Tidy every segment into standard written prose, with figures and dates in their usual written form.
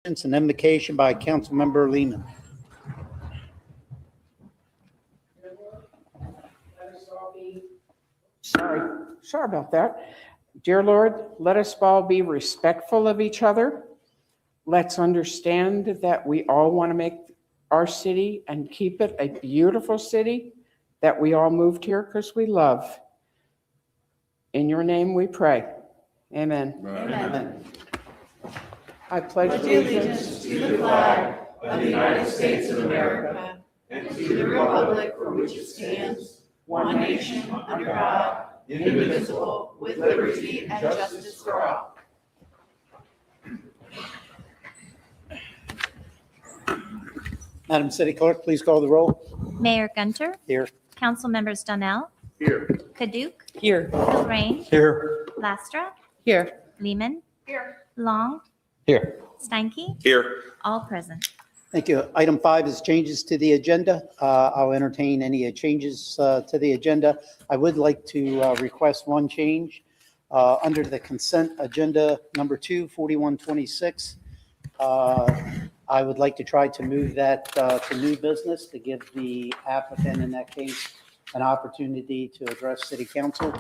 An invocation by Councilmember Lehman. Sorry about that. Dear Lord, let us all be respectful of each other. Let's understand that we all want to make our city and keep it a beautiful city that we all moved here because we love. In your name we pray. Amen. Amen. I pledge Allegiance to the flag of the United States of America and to the republic for which it stands, one nation under God, indivisible, with liberty and justice for all. Madam City Clerk, please call the roll. Mayor Gunter, Here. Council Members Donnell, Here. Kaduke, Here. Lorraine, Here. Lastra, Here. Lehman, Long, Here. Steinke, Here. all present. Thank you. Item 5 is changes to the agenda. I'll entertain any changes to the agenda. I would like to request one change under the consent agenda number 2, 4126. I would like to try to move that to new business to give the applicant in that case an opportunity to address city council.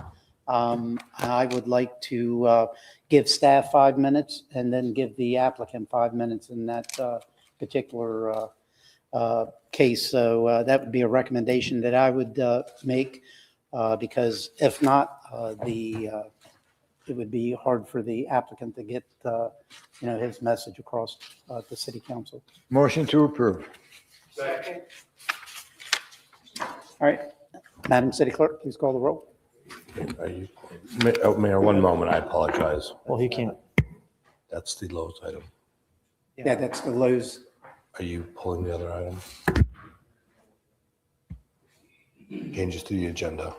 I would like to give staff 5 minutes and then give the applicant 5 minutes in that particular case. So that would be a recommendation that I would make because if not, it would be hard for the applicant to get, his message across to city council. Motion to approve. All right, Madam City Clerk, please call the roll. Mayor, one moment, I apologize. Well, he can't. That's the Lowe's item. Yeah, that's the Lowe's. Are you pulling the other item? Changes to the agenda.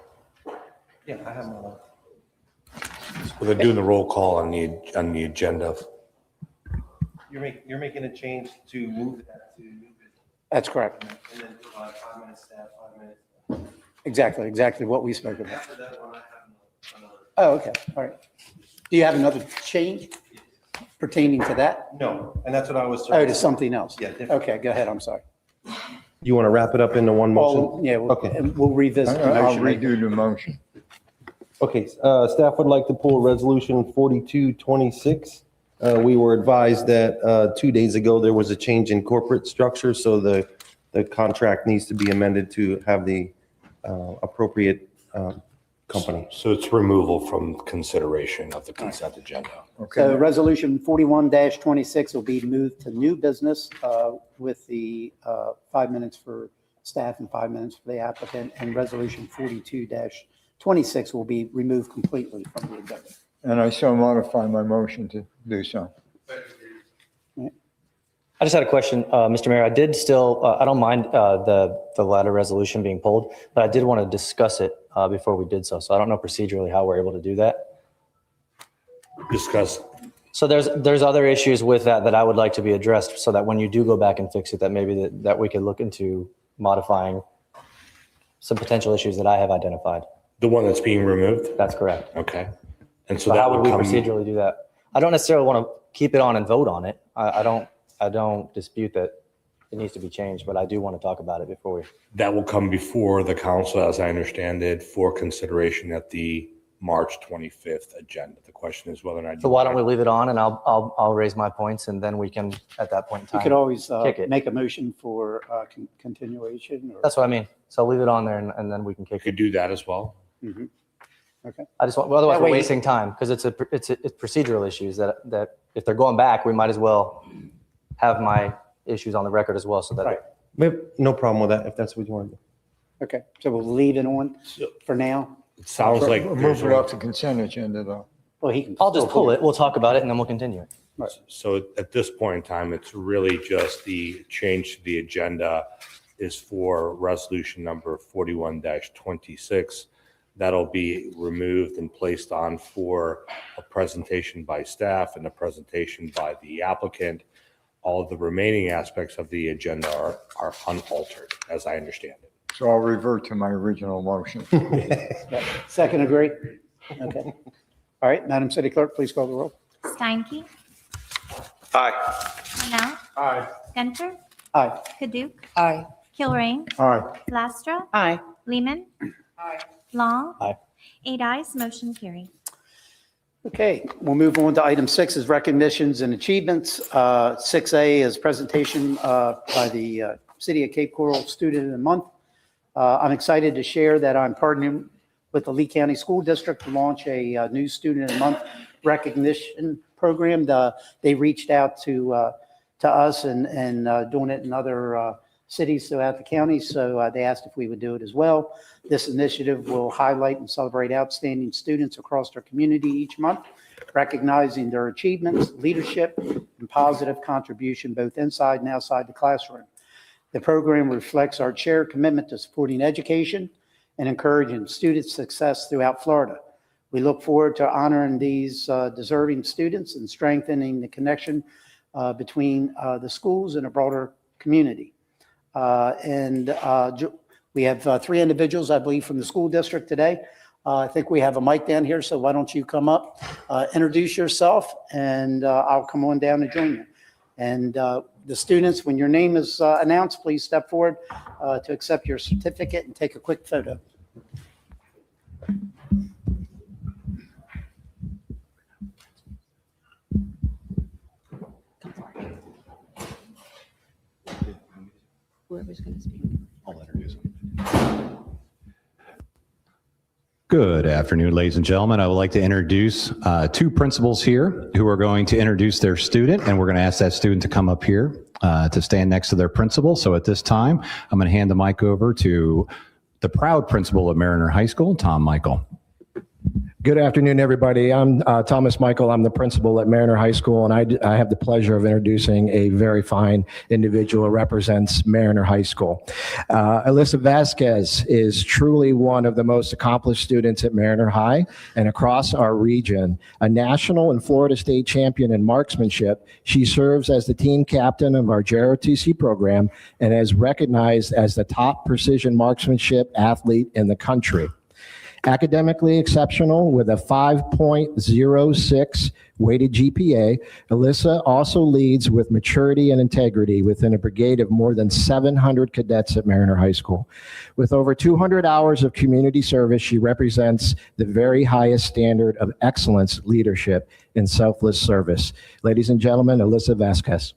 Yeah, I have one. Well, they're doing the roll call on the agenda. You're making a change to move that to new business, That's correct. and then provide 5 minutes staff, 5 minutes. Exactly what we spoke about. After that one, I have another. Oh, okay, all right. Do you have another change pertaining to that? No, and that's what I was. Oh, to something else? Yeah, different. Okay, go ahead, I'm sorry. You want to wrap it up into one motion? Well, yeah, Okay. we'll revisit the I'll motion. redo the motion. Okay, staff would like to pull resolution 4226. We were advised that 2 days ago, there was a change in corporate structure, so the contract needs to be amended to have the appropriate company. So it's removal from consideration of the consent agenda. Okay. So resolution 41-26 will be moved to new business with the 5 minutes for staff and 5 minutes for the applicant. And resolution 42-26 will be removed completely from the agenda. And I so modify my motion to do so. I just had a question, Mr. Mayor. I did still, I don't mind the latter resolution being pulled, but I did want to discuss it before we did so. So I don't know procedurally how we're able to do that. Discuss. So there's other issues with that I would like to be addressed so that when you do go back and fix it, that maybe that we could look into modifying some potential issues that I have identified. The one that's being removed? That's correct. Okay. And so So that how would we come. procedurally do that? I don't necessarily want to keep it on and vote on it. I don't dispute that it needs to be changed, but I do want to talk about it before we. That will come before the council, as I understand it, for consideration at the March 25th agenda. The question is whether or not. So why don't we leave it on and I'll raise my points and then we can, at that point in You time. could always Kick it. make a motion for continuation. Or, That's what I mean. So leave it on there and then we can You kick could it. do that as well. Mhm. I just want, well, otherwise That we're way- wasting time because it's procedural issues that if they're going back, we might as well have my issues on the record as well so that. Right. We have no problem with that if that's what you want to do. Okay, so we'll leave it on for now. It sounds like. Move there's it a- off the consent agenda, though. Well, he can. I'll just still pull do it. We'll talk about it and then we'll continue it. So at this point in time, it's really just the change to the agenda is for resolution number 41-26. That'll be removed and placed on for a presentation by staff and a presentation by the applicant. All of the remaining aspects of the agenda are unaltered, as I understand it. So I'll revert to my original motion. Second agree? Okay. All right, Madam City Clerk, please call the roll. Steinke, Aye. Donnell, Aye. Gunter, Aye. Paduk, Aye. Kilrain, Aye. Lastra, Aye. Lehman, Aye. Long. Aye. 8 ayes, motion carried. Okay, we'll move on to item 6 is recognitions and achievements. 6A is presentation by the City of Cape Coral Student of the Month. I'm excited to share that I'm partnering with the Lee County School District to launch a new Student of the Month recognition program. They reached out to us and doing it in other cities throughout the county, so they asked if we would do it as well. This initiative will highlight and celebrate outstanding students across our community each month, recognizing their achievements, leadership, and positive contribution both inside and outside the classroom. The program reflects our shared commitment to supporting education and encouraging student success throughout Florida. We look forward to honoring these deserving students and strengthening the connection between the schools and a broader community. We have 3 individuals, I believe, from the school district today. I think we have a mic down here, so why don't you come up, introduce yourself, and I'll come on down and join you. And the students, when your name is announced, please step forward to accept your certificate and take a quick photo. Whoever's going to speak. Good afternoon, ladies and gentlemen. I would like to introduce 2 principals here who are going to introduce their student, and we're going to ask that student to come up here to stand next to their principal. So at this time, I'm going to hand the mic over to the proud principal of Mariner High School, Tom Michael. Good afternoon, everybody. I'm Thomas Michael. I'm the principal at Mariner High School, and I have the pleasure of introducing a very fine individual who represents Mariner High School. Alyssa Vasquez is truly one of the most accomplished students at Mariner High and across our region. A national and Florida state champion in marksmanship, she serves as the team captain of our JROTC program and is recognized as the top precision marksmanship athlete in the country. Academically exceptional with a 5.06 weighted GPA, Alyssa also leads with maturity and integrity within a brigade of more than 700 cadets at Mariner High School. With over 200 hours of community service, she represents the very highest standard of excellence leadership in selfless service. Ladies and gentlemen, Alyssa Vasquez.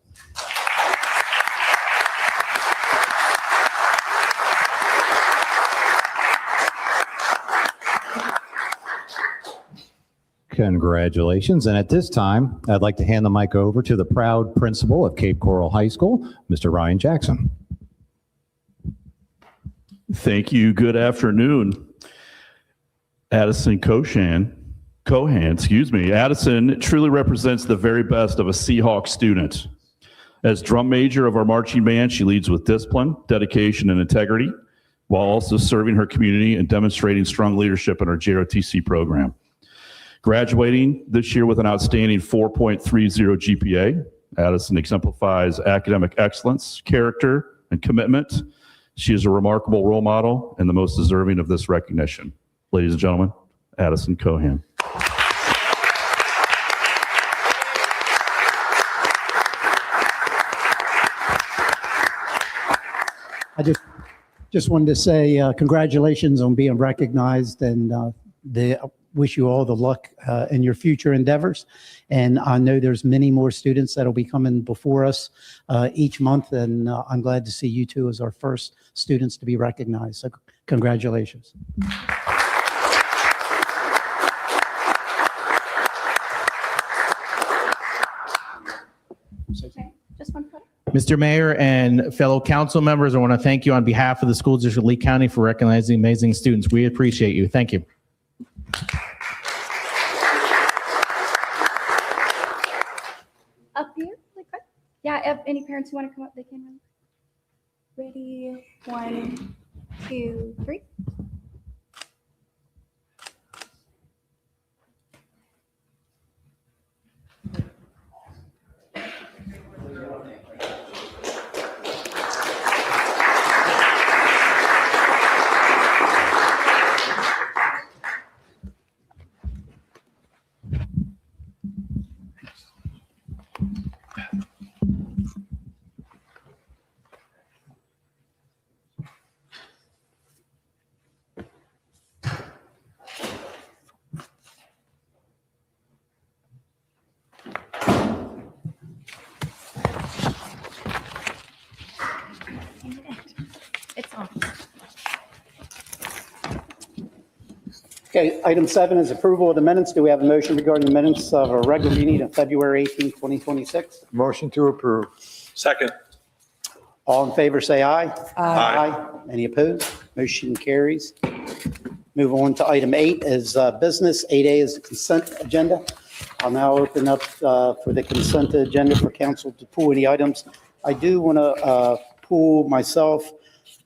Congratulations. And at this time, I'd like to hand the mic over to the proud principal of Cape Coral High School, Mr. Ryan Jackson. Thank you. Good afternoon. Addison Cohan, Addison truly represents the very best of a Seahawks student. As drum major of our marching band, she leads with discipline, dedication, and integrity, while also serving her community and demonstrating strong leadership in our JROTC program. Graduating this year with an outstanding 4.30 GPA, Addison exemplifies academic excellence, character, and commitment. She is a remarkable role model and the most deserving of this recognition. Ladies and gentlemen, Addison Cohan. I just wanted to say congratulations on being recognized, and wish you all the luck in your future endeavors. And I know there's many more students that'll be coming before us each month, and I'm glad to see you two as our first students to be recognized. So congratulations. Mr. Mayor and fellow council members, I want to thank you on behalf of the School District of Lee County for recognizing amazing students. We appreciate you. Thank you. Up here, really quick. Yeah, if any parents who want to come up, they can. Ready, 1, 2, 3. Okay, item 7 is approval of the minutes. Do we have a motion regarding the minutes of our regular meeting of February 18, 2026? Motion to approve. Second. All in favor, say aye. Aye. Any opposed? Motion carries. Move on to item 8 is business. 8A is the consent agenda. I'll now open up for the consent agenda for council to pull any items. I do want to pull myself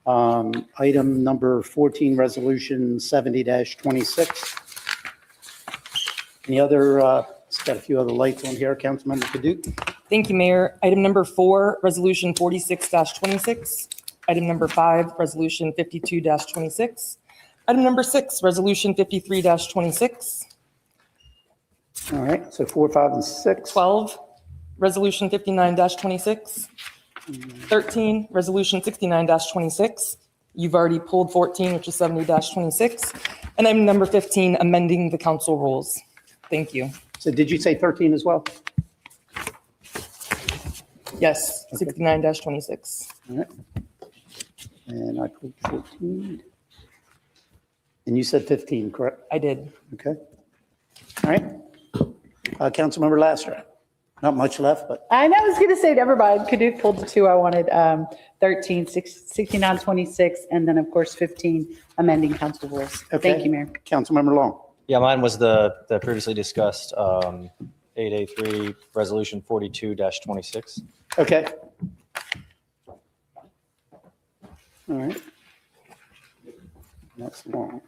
item number 14, resolution 70-26. Any other, it's got a few other lights on here. Councilmember Paduk. Thank you, Mayor. Item number 4, Resolution 46-26. Item number 5, Resolution 52-26. Item number 6, Resolution 53-26. All right, so 4, 5, and 6. 12, Resolution 59-26. 13, Resolution 69-26. You've already pulled 14, which is 70-26. And item number 15, amending the council rules. Thank you. So did you say 13 as well? Yes, 69-26. All right. And I pulled 14. And you said 15, correct? I did. Okay. All right. Councilmember Laster. Not much left, but I know, I was going to say, never mind. Kaduk pulled the 2 I wanted, 13, 69, 26, and then, of course, 15, amending council rules. Okay. Thank you, Mayor. Councilmember Long. Yeah, mine was the previously discussed 8A3 Resolution 42-26. Okay. All right. That's long.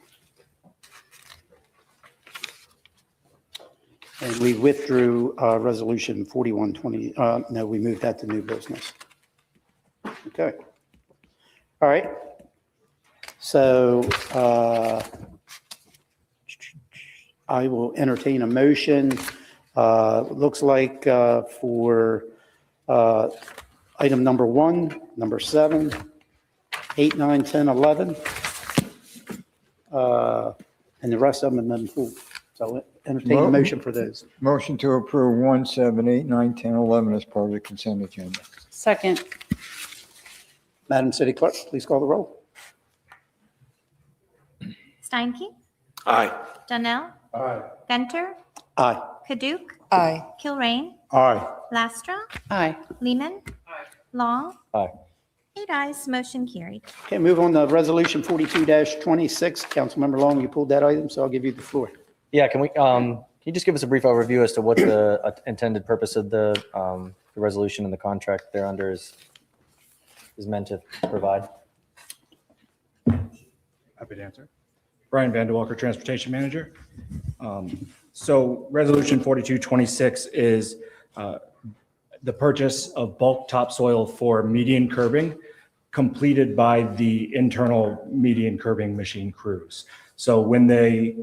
And we withdrew resolution 4120. No, we moved that to new business. Okay. All right. So I will entertain a motion. Looks like for item number 1, number 7, 8, 9, 10, 11, and the rest of them have been pulled. So entertain a motion for those. Motion to approve 1, 7, 8, 9, 10, 11 as part of the consent agenda. Second. Madam City Clerk, please call the roll. Steinke? Aye. Donnell? Aye. Venter? Aye. Paduk? Aye. Kilrain? Aye. Lastra? Aye. Lehman? Long? Aye. 8 ayes, motion carried. Okay, move on to resolution 42-26. Councilmember Long, you pulled that item, so I'll give you the floor. Yeah, can you just give us a brief overview as to what the intended purpose of the resolution and the contract thereunder is meant to provide? Happy to answer. Brian Vanderwalker, Transportation Manager. So Resolution 4226 is the purchase of bulk topsoil for median curbing completed by the internal median curbing machine crews. So when they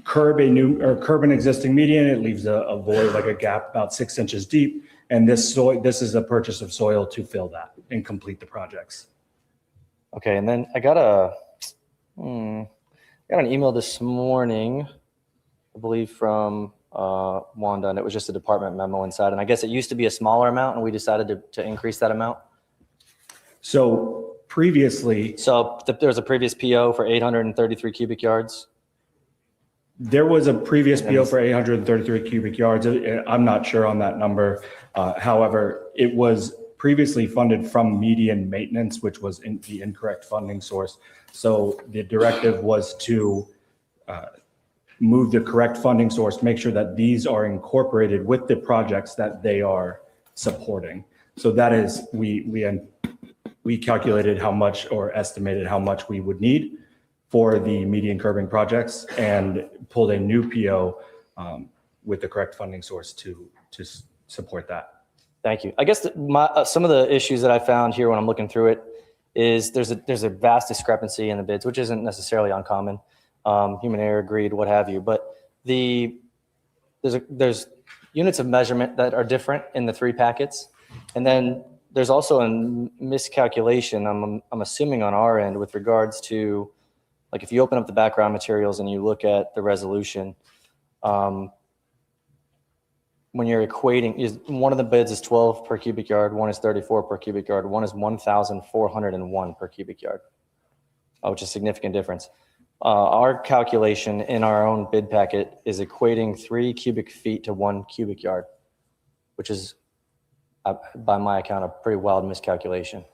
curb an existing median, it leaves a void, like a gap about 6 inches deep. And this is a purchase of soil to fill that and complete the projects. Okay, and then I got an email this morning, I believe from Wanda, and it was just a department memo inside. And I guess it used to be a smaller amount, and we decided to increase that amount. So previously, there was a previous PO for 833 cubic yards. there was a previous PO for 833 cubic yards. I'm not sure on that number. However, it was previously funded from median maintenance, which was the incorrect funding source. So the directive was to move the correct funding source, make sure that these are incorporated with the projects that they are supporting. So that is, we calculated how much, or estimated how much we would need for the median curbing projects, and pulled a new PO with the correct funding source to support that. Thank you. I guess some of the issues that I found here when I'm looking through it is there's a vast discrepancy in the bids, which isn't necessarily uncommon. Human error, greed, what have you. But there's units of measurement that are different in the three packets, and then there's also a miscalculation. I'm assuming on our end with regards to, like, if you open up the background materials and you look at the resolution, when you're equating, one of the bids is 12 per cubic yard, one is 34 per cubic yard, one is 1,401 per cubic yard, which is a significant difference. Our calculation in our own bid packet is equating 3 cubic feet to 1 cubic yard, which is, by my account, a pretty wild miscalculation.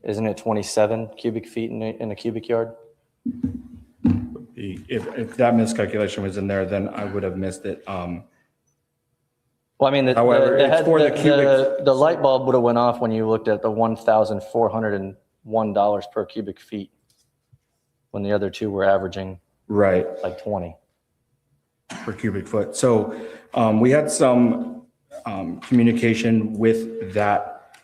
Isn't it 27 cubic feet in a cubic yard? If that miscalculation was in there, then I would have missed it. Well, I mean, However, it's for the cubic. the light bulb would have went off when you looked at the $1,401 per cubic feet, when the other two were averaging Right. like 20. Per cubic foot. So we had some communication with that,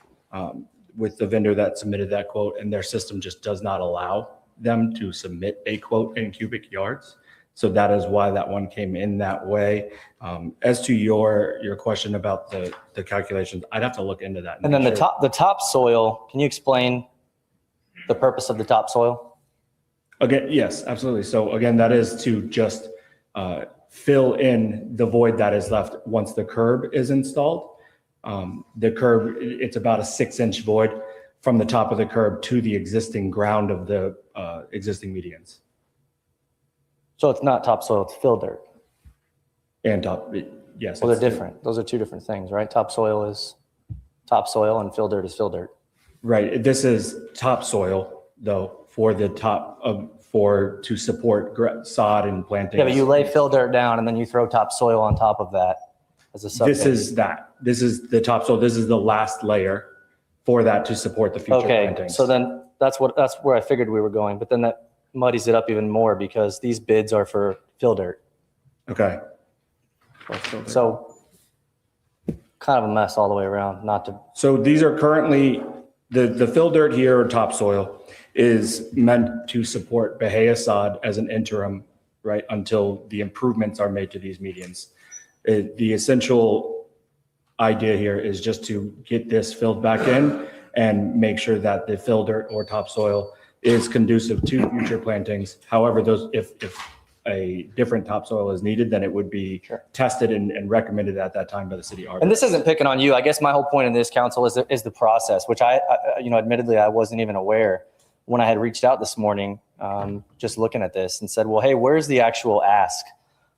with the vendor that submitted that quote, and their system just does not allow them to submit a quote in cubic yards. So that is why that one came in that way. As to your question about the calculations, I'd have to look into that. And then make sure. the topsoil, can you explain the purpose of the topsoil? Again, yes, absolutely. So again, that is to just fill in the void that is left once the curb is installed. The curb, it's about a 6-inch void from the top of the curb to the existing ground of the existing medians. So it's not topsoil, it's fill dirt. And yes. Well, they're it's- different. Those are two different things, right? Topsoil is topsoil and fill dirt is fill dirt. Right. This is topsoil, though, for the top of, to support sod and plantings. Yeah, but you lay fill dirt down and then you throw topsoil on top of that as a subbase. This is that. This is the topsoil. This is the last layer for that to support the future Okay, plantings. so then that's where I figured we were going, but then that muddies it up even more because these bids are for fill dirt. Okay. So kind of a mess all the way around, not to, So these are currently, the fill dirt here or topsoil is meant to support Bahia sod as an interim, right, until the improvements are made to these medians. The essential idea here is just to get this filled back in and make sure that the fill dirt or topsoil is conducive to future plantings. However, if a different topsoil is needed, then it would be tested and recommended at that time by the city arborist. and this isn't picking on you. I guess my whole point in this, council, is the process, which I admittedly, I wasn't even aware when I had reached out this morning, just looking at this and said, well, hey, where's the actual ask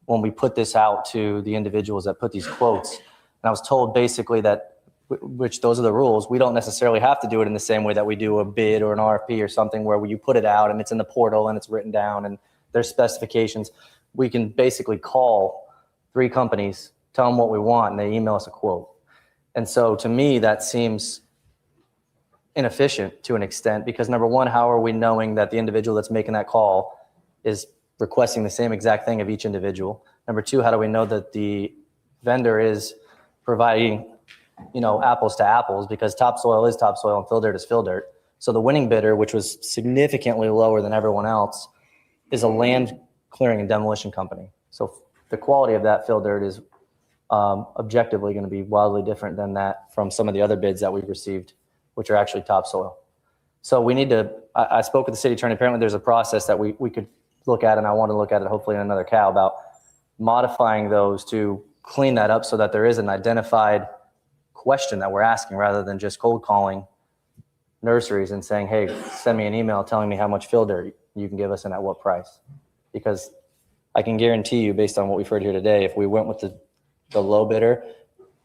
when we put this out to the individuals that put these quotes? And I was told basically that, which those are the rules, we don't necessarily have to do it in the same way that we do a bid or an RFP or something where you put it out and it's in the portal and it's written down and there's specifications. We can basically call 3 companies, tell them what we want, and they email us a quote. And so to me, that seems inefficient to an extent because number one, how are we knowing that the individual that's making that call is requesting the same exact thing of each individual? Number two, how do we know that the vendor is providing, apples to apples, because topsoil is topsoil and fill dirt is fill dirt. So the winning bidder, which was significantly lower than everyone else, is a land clearing and demolition company. So the quality of that fill dirt is objectively going to be wildly different than that from some of the other bids that we've received, which are actually topsoil. So we need to, I spoke with the city attorney. Apparently there's a process that we could look at, and I want to look at it hopefully in another cow, about modifying those to clean that up so that there is an identified question that we're asking rather than just cold calling nurseries and saying, hey, send me an email telling me how much fill dirt you can give us and at what price. Because I can guarantee you, based on what we've heard here today, if we went with the low bidder,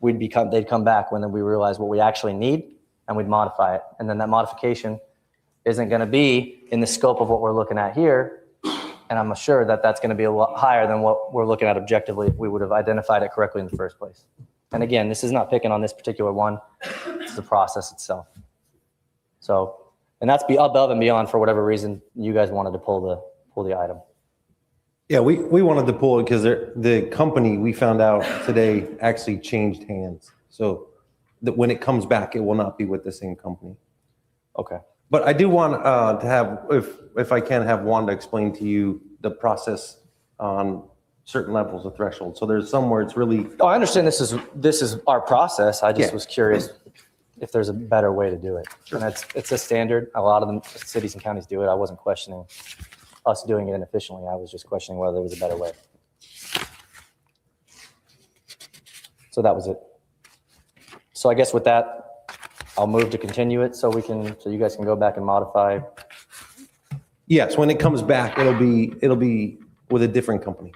they'd come back when we realize what we actually need and we'd modify it. And then that modification isn't going to be in the scope of what we're looking at here. And I'm sure that that's going to be a lot higher than what we're looking at objectively if we would have identified it correctly in the first place. And again, this is not picking on this particular one. It's the process itself. So, and that's above and beyond for whatever reason you guys wanted to pull the item. Yeah, we wanted to pull it because the company, we found out today, actually changed hands. So that when it comes back, it will not be with the same company. Okay. But I do want to have, if I can, have Wanda explain to you the process on certain levels of threshold. So there's somewhere it's really. Oh, I understand this is our process. I just was curious if there's a better way to do it. Sure. And it's a standard. A lot of the cities and counties do it. I wasn't questioning us doing it inefficiently. I was just questioning whether there was a better way. So that was it. So I guess with that, I'll move to continue it so you guys can go back and modify Yes, when it comes back, it'll be with a different company.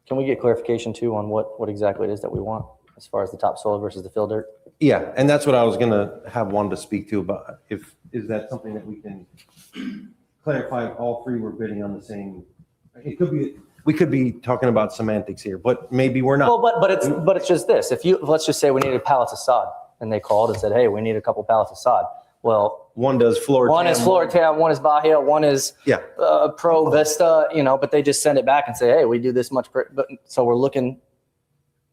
Can we get clarification too on what exactly it is that we want as far as the topsoil versus the fill dirt? Yeah, and that's what I was gonna have Wanda speak to about, is that something that we can clarify if all three were bidding on the same? It could be, we could be talking about semantics here, but maybe we're Well, not. but it's just this. Let's just say we needed pallets of sod and they called and said, hey, we need a couple pallets of sod. Well, One does floor. one is Floratam, one is Bahia, one is Yeah. Pro Vista, but they just send it back and say, hey, we do this much. But so we're looking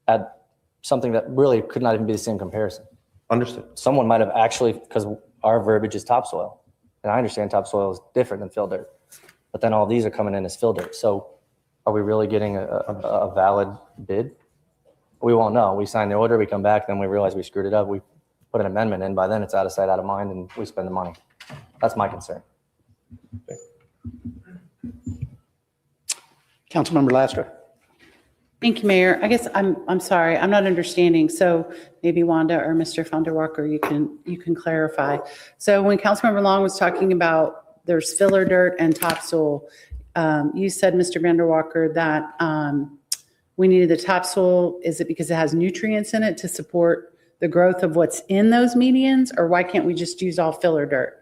at something that really could not even be the same comparison. Understood. Someone might have actually, because our verbiage is topsoil, and I understand topsoil is different than fill dirt, but then all these are coming in as fill dirt. So are we really getting a valid bid? We won't know. We sign the order, we come back, then we realize we screwed it up. We put an amendment in. By then it's out of sight, out of mind, and we spend the money. That's my concern. Councilmember Laster. Thank you, Mayor. I guess I'm sorry, I'm not understanding. So maybe Wanda or Mr. van der Walker, you can clarify. So when Councilmember Long was talking about there's filler dirt and topsoil, you said, Mr. van der Walker, that we needed the topsoil. Is it because it has nutrients in it to support the growth of what's in those medians, or why can't we just use all filler dirt?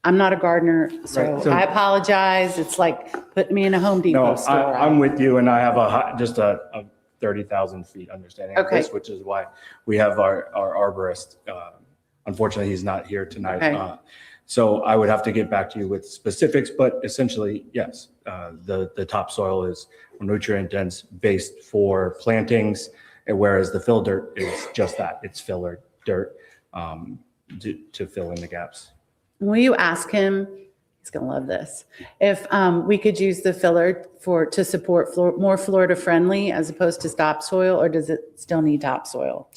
I'm not a gardener, so Right, so- I apologize. It's like putting me in a Home Depot No, store. I'm with you, and I have just a 30,000 feet understanding of Okay. this, which is why we have our arborist. Unfortunately, he's not here tonight. Okay. So I would have to get back to you with specifics, but essentially, yes, the topsoil is nutrient dense based for plantings, and whereas the fill dirt is just that, it's filler dirt to fill in the gaps. Will you ask him, he's going to love this, if we could use the filler to support more Florida friendly as opposed to topsoil, or does it still need topsoil?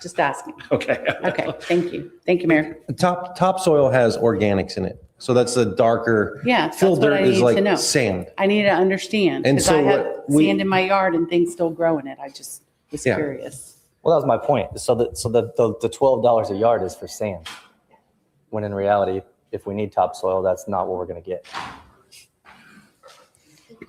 Just asking. Okay. Okay, thank you. Thank you, Mayor. Topsoil has organics in it, so that's a darker. Yeah, that's Fill what I dirt is need to know. like sand. I need to understand, And because so I have what we- sand in my yard and things still grow in it. I just was Yeah. curious. Well, that was my point. So the $12 a yard is for sand. When in reality, if we need topsoil, that's not what we're going to get.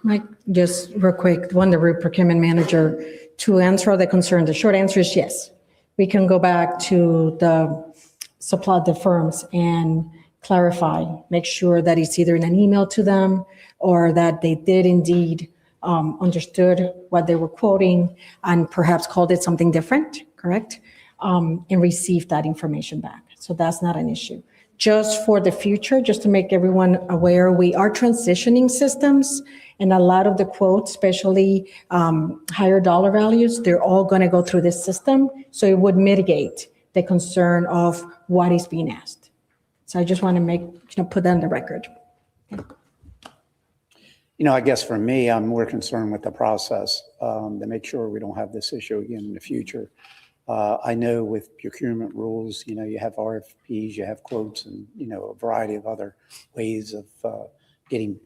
Mike, just real quick, the root procurement manager, to answer the concern, the short answer is yes. We can go back to the firms and clarify, make sure that it's either in an email to them or that they did indeed understood what they were quoting and perhaps called it something different, correct? And received that information back. So that's not an issue. Just for the future, just to make everyone aware, we are transitioning systems, and a lot of the quotes, especially higher dollar values, they're all going to go through this system. So it would mitigate the concern of what is being asked. So I just want to put that on the record. I guess for me, I'm more concerned with the process to make sure we don't have this issue again in the future. I know with procurement rules, you have RFPs, you have quotes, and, a variety of other ways of getting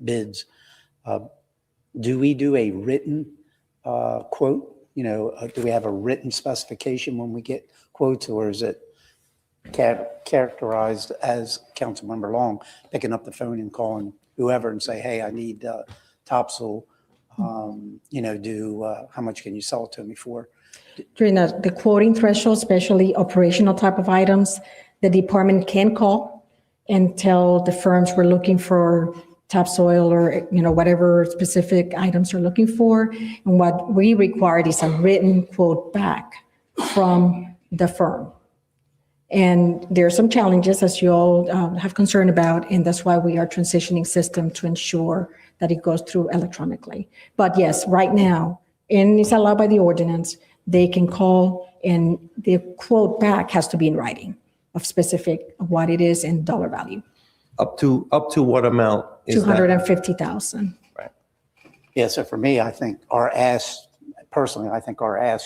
bids. Do we do a written quote? Do we have a written specification when we get quotes, or is it characterized as Councilmember Long picking up the phone and calling whoever and say, hey, I need topsoil, how much can you sell it to me for? During the quoting threshold, especially operational type of items, the department can call and tell the firms we're looking for topsoil or, whatever specific items they're looking for. And what we required is a written quote back from the firm. And there are some challenges, as you all have concern about, and that's why we are transitioning system to ensure that it goes through electronically. But yes, right now, and it's allowed by the ordinance, they can call and the quote back has to be in writing of specific what it is in dollar value. Up to what amount is that? 250,000. Yeah, so for me, I think our ask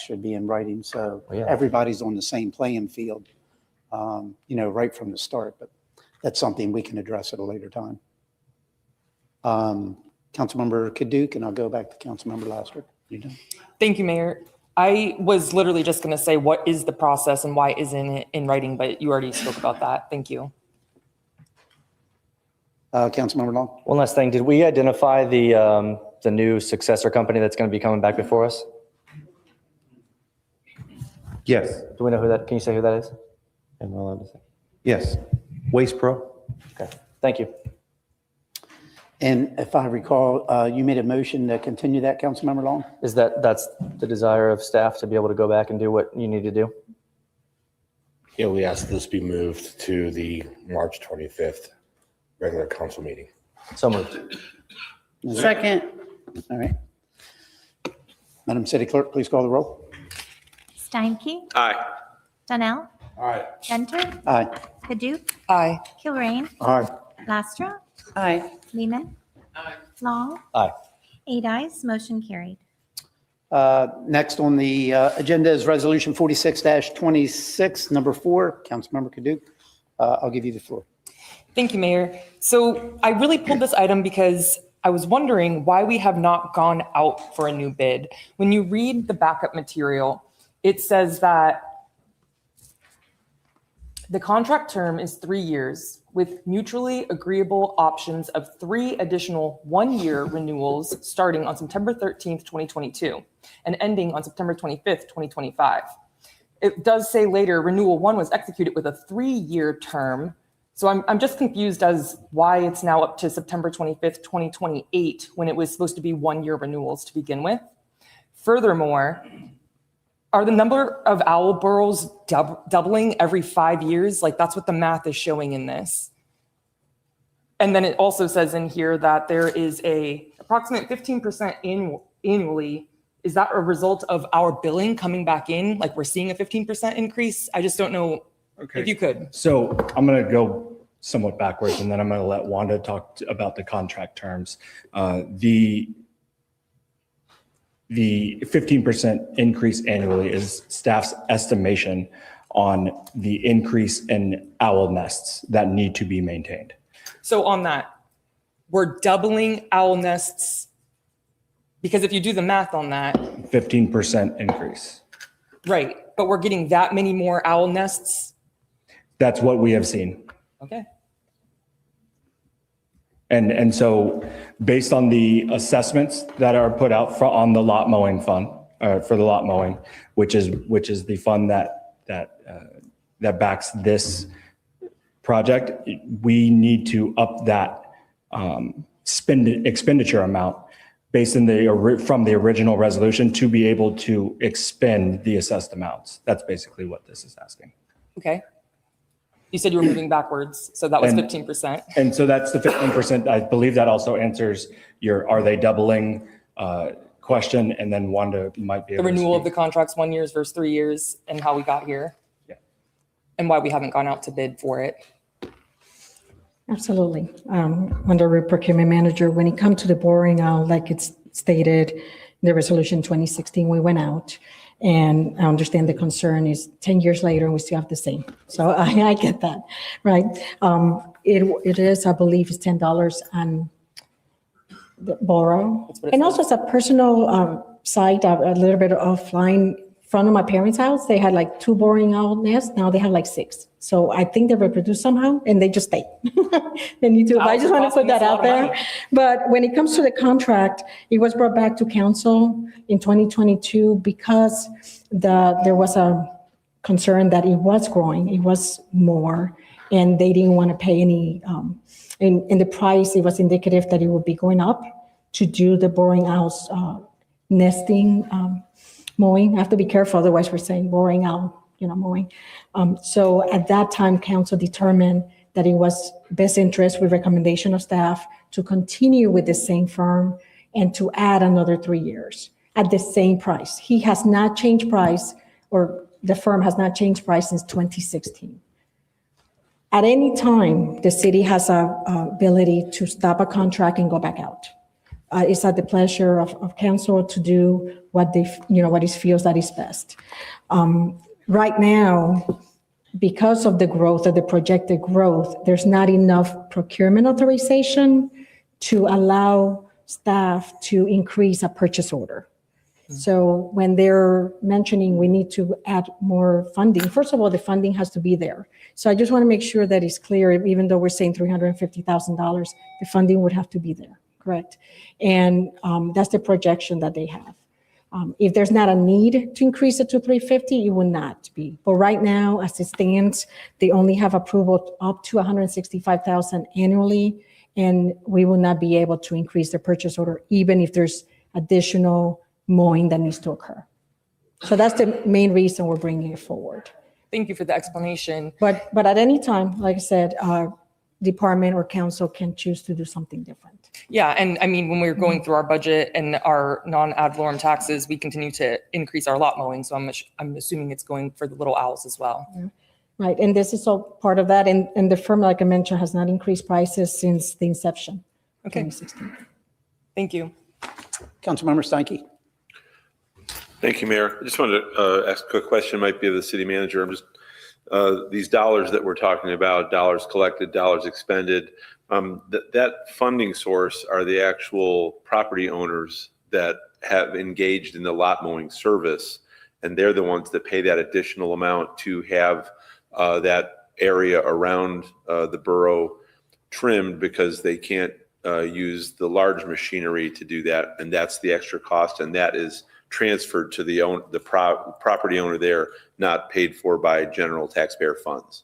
should be in writing, so everybody's on the same playing field, right from the start, but that's something we can address at a later time. Councilmember Kaduke, and I'll go back to Councilmember Laster. You done? Thank you, Mayor. I was literally just going to say, what is the process and why isn't it in writing? But you already spoke about that. Thank you. Councilmember Long? One last thing. Did we identify the new successor company that's going to be coming back before us? Yes. Do we know who that, can you say who that is? Am I allowed to say? Yes. Waste Pro? Okay, thank you. And if I recall, you made a motion to continue that, Councilmember Long? That's the desire of staff to be able to go back and do what you need to do? Yeah, we asked this be moved to the March 25th regular council meeting. So moved. Second. All right. Madam City Clerk, please call the roll. Steinke? Aye. Donnell? Aye. Venter? Aye. Paduk? Aye. Kilrain? Aye. Lastra? Aye. Lehman? Long? Aye. 8 ayes, motion carried. Next on the agenda is Resolution 46-26, number 4. Councilmember Paduk, I'll give you the floor. Thank you, Mayor. So I really pulled this item because I was wondering why we have not gone out for a new bid. When you read the backup material, it says that the contract term is 3 years with mutually agreeable options of 3 additional 1-year renewals starting on September 13th, 2022 and ending on September 25th, 2025. It does say later renewal 1 was executed with a 3-year term. So I'm just confused as why it's now up to September 25th, 2028 when it was supposed to be 1-year renewals to begin with. Furthermore, are the number of owl burrows doubling every 5 years? Like that's what the math is showing in this. And then it also says in here that there is a approximate 15% annually. Is that a result of our billing coming back in? Like we're seeing a 15% increase? I just don't know if you could. So I'm going to go somewhat backwards, and then I'm going to let Wanda talk about the contract terms. The 15% increase annually is staff's estimation on the increase in owl nests that need to be maintained. So on that, we're doubling owl nests because if you do the math on that, 15% increase. right, but we're getting that many more owl nests. That's what we have seen. Okay. And so based on the assessments that are put out on the lot mowing fund, for the lot mowing, which is the fund that backs this project, we need to up that expenditure amount based in from the original resolution to be able to expend the assessed amounts. That's basically what this is asking. Okay. You said you were moving backwards, so that was And- 15%. And so that's the 15%. I believe that also answers your, are they doubling question? And then Wanda might be The able to renewal of speak. the contracts 1 year versus 3 years and how we got here. Yeah. And why we haven't gone out to bid for it. Absolutely. Under Route Procurement Manager, when it comes to the boring out, like it's stated in the resolution 2016, we went out. And I understand the concern is 10 years later and we still have the same. So I get that, right? It is, I believe, it's $10 on the borrow. And also it's a personal site, a little bit offline. Front of my parents' house, they had like 2 boring owl nests. Now they have like 6. So I think they reproduce somehow and they just stay. They need to, I just want to put that out there. But when it comes to the contract, it was brought back to council in 2022 because there was a concern that it was growing, it was more, and they didn't want to pay any, in the price, it was indicative that it would be going up to do the boring owls nesting mowing. I have to be careful, otherwise we're saying boring owl, mowing. So at that time, council determined that it was best interest with recommendation of staff to continue with the same firm and to add another 3 years at the same price. He has not changed price, or the firm has not changed price since 2016. At any time, the city has a ability to stop a contract and go back out. It's at the pleasure of council to do what they, what it feels that is best. Right now, because of the growth, of the projected growth, there's not enough procurement authorization to allow staff to increase a purchase order. So when they're mentioning we need to add more funding, first of all, the funding has to be there. So I just want to make sure that it's clear, even though we're saying $350,000, the funding would have to be there, correct? And that's the projection that they have. If there's not a need to increase it to 350, it would not be. But right now, as it stands, they only have approval up to 165,000 annually, and we will not be able to increase the purchase order, even if there's additional mowing that needs to occur. So that's the main reason we're bringing it forward. Thank you for the explanation. But at any time, like I said, department or council can choose to do something different. Yeah, and I mean, when we're going through our budget and our non-ad valorem taxes, we continue to increase our lot mowing. So I'm assuming it's going for the little owls as well. Yeah. Right, and this is all part of that. And the firm, like I mentioned, has not increased prices since the inception. Okay. 2016. Thank you. Councilmember Steinke. Thank you, Mayor. I just wanted to ask a quick question, might be of the city manager. I'm just, these dollars that we're talking about, dollars collected, dollars expended, that funding source are the actual property owners that have engaged in the lot mowing service, and they're the ones that pay that additional amount to have that area around the borough trimmed because they can't use the large machinery to do that, and that's the extra cost, and that is transferred to the property owner there, not paid for by general taxpayer funds.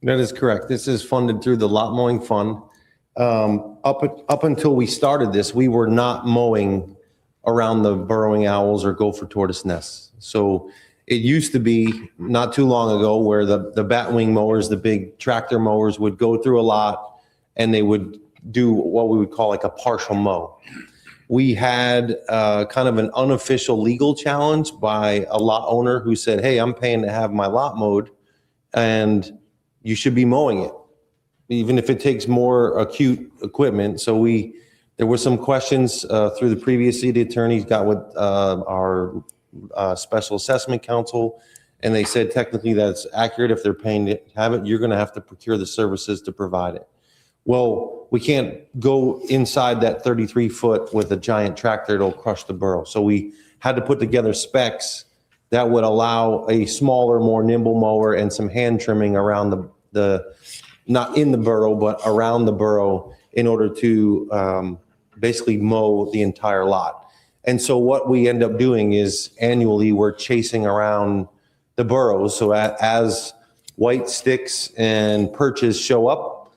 That is correct. This is funded through the lot mowing fund. Up until we started this, we were not mowing around the burrowing owls or gopher tortoise nests. So it used to be not too long ago where the batwing mowers, the big tractor mowers would go through a lot and they would do what we would call like a partial mow. We had kind of an unofficial legal challenge by a lot owner who said, hey, I'm paying to have my lot mowed and you should be mowing it, even if it takes more acute equipment. So there were some questions through the previous city attorneys, got with our special assessment council, and they said technically that's accurate. If they're paying to have it, you're going to have to procure the services to provide it. Well, we can't go inside that 33-foot with a giant tractor. It'll crush the burrow. So we had to put together specs that would allow a smaller, more nimble mower and some hand trimming around the not in the burrow, but around the burrow in order to basically mow the entire lot. And so what we end up doing is annually we're chasing around the burrows. So as white sticks and perches show up,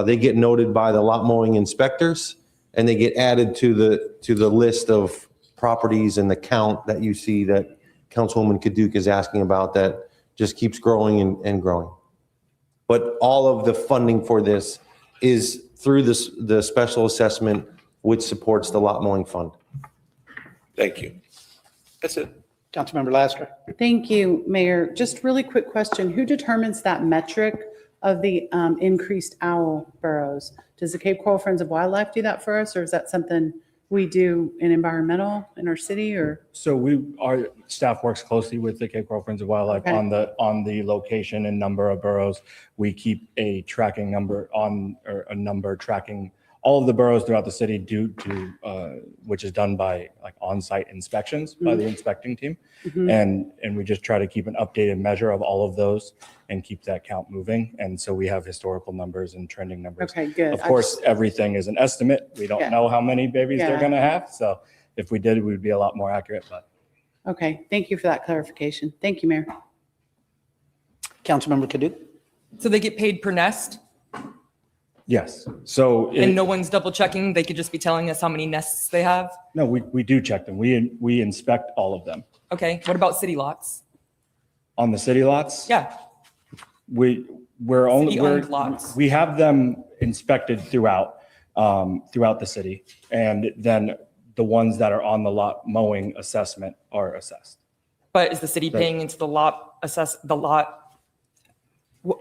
they get noted by the lot mowing inspectors and they get added to the list of properties and the count that you see that Councilwoman Kaduk is asking about that just keeps growing and growing. But all of the funding for this is through the special assessment, which supports the lot mowing fund. Thank you. That's it. Councilmember Laster. Thank you, Mayor. Just really quick question. Who determines that metric of the increased owl burrows? Does the Cape Coral Friends of Wildlife do that for us, or is that something we do in environmental in our city? Or So our staff works closely with the Cape Coral Friends of Wildlife Okay. on the location and number of burrows. We keep a tracking number or a number tracking all of the burrows throughout the city due to which is done by like on-site inspections by the inspecting team. Mhm. And we just try to keep an updated measure of all of those and keep that count moving. And so we have historical numbers and trending numbers. Okay, good. Of course, everything is an estimate. We don't Yeah. know how many babies they're Yeah. going to have. So if we did, we would be a lot more accurate. But Okay, thank you for that clarification. Thank you, Mayor. Councilmember Kaduk. So they get paid per nest yes, so and no one's double checking. They could just be telling us how many nests they have. no, we do check them. We inspect all of them Okay. What about city lots? on the city lots. Yeah. We're only City-owned lots. we have them inspected throughout the city, and then the ones that are on the lot mowing assessment are assessed. But is the city Right. paying into the lot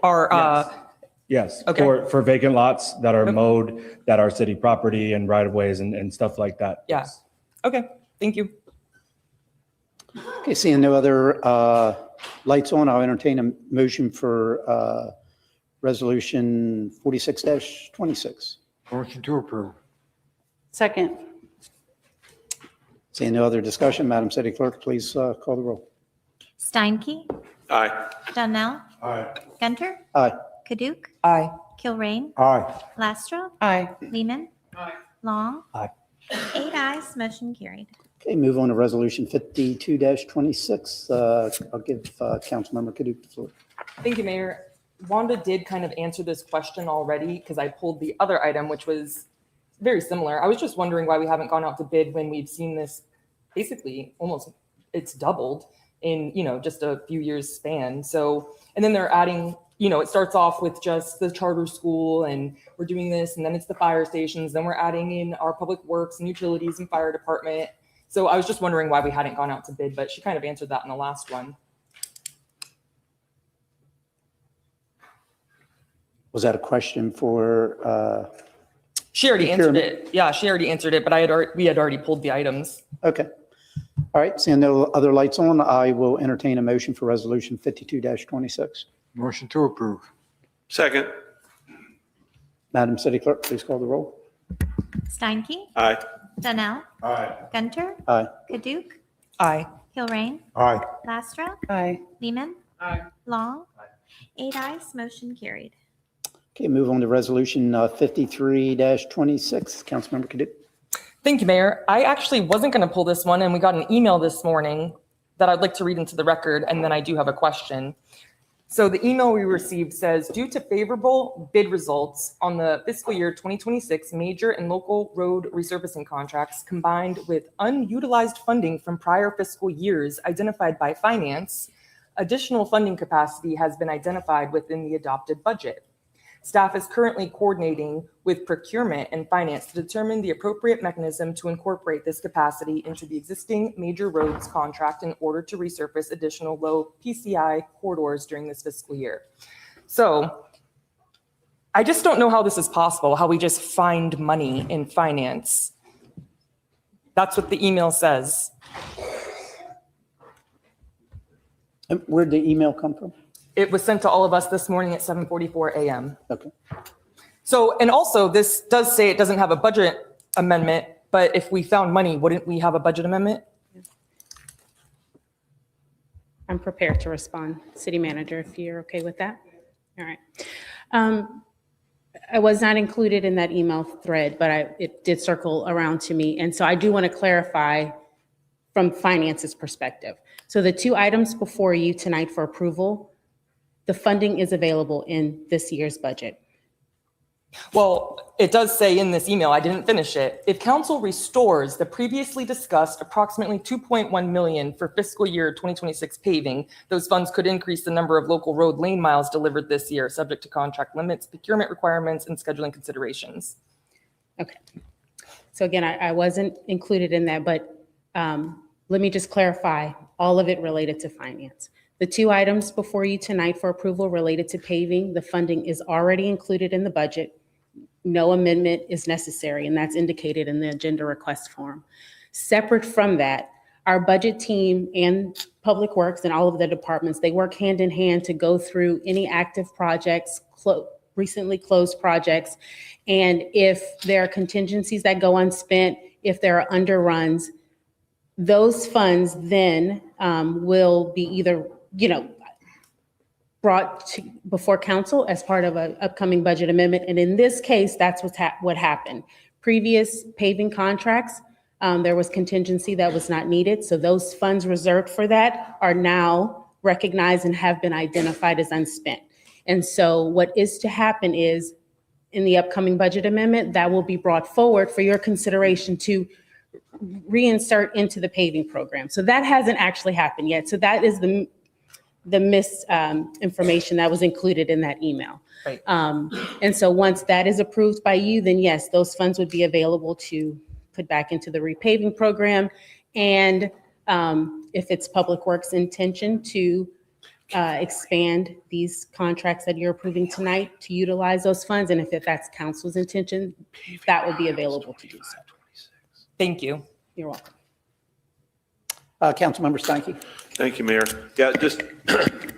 or Yes, Okay. for vacant lots that are mowed, that are city property and right of ways and stuff like that. Yeah. Okay. Thank you. Okay, seeing no other lights on, I'll entertain a motion for Resolution 46-26. Motion to approve. Second. Seeing no other discussion, Madam City Clerk, please call the roll. Steinke? Aye. Donnell? Aye. Gunter? Aye. Kaduk? Aye. Kilrain? Aye. Lastro? Aye. Lehman? Long? Aye. 8 ayes, motion carried. Okay, move on to Resolution 52-26. I'll give Councilmember Kaduk the floor. Thank you, Mayor. Wanda did kind of answer this question already because I pulled the other item, which was very similar. I was just wondering why we haven't gone out to bid when we've seen this basically almost, it's doubled in, just a few years span. So, and then they're adding, it starts off with just the charter school and we're doing this, and then it's the fire stations, then we're adding in our public works and utilities and fire department. So I was just wondering why we hadn't gone out to bid, but she kind of answered that in the last one. Was that a question for? She already answered procurement? it. Yeah, she already answered it, but we had already pulled the items. Okay. All right, seeing no other lights on, I will entertain a motion for Resolution 52-26. Motion to approve. Second. Madam City Clerk, please call the roll. Steinke? Aye. Donnell? Aye. Gunter? Aye. Kaduk? Aye. Kilrain? Aye. Lastro? Aye. Lehman? Aye. Long? 8 ayes, motion carried. Okay, move on to Resolution 53-26. Councilmember Kaduk. Thank you, Mayor. I actually wasn't going to pull this one, and we got an email this morning that I'd like to read into the record, and then I do have a question. So the email we received says, due to favorable bid results on the fiscal year 2026 major and local road resurfacing contracts, combined with unutilized funding from prior fiscal years identified by finance, additional funding capacity has been identified within the adopted budget. Staff is currently coordinating with procurement and finance to determine the appropriate mechanism to incorporate this capacity into the existing major roads contract in order to resurface additional low PCI corridors during this fiscal year. So I just don't know how this is possible, how we just find money in finance. That's what the email says. And where'd the email come from? It was sent to all of us this morning at 7:44 a.m. Okay. So, and also this does say it doesn't have a budget amendment, but if we found money, wouldn't we have a budget amendment? I'm prepared to respond, City Manager, if you're okay with that. All right. I was not included in that email thread, but it did circle around to me. And so I do want to clarify from finance's perspective. So the two items before you tonight for approval, the funding is available in this year's budget. Well, it does say in this email, I didn't finish it. If council restores the previously discussed approximately 2.1 million for fiscal year 2026 paving, those funds could increase the number of local road lane miles delivered this year, subject to contract limits, procurement requirements, and scheduling considerations. Okay. So again, I wasn't included in that, but let me just clarify all of it related to finance. The two items before you tonight for approval related to paving, the funding is already included in the budget. No amendment is necessary, and that's indicated in the agenda request form. Separate from that, our budget team and Public Works and all of the departments, they work hand in hand to go through any active projects, recently closed projects. And if there are contingencies that go unspent, if there are underruns, those funds then will be either brought before council as part of an upcoming budget amendment. And in this case, that's what happened. Previous paving contracts, there was contingency that was not needed. So those funds reserved for that are now recognized and have been identified as unspent. And so what is to happen is in the upcoming budget amendment, that will be brought forward for your consideration to reinsert into the paving program. So that hasn't actually happened yet. So that is the misinformation that was included in that email. Right. And so once that is approved by you, then yes, those funds would be available to put back into the repaving program. And if it's Public Works' intention to expand these contracts that you're approving tonight to utilize those funds, and if that's council's intention, that would be available to do so. Thank you. You're welcome. Councilmember Steinke. Thank you, Mayor. Yeah, just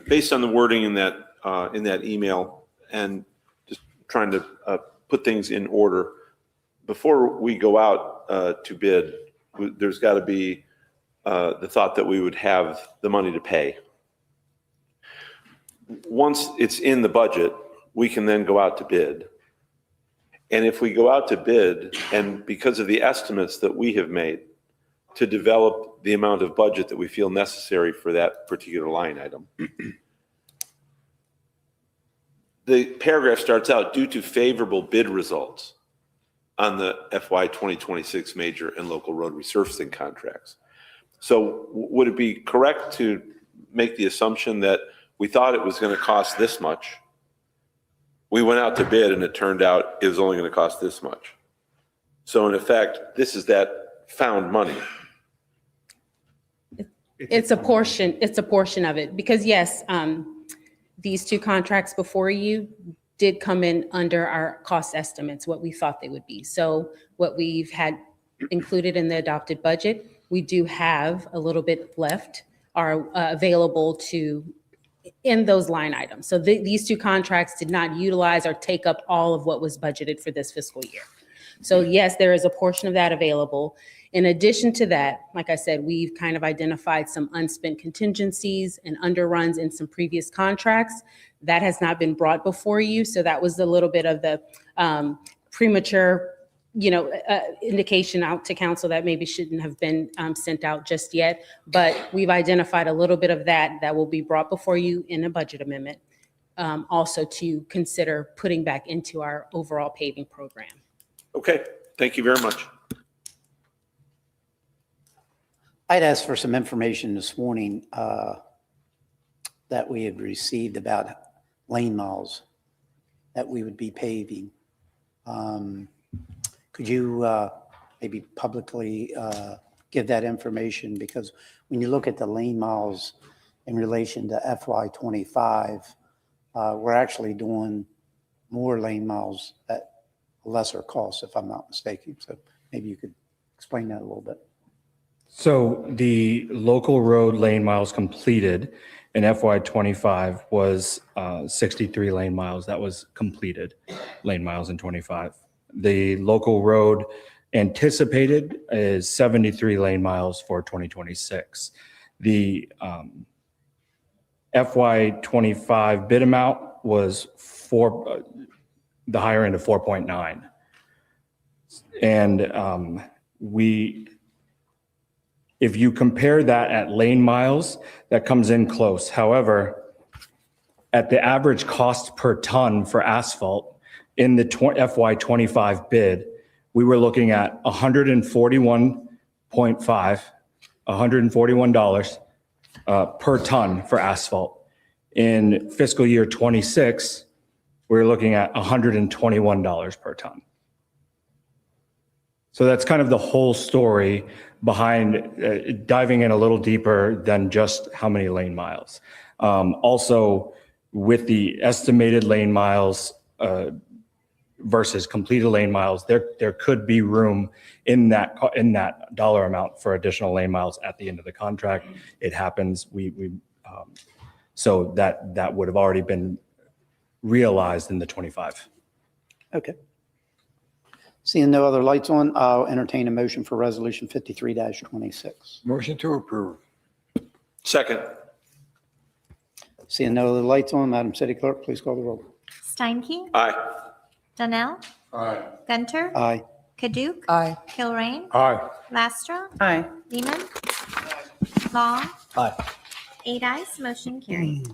based on the wording in that email and just trying to put things in order, before we go out to bid, there's got to be the thought that we would have the money to pay. Once it's in the budget, we can then go out to bid. And if we go out to bid, and because of the estimates that we have made to develop the amount of budget that we feel necessary for that particular line item, the paragraph starts out, due to favorable bid results on the FY 2026 major and local road resurfacing contracts. So would it be correct to make the assumption that we thought it was going to cost this much? We went out to bid and it turned out it was only going to cost this much. So in effect, this is that found money. It's a portion of it, because yes, these two contracts before you did come in under our cost estimates, what we thought they would be. So what we've had included in the adopted budget, we do have a little bit left are available to in those line items. So these two contracts did not utilize or take up all of what was budgeted for this fiscal year. So yes, there is a portion of that available. In addition to that, like I said, we've kind of identified some unspent contingencies and underruns in some previous contracts. That has not been brought before you. So that was a little bit of the premature, indication out to council that maybe shouldn't have been sent out just yet. But we've identified a little bit of that will be brought before you in a budget amendment, also to consider putting back into our overall paving program. Okay, thank you very much. I'd asked for some information this morning that we had received about lane miles that we would be paving. Could you maybe publicly give that information? Because when you look at the lane miles in relation to FY25, we're actually doing more lane miles at lesser cost, if I'm not mistaken. So maybe you could explain that a little bit. So the local road lane miles completed in FY25 was 63 lane miles. That was completed lane miles in 25. The local road anticipated is 73 lane miles for 2026. The FY25 bid amount was the higher end of 4.9. And if you compare that at lane miles, that comes in close. However, at the average cost per ton for asphalt in the FY25 bid, we were looking at $141 per ton for asphalt. In fiscal year 26, we were looking at $121 per ton. So that's kind of the whole story behind diving in a little deeper than just how many lane miles. Also, with the estimated lane miles versus completed lane miles, there could be room in that dollar amount for additional lane miles at the end of the contract. It happens. So that would have already been realized in the 25. Okay. Seeing no other lights on, I'll entertain a motion for resolution 53-26. Motion to approve. Second. Seeing no other lights on, Madam City Clerk, please call the roll. Steinke? Aye. Donnell? Aye. Gunter? Aye. Kaduk? Aye. Kilrain? Aye. Lastra? Aye. Lehman? Long? Aye. 8 ayes, motion carried.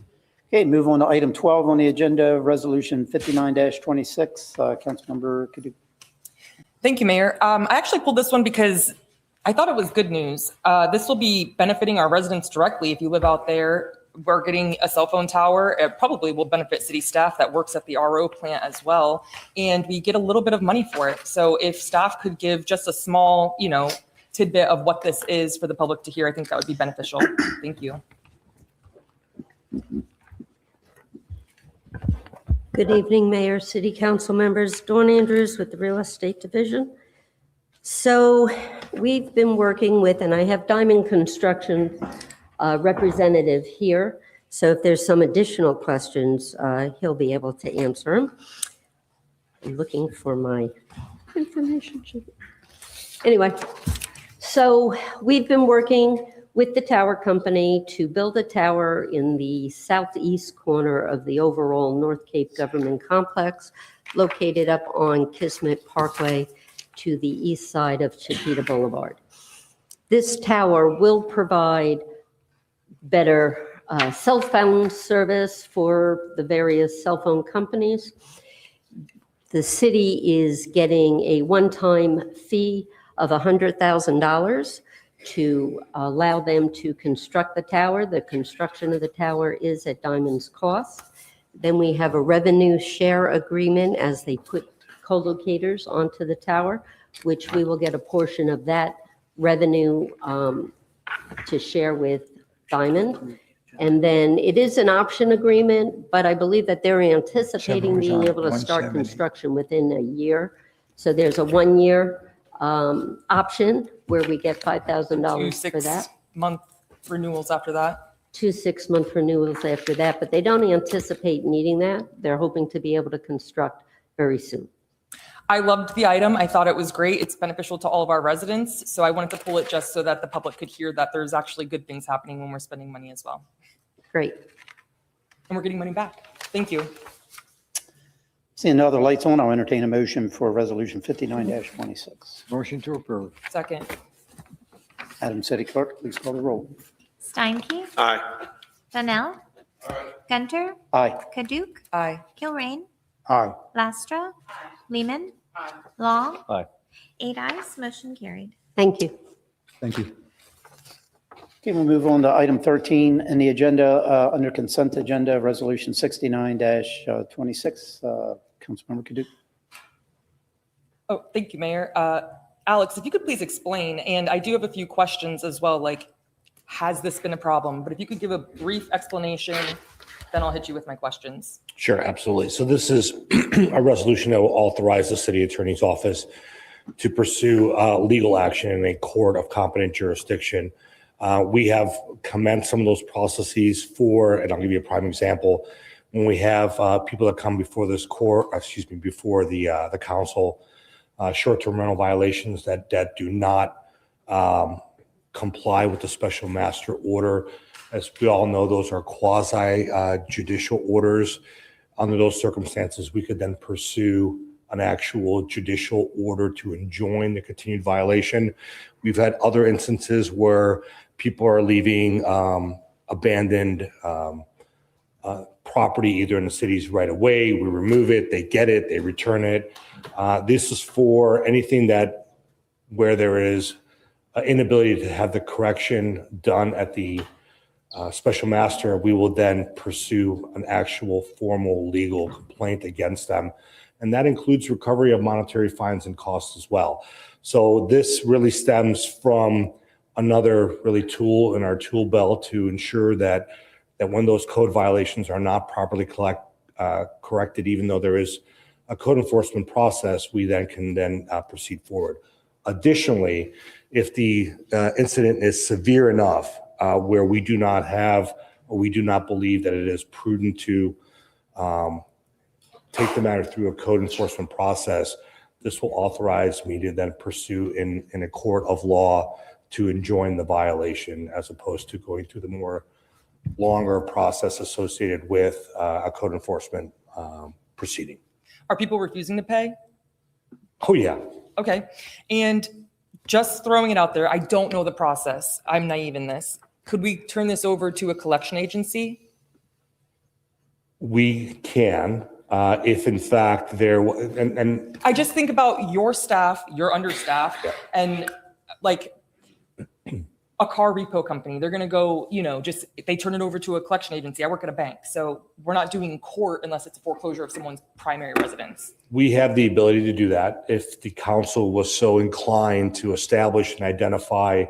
Okay, move on to item 12 on the agenda, resolution 59-26. Councilmember Kaduka. Thank you, Mayor. I actually pulled this one because I thought it was good news. This will be benefiting our residents directly. If you live out there, we're getting a cell phone tower. It probably will benefit city staff that works at the RO plant as well. And we get a little bit of money for it. So if staff could give just a small, tidbit of what this is for the public to hear, I think that would be beneficial. Thank you. Good evening, Mayor, City Council members. Dawn Andrews with the Real Estate Division. So we've been working with, and I have Diamond Construction representative here. So if there's some additional questions, he'll be able to answer them. I'm looking for my information sheet. Anyway, So we've been working with the tower company to build a tower in the southeast corner of the overall North Cape Government Complex, located up on Kismet Parkway to the east side of Chiquita Boulevard. This tower will provide better cell phone service for the various cell phone companies. The city is getting a one-time fee of $100,000 to allow them to construct the tower. The construction of the tower is at Diamond's cost. Then we have a revenue share agreement as they put co-locators onto the tower, which we will get a portion of that revenue to share with Diamond. And then it is an option agreement, but I believe that they're anticipating being able to start 170. construction within a year. So there's a 1-year option where we get $5,000 for that. 6-month renewals after that. 2 6-month renewals after that, but they don't anticipate needing that. They're hoping to be able to construct very soon. I loved the item. I thought it was great. It's beneficial to all of our residents. So I wanted to pull it just so that the public could hear that there's actually good things happening when we're spending money as well. Great. And we're getting money back. Thank you. Seeing no other lights on, I'll entertain a motion for Resolution 59-26. Motion to approve. Second. Madam City Clerk, please call the roll. Steinke? Aye. Donnell? Gunter? Aye. Paduk? Aye. Kilrain? Aye. Lastra? Lehman? Long? Aye. 8 ayes, motion carried. Thank you. Thank you. Okay, we'll move on to item 13 in the agenda, under consent agenda, Resolution 69-26. Councilmember Kaduc. Oh, thank you, Mayor. Alex, if you could please explain, and I do have a few questions as well, like, has this been a problem? But if you could give a brief explanation, then I'll hit you with my questions. Sure, absolutely. So this is a resolution that will authorize the city attorney's office to pursue legal action in a court of competent jurisdiction. We have commenced some of those processes for, and I'll give you a prime example, when we have people that come before this court, before the council, short-term rental violations that do not comply with the special master order. As we all know, those are quasi judicial orders. Under those circumstances, we could then pursue an actual judicial order to enjoin the continued violation. We've had other instances where people are leaving abandoned property either in the city's right of way. We remove it, they get it, they return it. This is for anything where there is an inability to have the correction done at the special master. We will then pursue an actual formal legal complaint against them. And that includes recovery of monetary fines and costs as well. So this really stems from another really tool in our tool belt to ensure that when those code violations are not properly corrected, even though there is a code enforcement process, we then can proceed forward. Additionally, if the incident is severe enough where we do not have or we do not believe that it is prudent to take the matter through a code enforcement process, this will authorize me to then pursue in a court of law to enjoin the violation as opposed to going through the more longer process associated with a code enforcement proceeding. Are people refusing to pay? Oh, yeah. Okay. And just throwing it out there, I don't know the process. I'm naive in this. Could we turn this over to a collection agency? We can, if in fact and I just think about your staff, your understaffed, and like a car repo company. They're going to go, just they turn it over to a collection agency. I work at a bank, so we're not doing court unless it's a foreclosure of someone's primary residence. we have the ability to do that if the council was so inclined to establish and identify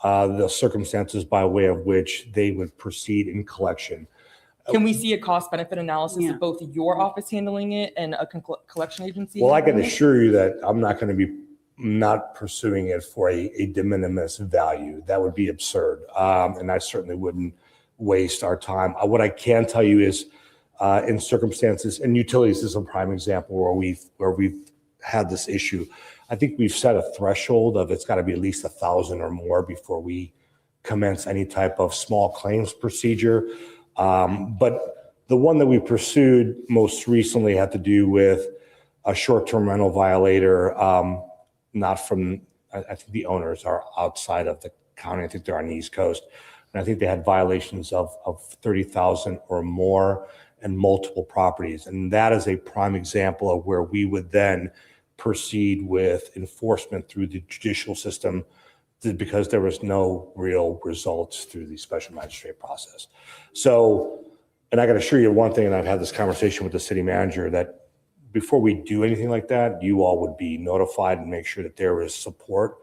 the circumstances by way of which they would proceed in collection. Can we see a cost benefit analysis of both your office handling it and a collection agency? Well, I can handling it? assure you that I'm not going to be not pursuing it for a de minimis value. That would be absurd. And I certainly wouldn't waste our time. What I can tell you is in circumstances, and utilities is a prime example where we've had this issue. I think we've set a threshold of it's got to be at least 1,000 or more before we commence any type of small claims procedure. But the one that we pursued most recently had to do with a short-term rental violator, not from, I think the owners are outside of the county. I think they're on the East Coast. And I think they had violations of 30,000 or more and multiple properties. And that is a prime example of where we would then proceed with enforcement through the judicial system because there was no real results through the special magistrate process. So, and I got to assure you one thing, and I've had this conversation with the city manager, that before we do anything like that, you all would be notified and make sure that there is support.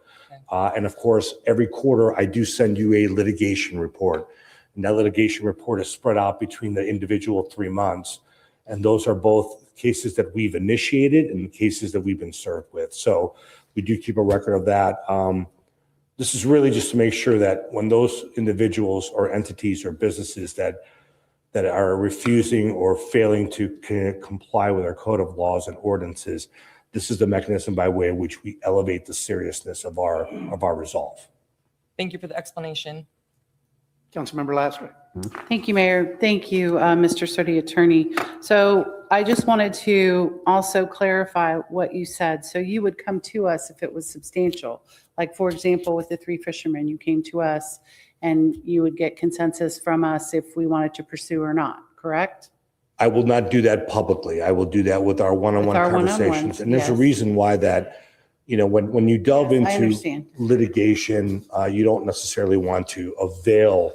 And of course, every quarter I do send you a litigation report. And that litigation report is spread out between the individual 3 months. And those are both cases that we've initiated and cases that we've been served with. So we do keep a record of that. This is really just to make sure that when those individuals or entities or businesses that are refusing or failing to comply with our code of laws and ordinances, this is the mechanism by way of which we elevate the seriousness of our resolve. Thank you for the explanation. Councilmember Lassiter. Thank you, Mayor. Thank you, Mr. City Attorney. So I just wanted to also clarify what you said. So you would come to us if it was substantial. Like, for example, with the 3 fishermen, you came to us and you would get consensus from us if we wanted to pursue or not, correct? I will not do that publicly. I will do that with our one-on-one With our conversations. one-on-ones, And there's a yes. reason why that, when you delve Yes, I into understand. litigation, you don't necessarily want to avail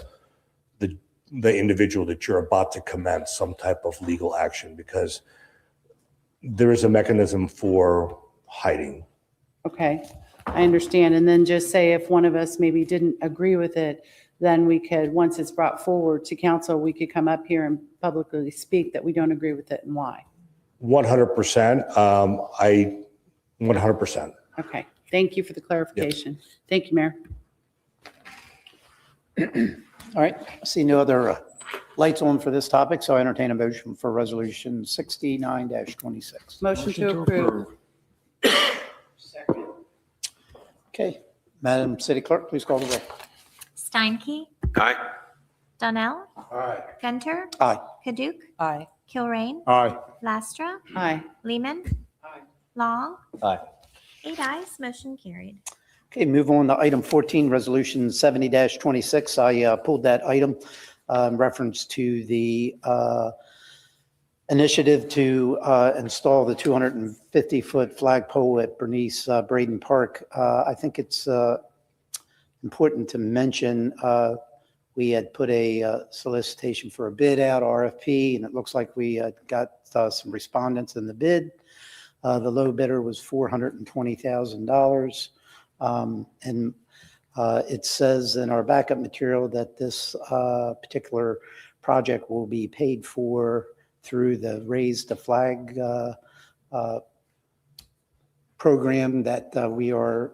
the individual that you're about to commence some type of legal action because there is a mechanism for hiding. Okay, I understand. And then just say if one of us maybe didn't agree with it, then we could, once it's brought forward to council, we could come up here and publicly speak that we don't agree with it and why. 100%. 100%. Okay, thank you for the clarification. Thank you, Mayor. All right, I see no other lights on for this topic, so I entertain a motion for resolution 69-26. Motion to approve. Okay, Madam City Clerk, please call the roll. Steinke, Aye. Donnell, Aye. Gunter, Aye. Kaduk, Aye. Kilrain, Aye. Lastra, Aye. Lehman, Long, Aye. 8 ayes, motion carried. Okay, move on to item 14, resolution 70-26. I pulled that item in reference to the initiative to install the 250-foot flagpole at Bernice Braden Park. I think it's important to mention we had put a solicitation for a bid out, RFP, and it looks like we got some respondents in the bid. The low bidder was $420,000. And it says in our backup material that this particular project will be paid for through the Raise the Flag program that we are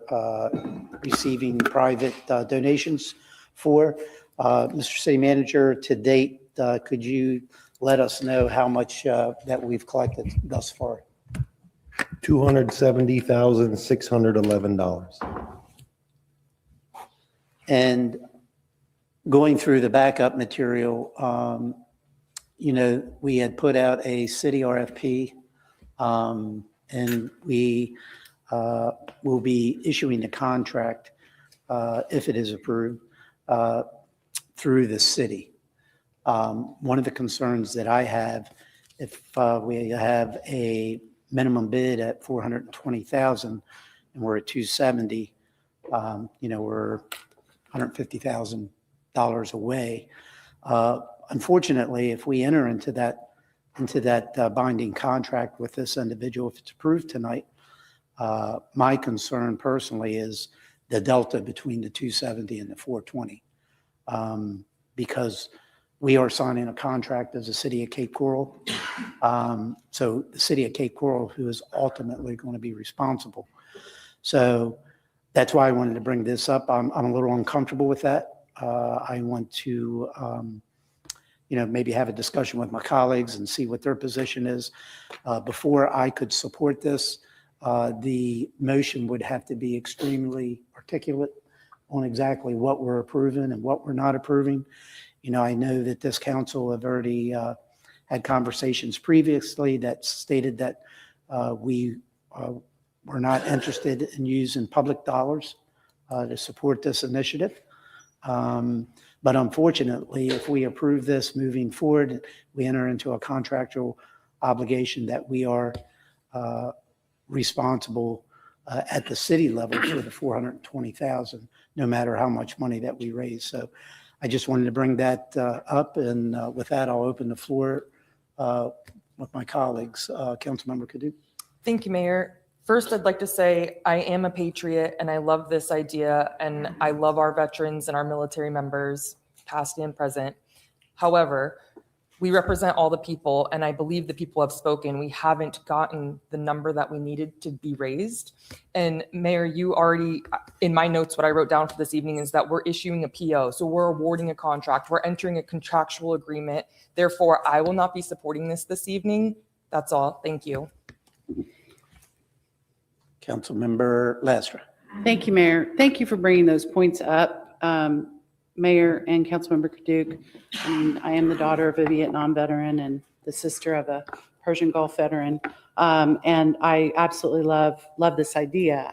receiving private donations for. Mr. City Manager, to date, could you let us know how much that we've collected thus far? $270,611. And going through the backup material, we had put out a city RFP, and we will be issuing the contract, if it is approved, through the city. One of the concerns that I have, if we have a minimum bid at 420,000 and we're at 270, we're $150,000 away. Unfortunately, if we enter into that binding contract with this individual, if it's approved tonight, my concern personally is the delta between the 270 and the 420, because we are signing a contract as a city of Cape Coral. So the city of Cape Coral, who is ultimately going to be responsible. So that's why I wanted to bring this up. I'm a little uncomfortable with that. I want to, maybe have a discussion with my colleagues and see what their position is. Before I could support this, the motion would have to be extremely articulate on exactly what we're approving and what we're not approving. You know, I know that this council have already had conversations previously that stated that we were not interested in using public dollars to support this initiative. But unfortunately, if we approve this moving forward, we enter into a contractual obligation that we are responsible at the city level for the $420,000, no matter how much money that we raise. So I just wanted to bring that up, and with that, I'll open the floor with my colleagues. Councilmember Kadouk. Thank you, Mayor. First, I'd like to say I am a patriot and I love this idea and I love our veterans and our military members, past and present. However, we represent all the people and I believe the people have spoken. We haven't gotten the number that we needed to be raised. And Mayor, you already, in my notes, what I wrote down for this evening is that we're issuing a PO. So we're awarding a contract. We're entering a contractual agreement. Therefore, I will not be supporting this evening. That's all. Thank you. Councilmember Lastra. Thank you, Mayor. Thank you for bringing those points up, Mayor and Councilmember Kadouk. I am the daughter of a Vietnam veteran and the sister of a Persian Gulf veteran. And I absolutely love this idea.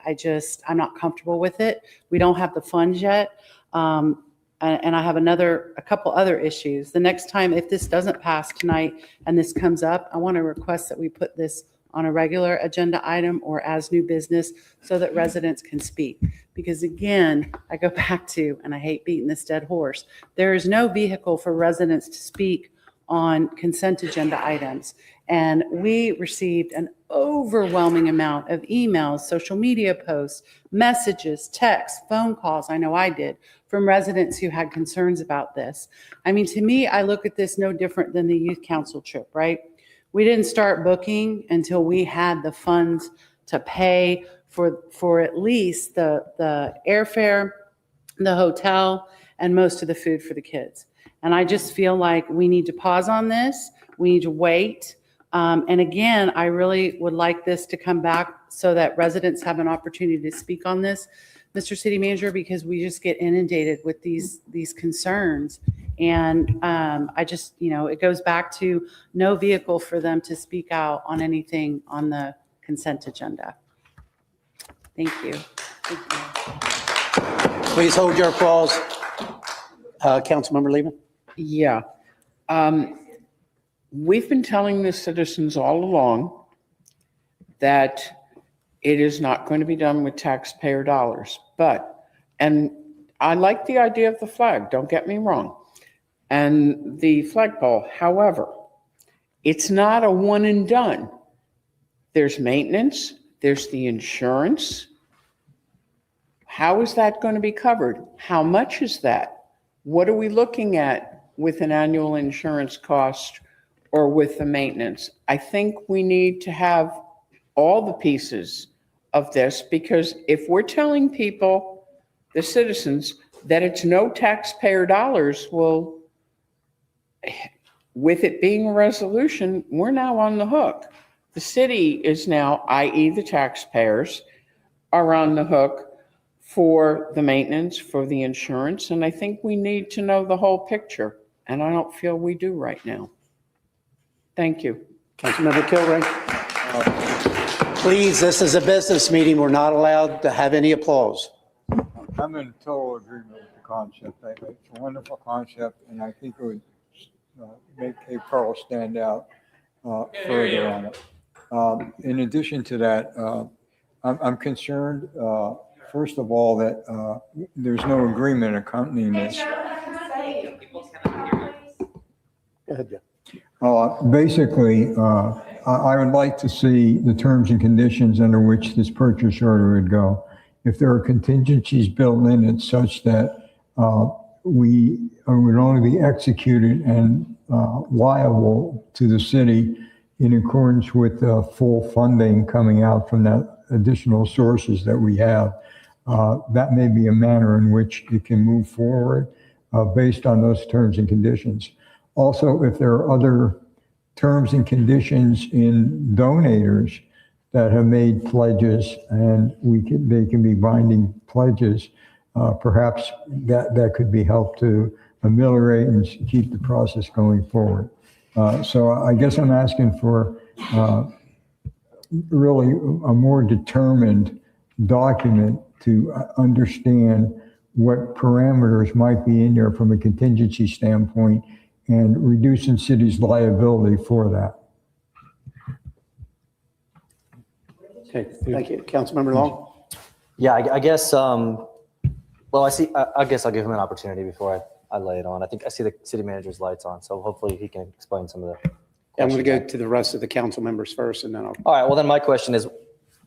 I'm not comfortable with it. We don't have the funds yet. And I have a couple other issues. The next time, if this doesn't pass tonight and this comes up, I want to request that we put this on a regular agenda item or as new business so that residents can speak. Because again, I go back to, and I hate beating this dead horse, there is no vehicle for residents to speak on consent agenda items. And we received an overwhelming amount of emails, social media posts, messages, texts, phone calls, I know I did, from residents who had concerns about this. I mean, to me, I look at this no different than the youth council trip, right? We didn't start booking until we had the funds to pay for at least the airfare, the hotel, and most of the food for the kids. And I just feel like we need to pause on this. We need to wait. And again, I really would like this to come back so that residents have an opportunity to speak on this, Mr. City Manager, because we just get inundated with these concerns. And I just, it goes back to no vehicle for them to speak out on anything on the consent agenda. Thank you. Please hold your applause. Councilmember Lehman. Yeah. We've been telling the citizens all along that it is not going to be done with taxpayer dollars. And I like the idea of the flag, don't get me wrong, and the flagpole. However, it's not a one and done. There's maintenance, there's the insurance. How is that going to be covered? How much is that? What are we looking at with an annual insurance cost or with the maintenance? I think we need to have all the pieces of this, because if we're telling people, the citizens, that it's no taxpayer dollars, well, with it being a resolution, we're now on the hook. The city is now, i.e. the taxpayers, are on the hook for the maintenance, for the insurance, and I think we need to know the whole picture, and I don't feel we do right now. Thank you. Councilmember Kilray. Please, this is a business meeting. We're not allowed to have any applause. I'm in total agreement with the concept. It's a wonderful concept, and I think it would make Cape Coral stand out further on it. In addition to that, I'm concerned, first of all, that there's no agreement accompanying this. Go ahead, Jeff. Basically, I would like to see the terms and conditions under which this purchase order would go. If there are contingencies built in it such that we would only be executed and liable to the city in accordance with the full funding coming out from that additional sources that we have, that may be a manner in which it can move forward based on those terms and conditions. Also, if there are other terms and conditions in donators that have made pledges, and they can be binding pledges. Perhaps that could be helped to ameliorate and keep the process going forward. So I guess I'm asking for really a more determined document to understand what parameters might be in there from a contingency standpoint and reducing city's liability for that. Okay, thank you. Councilmember Long? Yeah, I guess, well, I guess I'll give him an opportunity before I lay it on. I think I see the city manager's lights on, so hopefully he can explain some of the. I'm going to go to the rest of the council members first, and then I'll. All right, well then my question is,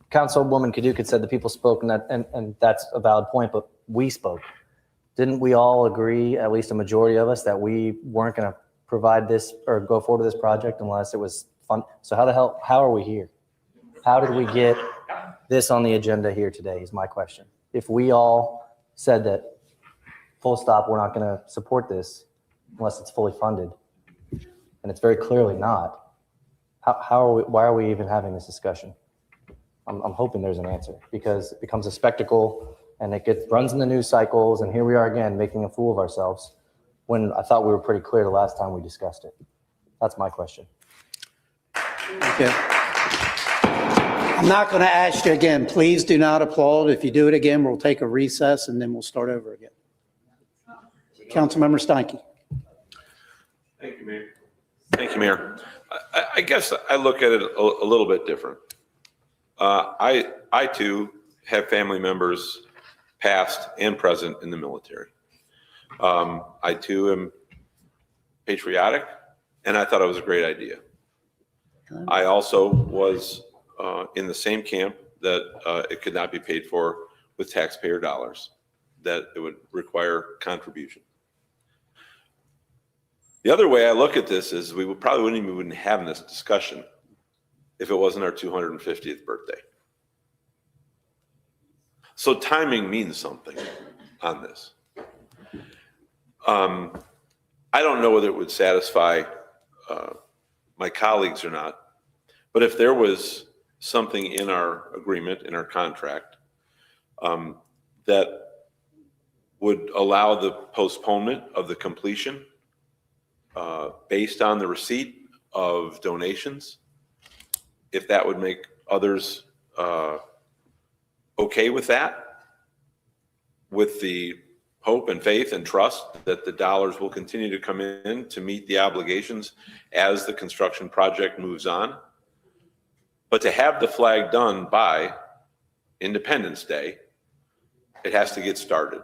Councilwoman Kaduka had said the people spoke, and that's a valid point, but we spoke. Didn't we all agree, at least a majority of us, that we weren't going to provide this or go forward with this project unless it was fun? So how are we here? How did we get this on the agenda here today is my question. If we all said that, full stop, we're not going to support this unless it's fully funded, and it's very clearly not, why are we even having this discussion? I'm hoping there's an answer, because it becomes a spectacle and it runs in the news cycles, and here we are again making a fool of ourselves when I thought we were pretty clear the last time we discussed it. That's my question. Okay. I'm not going to ask you again. Please do not applaud. If you do it again, we'll take a recess and then we'll start over again. Councilmember Steinke. Thank you, Mayor. Thank you, Mayor. I guess I look at it a little bit different. I too have family members past and present in the military. I too am patriotic, and I thought it was a great idea. I also was in the same camp that it could not be paid for with taxpayer dollars, that it would require contribution. The other way I look at this is we probably wouldn't even be having this discussion if it wasn't our 250th birthday. So timing means something on this. I don't know whether it would satisfy my colleagues or not, but if there was something in our agreement, in our contract, that would allow the postponement of the completion based on the receipt of donations, if that would make others okay with that, with the hope and faith and trust that the dollars will continue to come in to meet the obligations as the construction project moves on. But to have the flag done by Independence Day, it has to get started.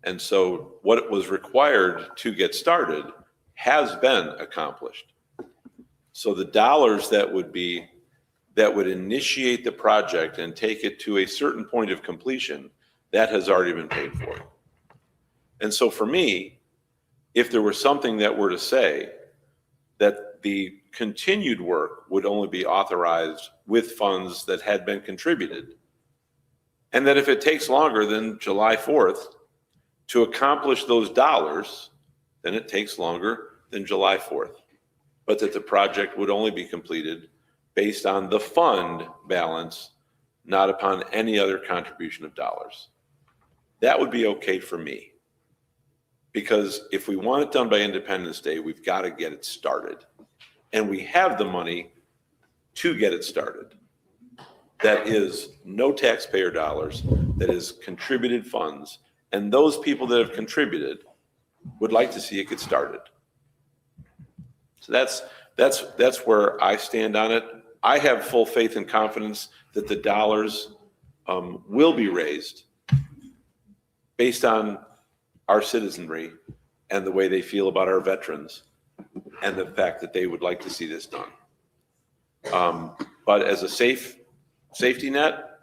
And so what was required to get started has been accomplished. So the dollars that would initiate the project and take it to a certain point of completion, that has already been paid for. And so for me, if there was something that were to say that the continued work would only be authorized with funds that had been contributed, and that if it takes longer than July 4th to accomplish those dollars, then it takes longer than July 4th, but that the project would only be completed based on the fund balance, not upon any other contribution of dollars. That would be okay for me. Because if we want it done by Independence Day, we've got to get it started. And we have the money to get it started. That is no taxpayer dollars, that is contributed funds. And those people that have contributed would like to see it get started. So that's where I stand on it. I have full faith and confidence that the dollars will be raised based on our citizenry and the way they feel about our veterans and the fact that they would like to see this done. But as a safety net,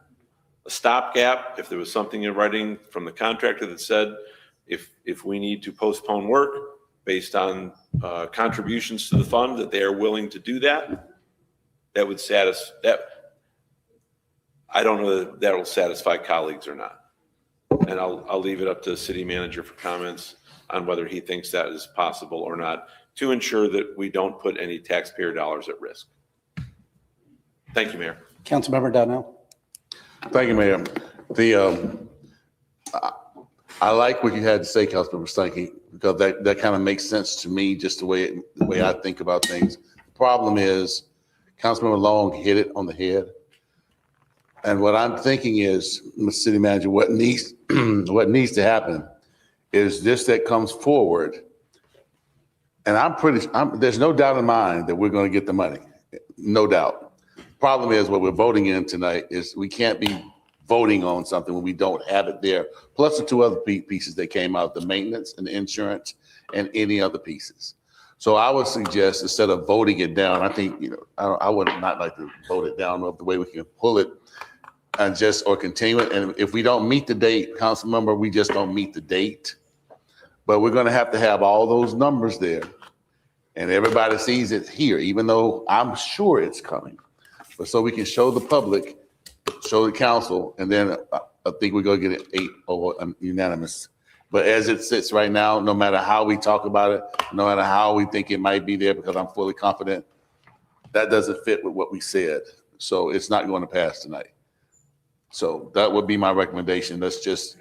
a stopgap, if there was something in writing from the contractor that said, if we need to postpone work based on contributions to the fund, that they are willing to do that, that would satisfy that. I don't know that that will satisfy colleagues or not. And I'll leave it up to the city manager for comments on whether he thinks that is possible or not, to ensure that we don't put any taxpayer dollars at risk. Thank you, Mayor. Councilmember Donnell. Thank you, Mayor. I like what you had to say, Councilmember Stankey, because that kind of makes sense to me, just the way I think about things. The problem is, Councilmember Long hit it on the head. And what I'm thinking is, Mr. City Manager, what needs to happen is this that comes forward. And there's no doubt in mind that we're going to get the money, no doubt. Problem is, what we're voting in tonight is we can't be voting on something when we don't have it there. Plus the two other pieces that came out, the maintenance and the insurance and any other pieces. So I would suggest, instead of voting it down, I think, I would not like to vote it down, of the way we can pull it and or continue it. And if we don't meet the date, council member, we just don't meet the date. But we're going to have all those numbers there. And everybody sees it here, even though I'm sure it's coming. But so we can show the public, show the council, and then I think we're going to get it 8-0 unanimous. But as it sits right now, no matter how we talk about it, no matter how we think it might be there, because I'm fully confident, that doesn't fit with what we said. So it's not going to pass tonight. So that would be my recommendation. Let's just,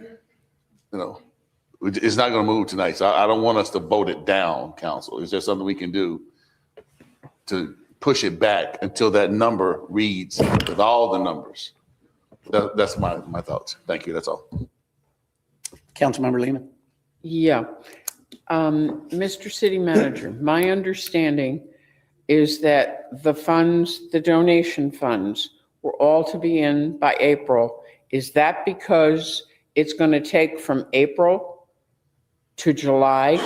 it's not going to move tonight. So I don't want us to vote it down, council. Is there something we can do to push it back until that number reads with all the numbers? That's my thoughts. Thank you. That's all. Councilmember Lehman. Yeah. Mr. City Manager, my understanding is that the funds, the donation funds, were all to be in by April. Is that because it's going to take from April to July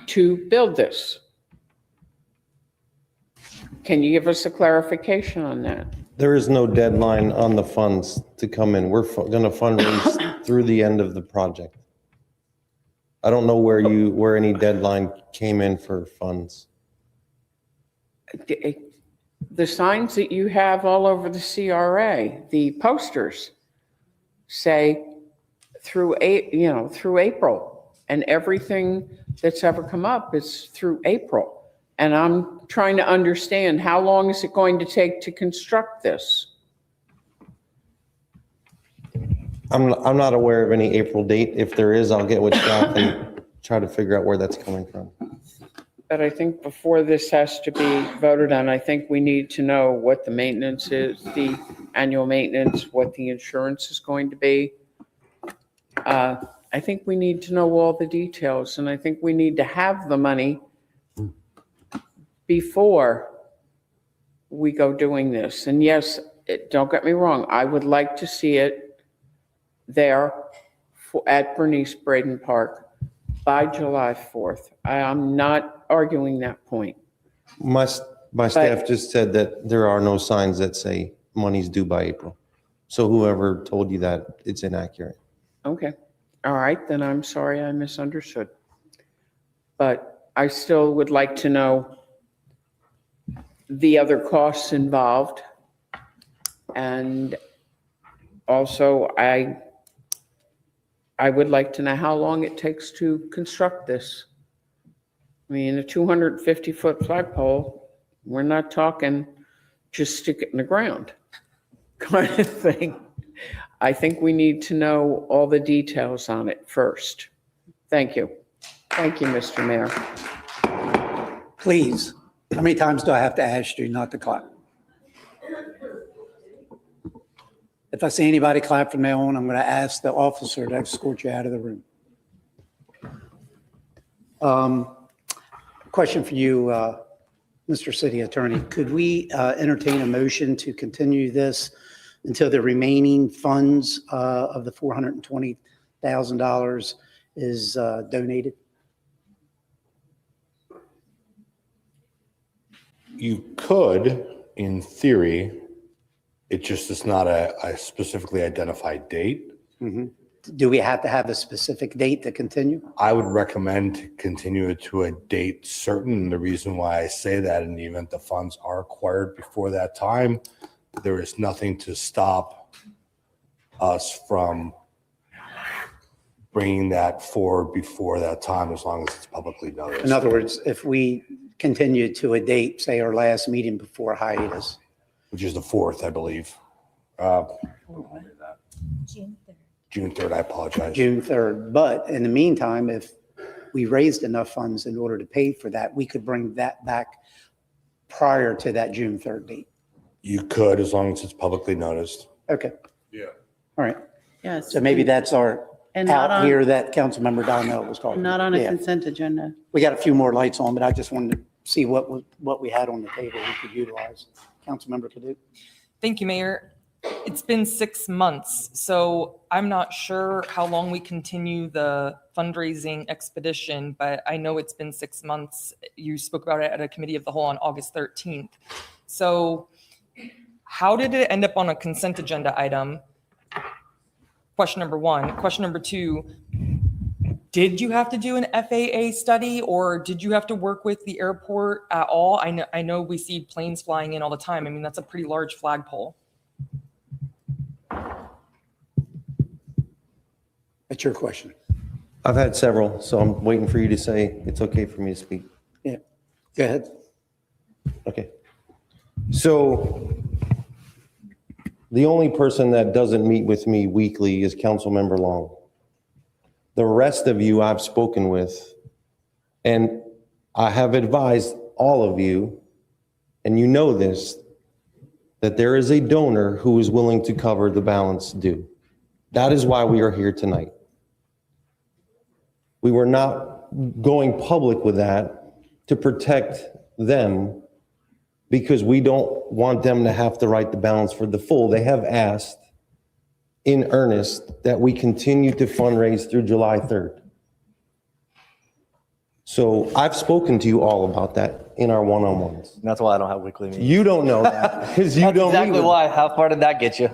to build this? Can you give us a clarification on that? There is no deadline on the funds to come in. We're going to fundraise through the end of the project. I don't know where any deadline came in for funds. The signs that you have all over the CRA, the posters say through April, and everything that's ever come up is through April. And I'm trying to understand, how long is it going to take to construct this? I'm not aware of any April date. If there is, I'll get with staff and try to figure out where that's coming from. But I think before this has to be voted on, I think we need to know what the maintenance is, the annual maintenance, what the insurance is going to be. I think we need to know all the details, and I think we need to have the money before we go doing this. And yes, don't get me wrong, I would like to see it there at Bernice Braden Park by July 4th. I'm not arguing that point. My staff just said that there are no signs that say money's due by April. So whoever told you that, it's inaccurate. Okay. All right, then I'm sorry I misunderstood. But I still would like to know the other costs involved. And also, I would like to know how long it takes to construct this. I mean, a 250-foot flagpole, we're not talking just stick it in the ground kind of thing. I think we need to know all the details on it first. Thank you. Thank you, Mr. Mayor. Please, how many times do I have to ask you not to clap? If I see anybody clap from now on, I'm going to ask the officer to escort you out of the room. Question for you, Mr. City Attorney. Could we entertain a motion to continue this until the remaining funds of the $420,000 is donated? You could, in theory. It just is not a specifically identified date. Mm-hmm. Do we have to have a specific date to continue? I would recommend to continue it to a date certain. The reason why I say that, in the event the funds are acquired before that time, there is nothing to stop us from bringing that forward before that time, as long as it's publicly noticed. In other words, if we continue to a date, say our last meeting before hiatus. Which is the 4th, I believe. June 3rd, I apologize. June 3rd. But in the meantime, if we raised enough funds in order to pay for that, we could bring that back prior to that June 3rd date. You could, as long as it's publicly noticed. Okay. Yeah. All right. Yes. So maybe that's our And not out on- here that Councilmember Donnell was talking. Not on a Yeah. consent agenda. We got a few more lights on, but I just wanted to see what we had on the table we could utilize. Councilmember Cadot? Thank you, Mayor. It's been 6 months, so I'm not sure how long we continue the fundraising expedition, but I know it's been 6 months. You spoke about it at a committee of the whole on August 13th. So how did it end up on a consent agenda item? Question number one. Question number two, did you have to do an FAA study or did you have to work with the airport at all? I know we see planes flying in all the time. I mean, that's a pretty large flagpole. That's your question. I've had several, so I'm waiting for you to say it's okay for me to speak. Yeah. Go ahead. Okay. So the only person that doesn't meet with me weekly is Councilmember Long. The rest of you I've spoken with, and I have advised all of you, and you know this, that there is a donor who is willing to cover the balance due. That is why we are here tonight. We were not going public with that to protect them because we don't want them to have to write the balance for the full. They have asked in earnest that we continue to fundraise through July 3rd. So I've spoken to you all about that in our one-on-ones. That's why I don't have weekly meetings. You don't know that because you That's don't. exactly meet with why. How far did that get you?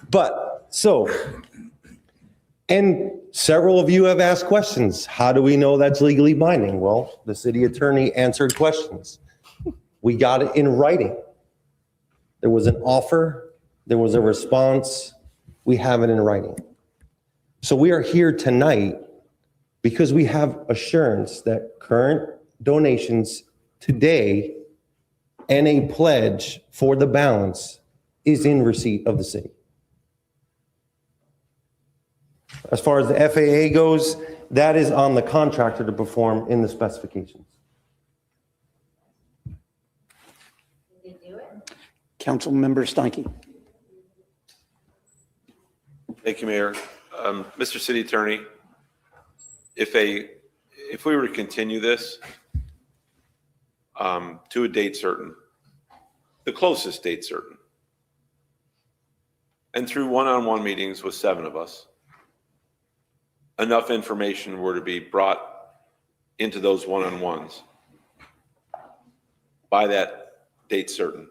But so, and several of you have asked questions. How do we know that's legally binding? Well, the city attorney answered questions. We got it in writing. There was an offer, there was a response. We have it in writing. So we are here tonight because we have assurance that current donations today and a pledge for the balance is in receipt of the city. As far as the FAA goes, that is on the contractor to perform in the specifications. Councilmember Steinke. Thank you, Mayor. Mr. City Attorney, if we were to continue this to a date certain, the closest date certain, and through one-on-one meetings with 7 of us, enough information were to be brought into those one-on-ones by that date certain,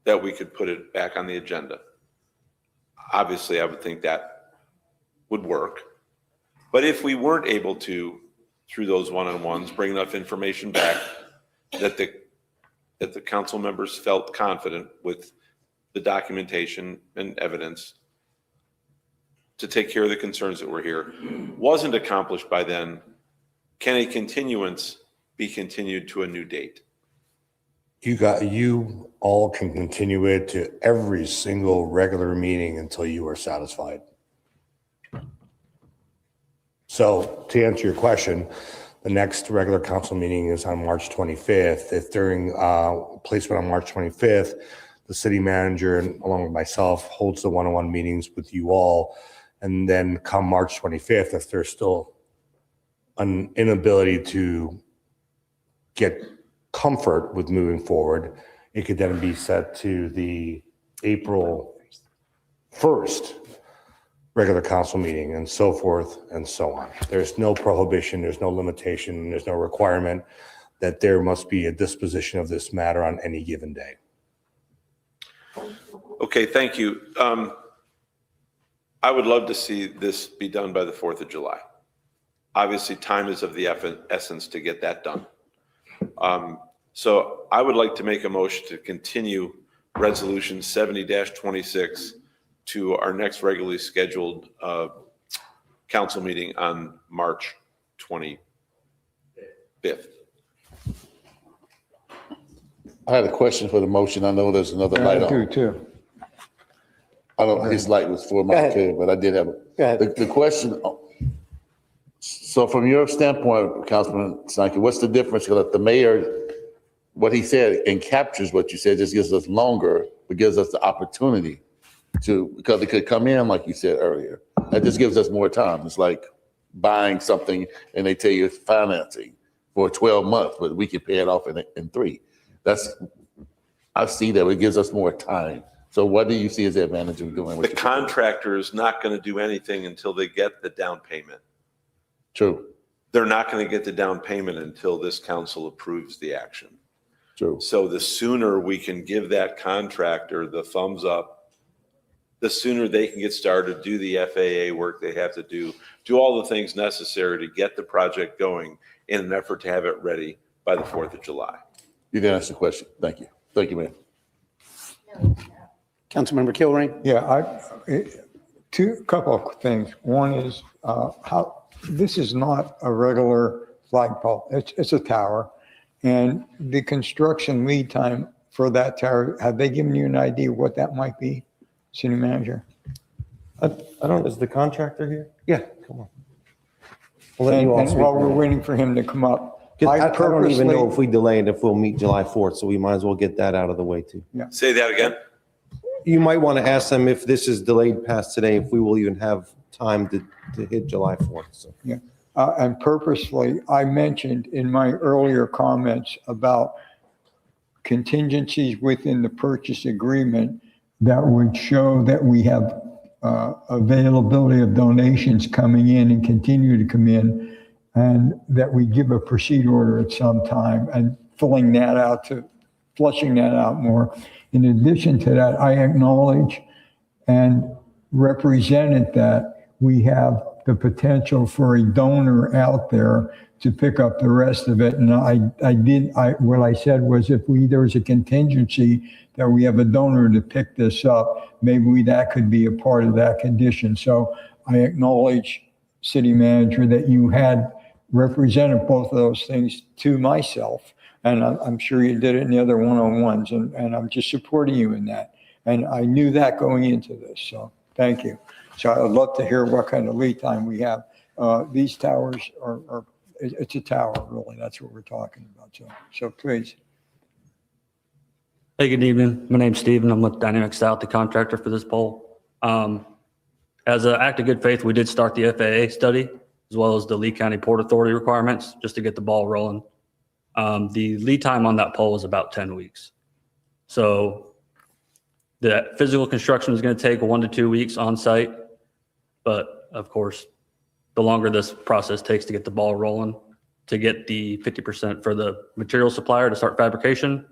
that we could put it back on the agenda. Obviously, I would think that would work. But if we weren't able to, through those one-on-ones, bring enough information back that the council members felt confident with the documentation and evidence to take care of the concerns that were here, wasn't accomplished by then, can a continuance be continued to a new date? You all can continue it to every single regular meeting until you are satisfied. So to answer your question, the next regular council meeting is on March 25th. If during placement on March 25th, the city manager and along with myself holds the one-on-one meetings with you all, and then come March 25th, if there's still an inability to get comfort with moving forward, it could then be set to the April 1st regular council meeting and so forth and so on. There's no prohibition, there's no limitation, there's no requirement that there must be a disposition of this matter on any given day. Okay, thank you. I would love to see this be done by the 4th of July. Obviously, time is of the essence to get that done. So I would like to make a motion to continue Resolution 70-26 to our next regularly scheduled council meeting on March 25th. I had a question for the motion. I know there's another light I do on. too. I don't know, his light was for Go my ahead. kid, but I did have Go ahead. the question. So from your standpoint, Councilman Sankey, what's the difference? Because the mayor, what he said and captures what you said, just gives us longer, but gives us the opportunity to, because it could come in, like you said earlier. That just gives us more time. It's like buying something and they tell you it's financing for 12 months, but we can pay it off in 3. I see that it gives us more time. So what do you see as the advantage of doing what The you're doing? contractor is not going to do anything until they get the down payment. True, They're not going to get the down payment until this council approves the action. true. So the sooner we can give that contractor the thumbs up, the sooner they can get started, do the FAA work they have to do all the things necessary to get the project going in an effort to have it ready by the 4th of July. You didn't answer the question. Thank you. Thank you, Mayor. Councilmember Kilrain? Yeah, couple of things. One is how, this is not a regular flagpole. It's a tower. And the construction lead time for that tower, have they given you an idea what that might be, city manager? I don't, is the contractor here? Yeah, come on. We'll let And you all and speak. while we're waiting for him to come up, I don't even know purposely- if we delay it, if we'll meet July 4th, so we might as well get that out of the way too. Say that again? You might want to ask them if this is delayed past today, if we will even have time to hit July 4th, so. Yeah, and purposely, I mentioned in my earlier comments about contingencies within the purchase agreement that would show that we have availability of donations coming in and continue to come in, and that we give a proceed order at some time and flushing that out more. In addition to that, I acknowledge and represented that we have the potential for a donor out there to pick up the rest of it. And what I said was if there was a contingency that we have a donor to pick this up, maybe that could be a part of that condition. So I acknowledge, city manager, that you had represented both of those things to myself. And I'm sure you did it in the other one-on-ones, and I'm just supporting you in that. And I knew that going into this, so thank you. So I'd love to hear what kind of lead time we have. These towers it's a tower, really. That's what we're talking about. So please. Hey, good evening. My name's Steven. I'm with Dynamic South, the contractor for this pole. As an act of good faith, we did start the FAA study as well as the Lee County Port Authority requirements just to get the ball rolling. The lead time on that pole is about 10 weeks. So the physical construction is going to take 1 to 2 weeks on site. But of course, the longer this process takes to get the ball rolling, to get the 50% for the material supplier to start fabrication,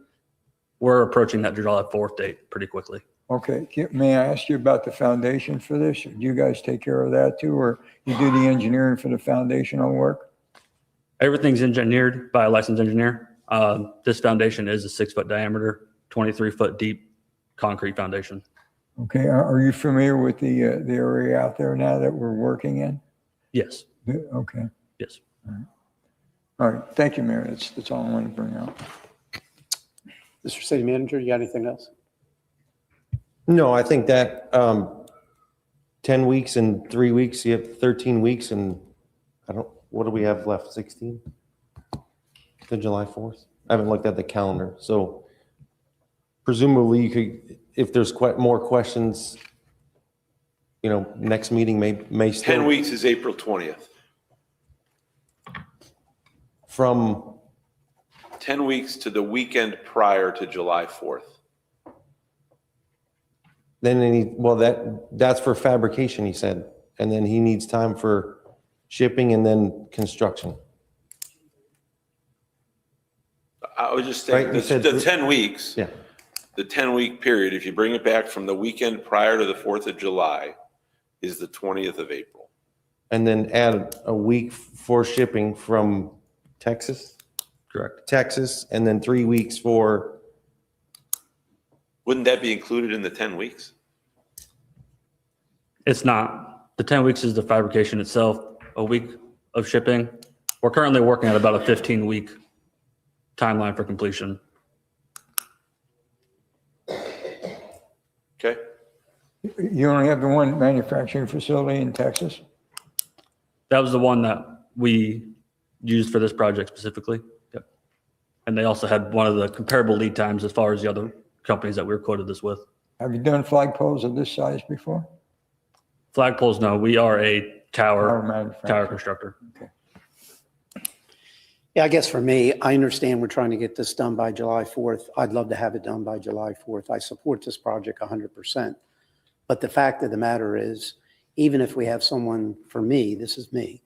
we're approaching that July 4th date pretty quickly. Okay, may I ask you about the foundation for this? Do you guys take care of that too, or you do the engineering for the foundational work? Everything's engineered by a licensed engineer. This foundation is a 6-foot diameter, 23-foot deep concrete foundation. Okay, are you familiar with the area out there now that we're working in? Yes. Okay. Yes. All right, thank you, Mayor. That's all I wanted to bring out. Mr. City Manager, you got anything else? No, I think that 10 weeks and 3 weeks, you have 13 weeks, and what do we have left, 16? To July 4th? I haven't looked at the calendar, so presumably you could, if there's more questions, next meeting may still. 10 weeks is April 20th. From 10 weeks to the weekend prior to July 4th. Then that's for fabrication, he said, and then he needs time for shipping and then construction. I was just saying, Right, you said the 10 weeks, Yeah. the 10-week period, if you bring it back from the weekend prior to the 4th of July, is the 20th of April. And then add a week for shipping from Texas? Correct. Texas, and then 3 weeks for, Wouldn't that be included in the 10 weeks? It's not. The 10 weeks is the fabrication itself, a week of shipping. We're currently working at about a 15-week timeline for completion. Okay. You only have the one manufacturing facility in Texas? That was the one that we used for this project specifically. Yep. And they also had one of the comparable lead times as far as the other companies that we were quoted this with. Have you done flagpoles of this size before? Flagpoles, no. We are a Tower tower manufacturer. constructor. Yeah, I guess for me, I understand we're trying to get this done by July 4th. I'd love to have it done by July 4th. I support this project 100%. But the fact of the matter is, even if we have someone, for me, this is me,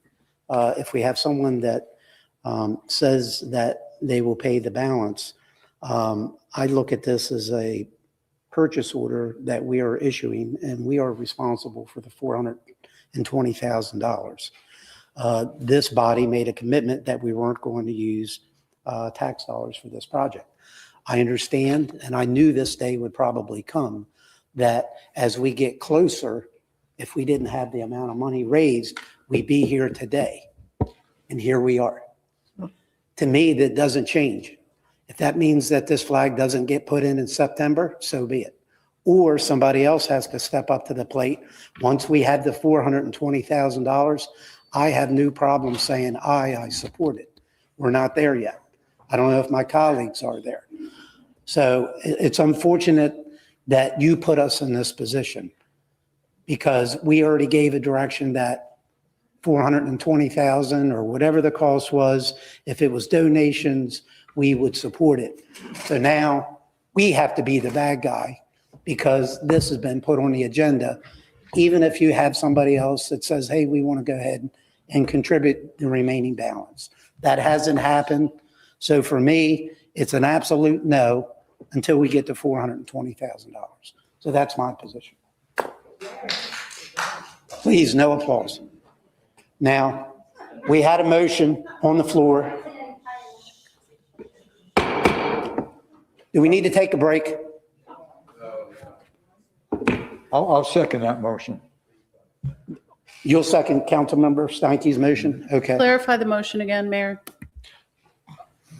if we have someone that says that they will pay the balance, I look at this as a purchase order that we are issuing, and we are responsible for the $420,000. This body made a commitment that we weren't going to use tax dollars for this project. I understand, and I knew this day would probably come, that as we get closer, if we didn't have the amount of money raised, we'd be here today. And here we are. To me, that doesn't change. If that means that this flag doesn't get put in September, so be it. Or somebody else has to step up to the plate. Once we have the $420,000, I have no problem saying, I support it. We're not there yet. I don't know if my colleagues are there. So it's unfortunate that you put us in this position, because we already gave a direction that $420,000 or whatever the cost was, if it was donations, we would support it. So now we have to be the bad guy because this has been put on the agenda. Even if you have somebody else that says, hey, we want to go ahead and contribute the remaining balance. That hasn't happened. So for me, it's an absolute no until we get to $420,000. So that's my position. Please, no applause. Now, we had a motion on the floor. Do we need to take a break? I'll second that motion. You'll second Councilmember Steinke's motion? Okay. Clarify the motion again, Mayor.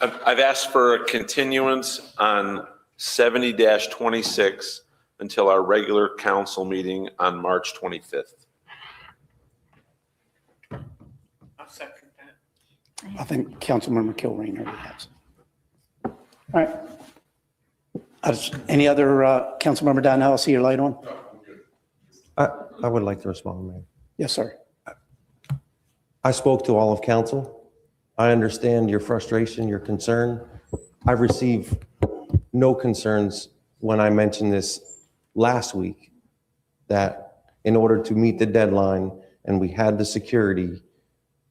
I've asked for a continuance on 70-26 until our regular council meeting on March 25th. I think Councilmember Kilrain already has. All right. Any other, Councilmember Donnell, I see your light on? I would like to respond, Mayor. Yes, sir. I spoke to all of council. I understand your frustration, your concern. I've received no concerns when I mentioned this last week, that in order to meet the deadline and we had the security,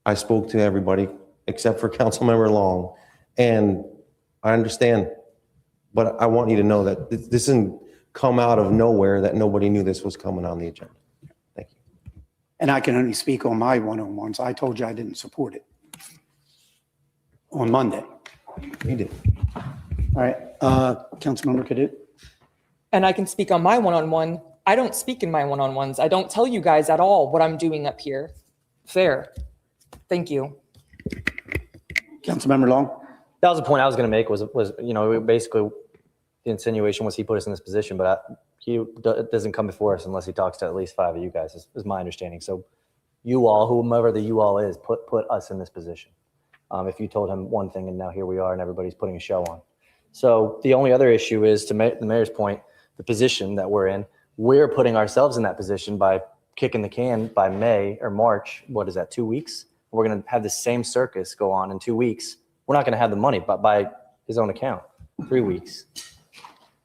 I spoke to everybody except for Councilmember Long. And I understand, but I want you to know that this didn't come out of nowhere, that nobody knew this was coming on the agenda. Thank you. And I can only speak on my one-on-ones. I told you I didn't support it on Monday. You did. All right. Councilmember Cadut. And I can speak on my one-on-one. I don't speak in my one-on-ones. I don't tell you guys at all what I'm doing up here. Fair. Thank you. Councilmember Long. That was the point I was going to make was, basically the insinuation was he put us in this position, but he doesn't come before us unless he talks to at least 5 of you guys, is my understanding. So you all, whomever the you all is, put us in this position. If you told him one thing and now here we are and everybody's putting a show on. So the only other issue is, to the mayor's point, the position that we're in, we're putting ourselves in that position by kicking the can by May or March. What is that, 2 weeks? We're going to have the same circus go on in 2 weeks. We're not going to have the money, but by his own account, 3 weeks.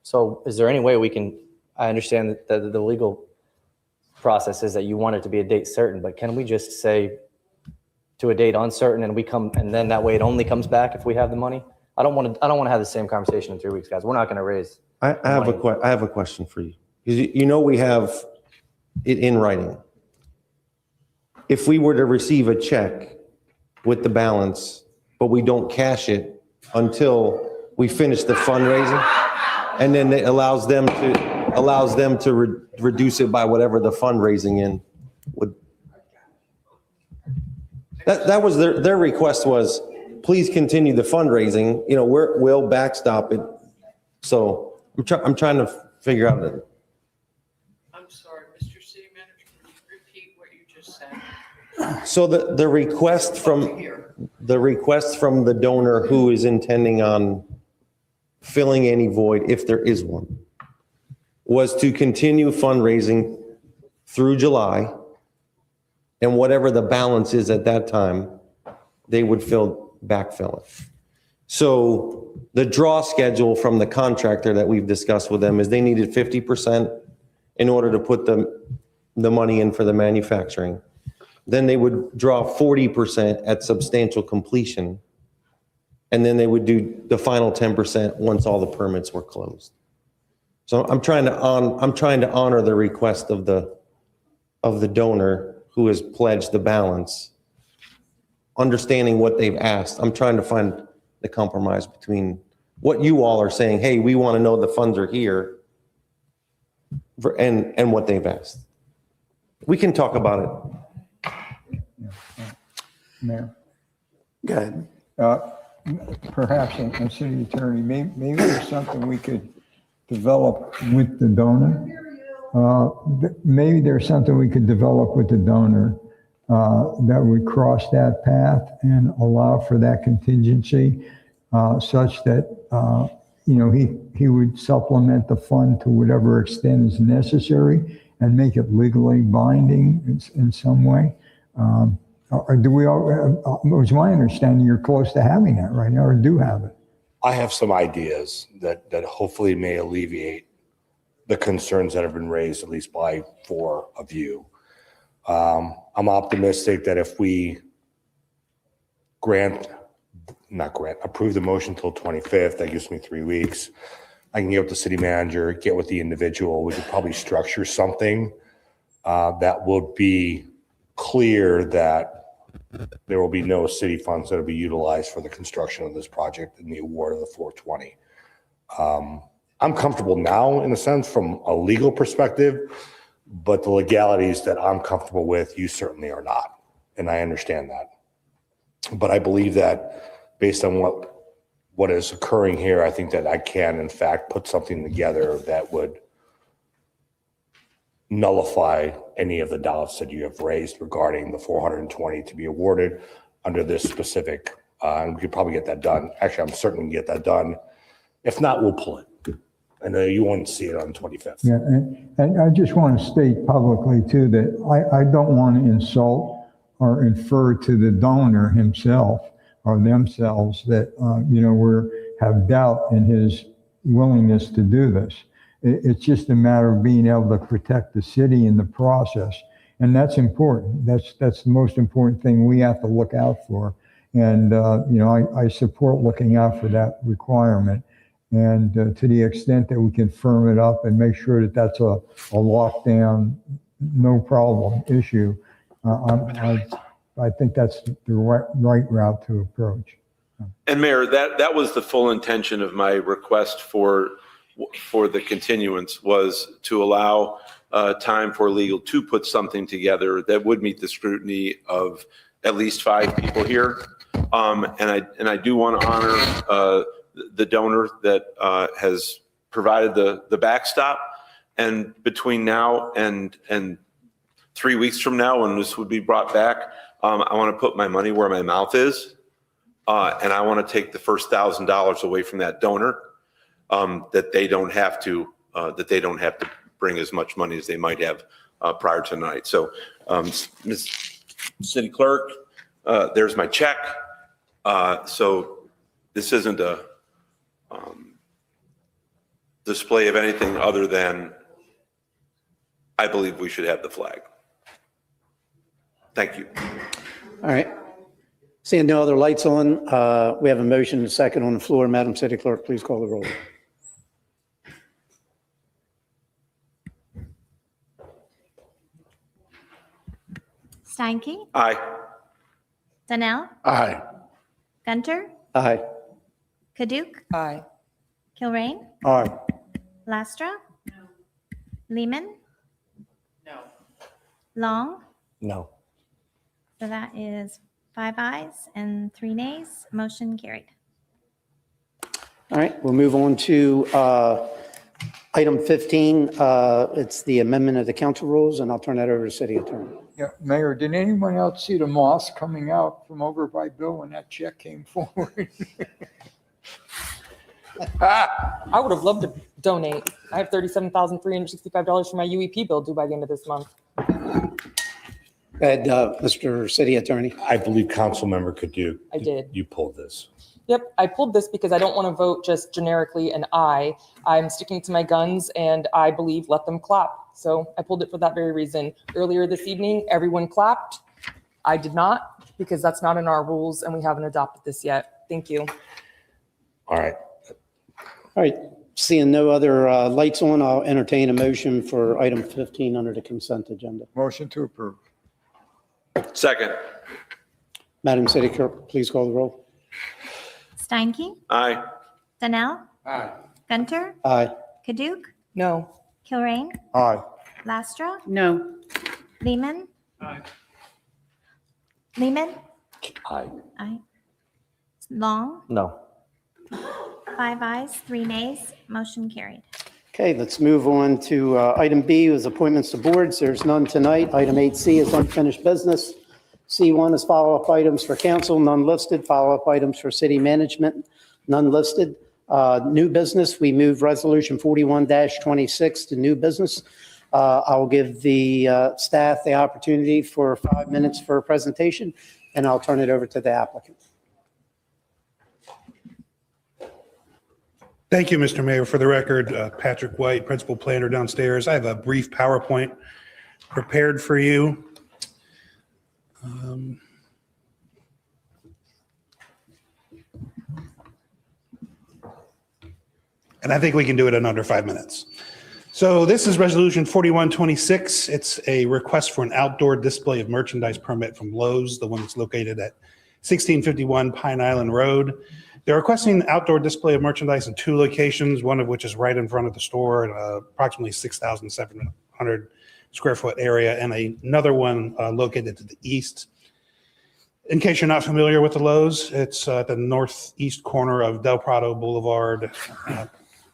So is there any way we can, I understand that the legal process is that you want it to be a date certain, but can we just say to a date uncertain and we come, and then that way it only comes back if we have the money? I don't want to have the same conversation in 3 weeks, guys. We're not going to raise. I have a question for you. Because we have it in writing. If we were to receive a check with the balance, but we don't cash it until we finish the fundraising, and then it allows them to reduce it by whatever the fundraising in would. That was their request was, please continue the fundraising. We'll backstop it. So I'm trying to figure out that. I'm sorry. So the request from the donor who is intending on filling any void, if there is one, was to continue fundraising through July, and whatever the balance is at that time, they would backfill it. So the draw schedule from the contractor that we've discussed with them is they needed 50% in order to put the money in for the manufacturing. Then they would draw 40% at substantial completion. And then they would do the final 10% once all the permits were closed. So I'm trying to honor the request of the donor who has pledged the balance, understanding what they've asked. I'm trying to find the compromise between what you all are saying, hey, we want to know the funds are here, and what they've asked. We can talk about it. Mayor, Go ahead. perhaps, and city attorney, maybe there's something we could develop with the donor. Maybe there's something we could develop with the donor that would cross that path and allow for that contingency, such that, he would supplement the fund to whatever extent is necessary and make it legally binding in some way. Or do we all, it was my understanding you're close to having that right now, or do have it? I have some ideas that hopefully may alleviate the concerns that have been raised, at least by 4 of you. I'm optimistic that if we approve the motion till 25th, that gives me 3 weeks. I can get with the city manager, get with the individual. We could probably structure something that will be clear that there will be no city funds that will be utilized for the construction of this project and the award of the 420. I'm comfortable now, in a sense, from a legal perspective, but the legalities that I'm comfortable with, you certainly are not. And I understand that. But I believe that based on what is occurring here, I think that I can, in fact, put something together that would nullify any of the doubts that you have raised regarding the 420 to be awarded under this specific, and we could probably get that done. Actually, I'm certain we can get that done. If not, we'll pull it. And you won't see it on the 25th. Yeah, and I just want to state publicly too that I don't want to insult or infer to the donor himself or themselves that, we have doubt in his willingness to do this. It's just a matter of being able to protect the city in the process. And that's important. That's the most important thing we have to look out for. And, I support looking out for that requirement. And to the extent that we can firm it up and make sure that that's a lockdown, no problem issue, I think that's the right route to approach. And Mayor, that was the full intention of my request for the continuance, was to allow time for legal to put something together that would meet the scrutiny of at least 5 people here. And I do want to honor the donor that has provided the backstop. And between now and 3 weeks from now, when this would be brought back, I want to put my money where my mouth is. And I want to take the first $1,000 away from that donor, that they don't have to bring as much money as they might have prior to tonight. So, Ms. City Clerk, there's my check. So this isn't a display of anything other than I believe we should have the flag. Thank you. All right. Seeing no other lights on, we have a motion and a second on the floor. Madam City Clerk, please call the roll. Steinke, Aye. Donnell, Aye. Gunter, Aye. Kaduk, Aye. Kilrain, Aye. Lastra, Lehman, No. Long. No. So that is 5 ayes and 3 nays. Motion carried. All right, we'll move on to Item 15, it's the amendment of the council rules, and I'll turn that over to City Attorney. Yeah, Mayor, did anyone else see the moss coming out from over by Bill when that check came forward? I would have loved to donate. I have $37,365 for my UEP bill due by the end of this month. Mr. City Attorney. I believe council member could do. I did. You pulled this. Yep, I pulled this because I don't want to vote just generically an aye. I'm sticking to my guns and I believe let them clap. So I pulled it for that very reason. Earlier this evening, everyone clapped. I did not because that's not in our rules and we haven't adopted this yet. Thank you. All right. All right, seeing no other lights on, I'll entertain a motion for item 15 under the consent agenda. Motion to approve. Second. Madam City Clerk, please call the roll. Steinke? Aye. Donnell? Aye. Gunter? Aye. Kaduke? No. Kilrain? Aye. Lastra? No. Lehman? Aye. Lehman? Aye. Aye. Long? No. 5 ayes, 3 nays, motion carried. Okay, let's move on to item B is appointments to boards. There's none tonight. Item 8C is unfinished business. C1 is follow-up items for council, none listed. Follow-up items for city management, none listed. New business, we move resolution 41-26 to new business. I'll give the staff the opportunity for 5 minutes for a presentation, and I'll turn it over to the applicant. Thank you, Mr. Mayor. For the record, Patrick White, Principal Planner downstairs. I have a brief PowerPoint prepared for you. And I think we can do it in under 5 minutes. So this is Resolution 4126. It's a request for an outdoor display of merchandise permit from Lowe's, the one that's located at 1651 Pine Island Road. They're requesting outdoor display of merchandise in 2 locations, one of which is right in front of the store in approximately 6,700 square foot area, and another one located to the east. In case you're not familiar with the Lowe's, it's at the northeast corner of Del Prado Boulevard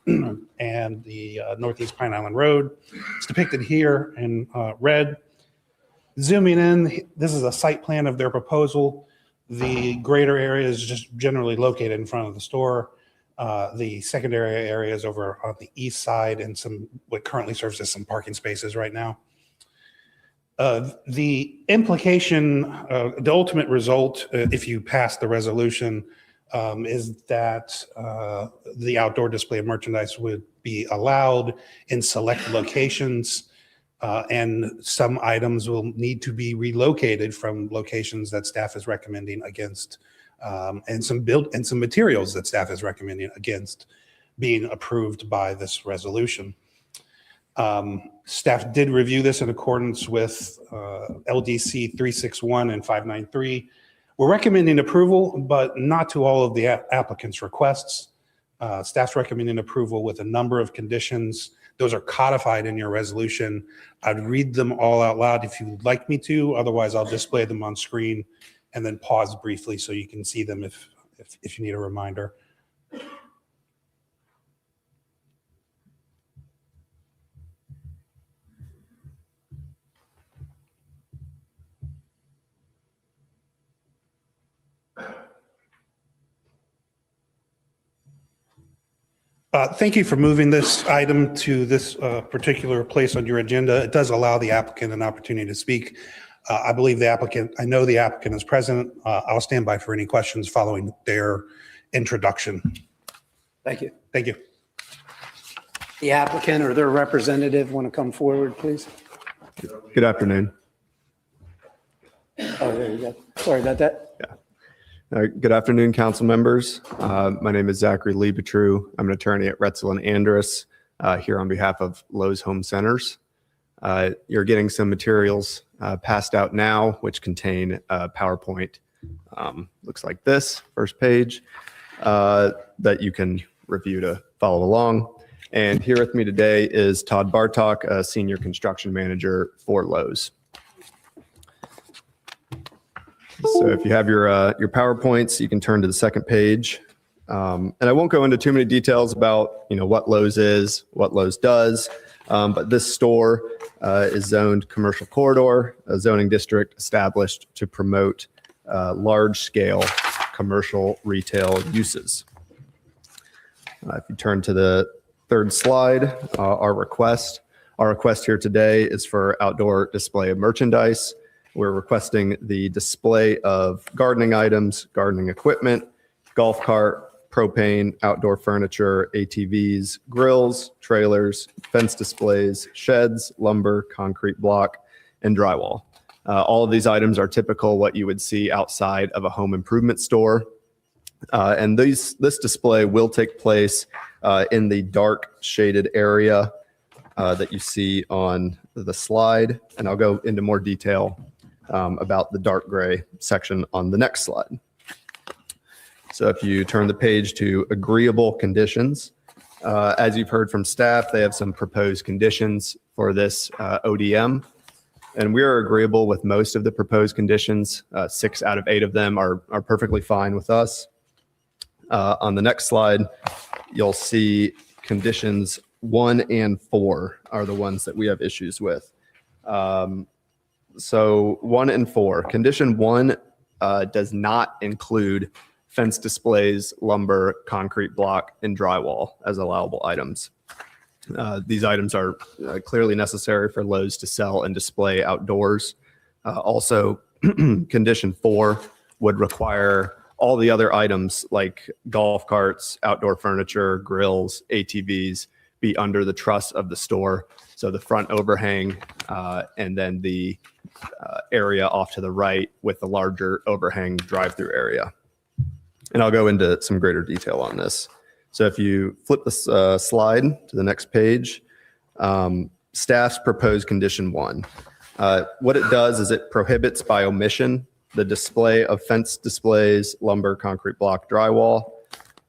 and the Northeast Pine Island Road. It's depicted here in red. Zooming in, this is a site plan of their proposal. The greater area is just generally located in front of the store. The secondary area is over on the east side and what currently serves as some parking spaces right now. The implication, the ultimate result, if you pass the resolution, is that the outdoor display of merchandise would be allowed in select locations, and some items will need to be relocated from locations that staff is recommending against, and some materials that staff is recommending against being approved by this resolution. Staff did review this in accordance with LDC 361 and 593. We're recommending approval, but not to all of the applicant's requests. Staff's recommending approval with a number of conditions. Those are codified in your resolution. I'd read them all out loud if you'd like me to. Otherwise, I'll display them on screen and then pause briefly so you can see them if you need a reminder. Thank you for moving this item to this particular place on your agenda. It does allow the applicant an opportunity to speak. I know the applicant is present. I'll stand by for any questions following their introduction. Thank you. Thank you. The applicant or their representative want to come forward, please? Good afternoon. Oh, there you go. Sorry about that. Good afternoon, council members. My name is Zachary Liebetru. I'm an attorney at Retzel and Andrus here on behalf of Lowe's Home Centers. You're getting some materials passed out now, which contain a PowerPoint. Looks like this, first page, that you can review to follow along. And here with me today is Todd Bartok, a senior construction manager for Lowe's. So if you have your PowerPoints, you can turn to the second page. And I won't go into too many details about, what Lowe's is, what Lowe's does, but this store is zoned commercial corridor, a zoning district established to promote large-scale commercial retail uses. If you turn to the third slide, our request here today is for outdoor display of merchandise. We're requesting the display of gardening items, gardening equipment, golf cart, propane, outdoor furniture, ATVs, grills, trailers, fence displays, sheds, lumber, concrete block, and drywall. All of these items are typical what you would see outside of a home improvement store. And this display will take place in the dark shaded area that you see on the slide. And I'll go into more detail about the dark gray section on the next slide. So if you turn the page to agreeable conditions, as you've heard from staff, they have some proposed conditions for this ODM. And we are agreeable with most of the proposed conditions. 6 out of 8 of them are perfectly fine with us. On the next slide, you'll see conditions 1 and 4 are the ones that we have issues with. So 1 and 4. Condition 1 does not include fence displays, lumber, concrete block, and drywall as allowable items. These items are clearly necessary for Lowe's to sell and display outdoors. Also, condition 4 would require all the other items like golf carts, outdoor furniture, grills, ATVs be under the truss of the store. So the front overhang and then the area off to the right with the larger overhang drive-through area. And I'll go into some greater detail on this. So if you flip this slide to the next page, staff's proposed condition 1. What it does is it prohibits by omission the display of fence displays, lumber, concrete block, drywall.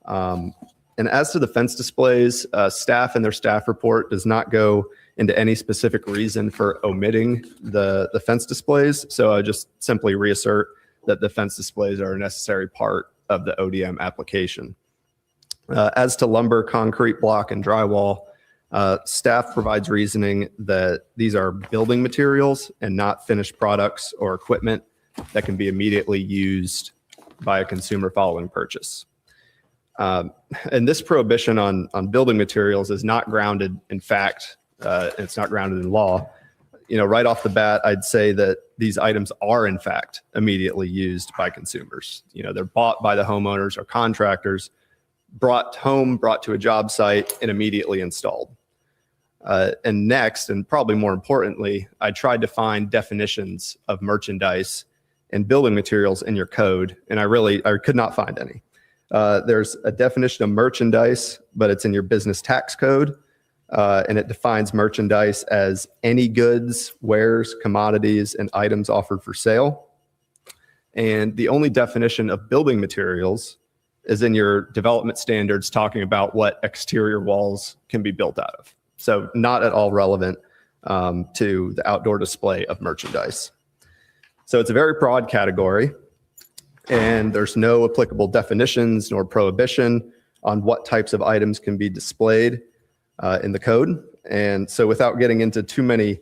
And as to the fence displays, staff in their staff report does not go into any specific reason for omitting the fence displays. So I just simply reassert that the fence displays are a necessary part of the ODM application. As to lumber, concrete block, and drywall, staff provides reasoning that these are building materials and not finished products or equipment that can be immediately used by a consumer following purchase. And this prohibition on building materials is not grounded in fact, it's not grounded in law. Right off the bat, I'd say that these items are in fact immediately used by consumers. They're bought by the homeowners or contractors, brought home, brought to a job site, and immediately installed. And next, and probably more importantly, I tried to find definitions of merchandise and building materials in your code, and I could not find any. There's a definition of merchandise, but it's in your business tax code, and it defines merchandise as any goods, wares, commodities, and items offered for sale. And the only definition of building materials is in your development standards talking about what exterior walls can be built out of. So not at all relevant to the outdoor display of merchandise. So it's a very broad category, and there's no applicable definitions nor prohibition on what types of items can be displayed in the code. And so without getting into too many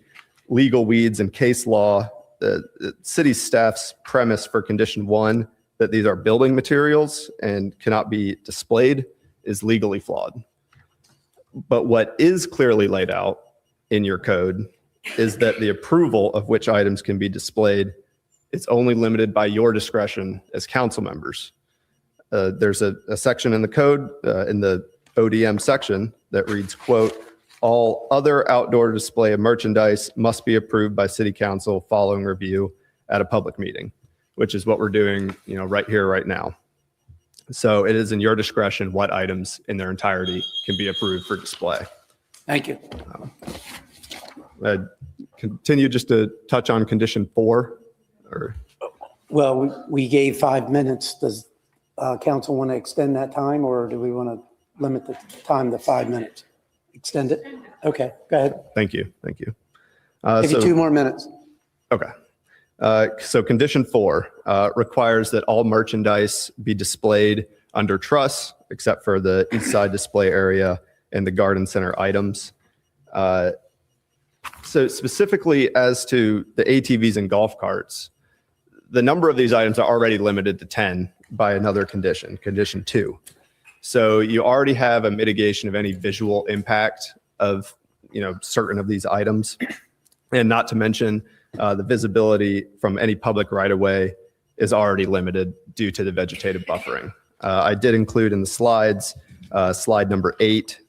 legal weeds and case law, the city staff's premise for condition 1, that these are building materials and cannot be displayed, is legally flawed. But what is clearly laid out in your code is that the approval of which items can be displayed is only limited by your discretion as council members. There's a section in the code, in the ODM section, that reads, quote, "All other outdoor display of merchandise must be approved by city council following review at a public meeting," which is what we're doing, right here, right now. So it is in your discretion what items in their entirety can be approved for display. Thank you. Continue just to touch on condition 4. Well, we gave 5 minutes. Does council want to extend that time, or do we want to limit the time to 5 minutes? Extend it? Okay, go ahead. Thank you. Give you 2 more minutes. Okay. So condition 4 requires that all merchandise be displayed under truss, except for the east side display area and the garden center items. So specifically as to the ATVs and golf carts, the number of these items are already limited to 10 by another condition, condition 2. So you already have a mitigation of any visual impact of, certain of these items. And not to mention the visibility from any public right-of-way is already limited due to the vegetative buffering. I did include in the slides, slide number 8,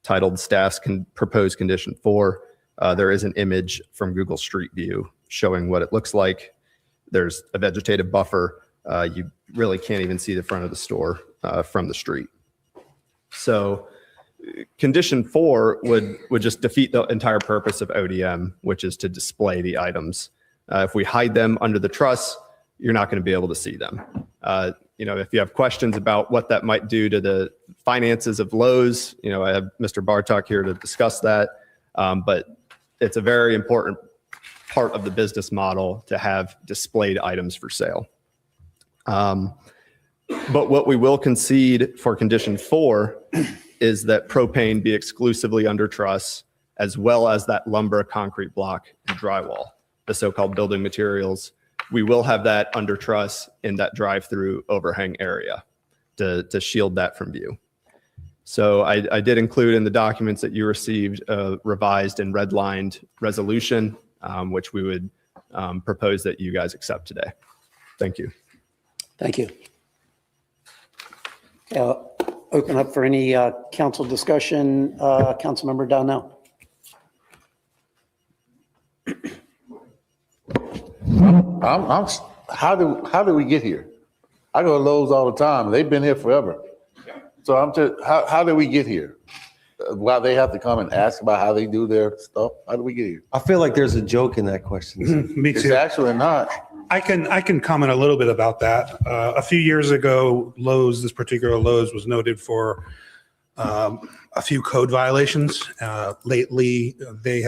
titled Staff's Proposed Condition 4. There is an image from Google Street View showing what it looks like. There's a vegetative buffer. You really can't even see the front of the store from the street. So condition 4 would just defeat the entire purpose of ODM, which is to display the items. If we hide them under the truss, you're not going to be able to see them. If you have questions about what that might do to the finances of Lowe's, I have Mr. Bartok here to discuss that. But it's a very important part of the business model to have displayed items for sale. But what we will concede for condition 4 is that propane be exclusively under truss, as well as that lumber, concrete block, and drywall, the so-called building materials. We will have that under truss in that drive-through overhang area to shield that from view. So I did include in the documents that you received a revised and redlined resolution, which we would propose that you guys accept today. Thank you. Thank you. Open up for any council discussion. Councilmember Donnell. How do we get here? I go to Lowe's all the time. They've been here forever. So I'm just, how did we get here? Why they have to come and ask about how they do their stuff? How do we get here? I feel like there's a joke in that question. Me It's too. actually not. I can comment a little bit about that. A few years ago, this particular Lowe's was noted for a few code violations. Lately, they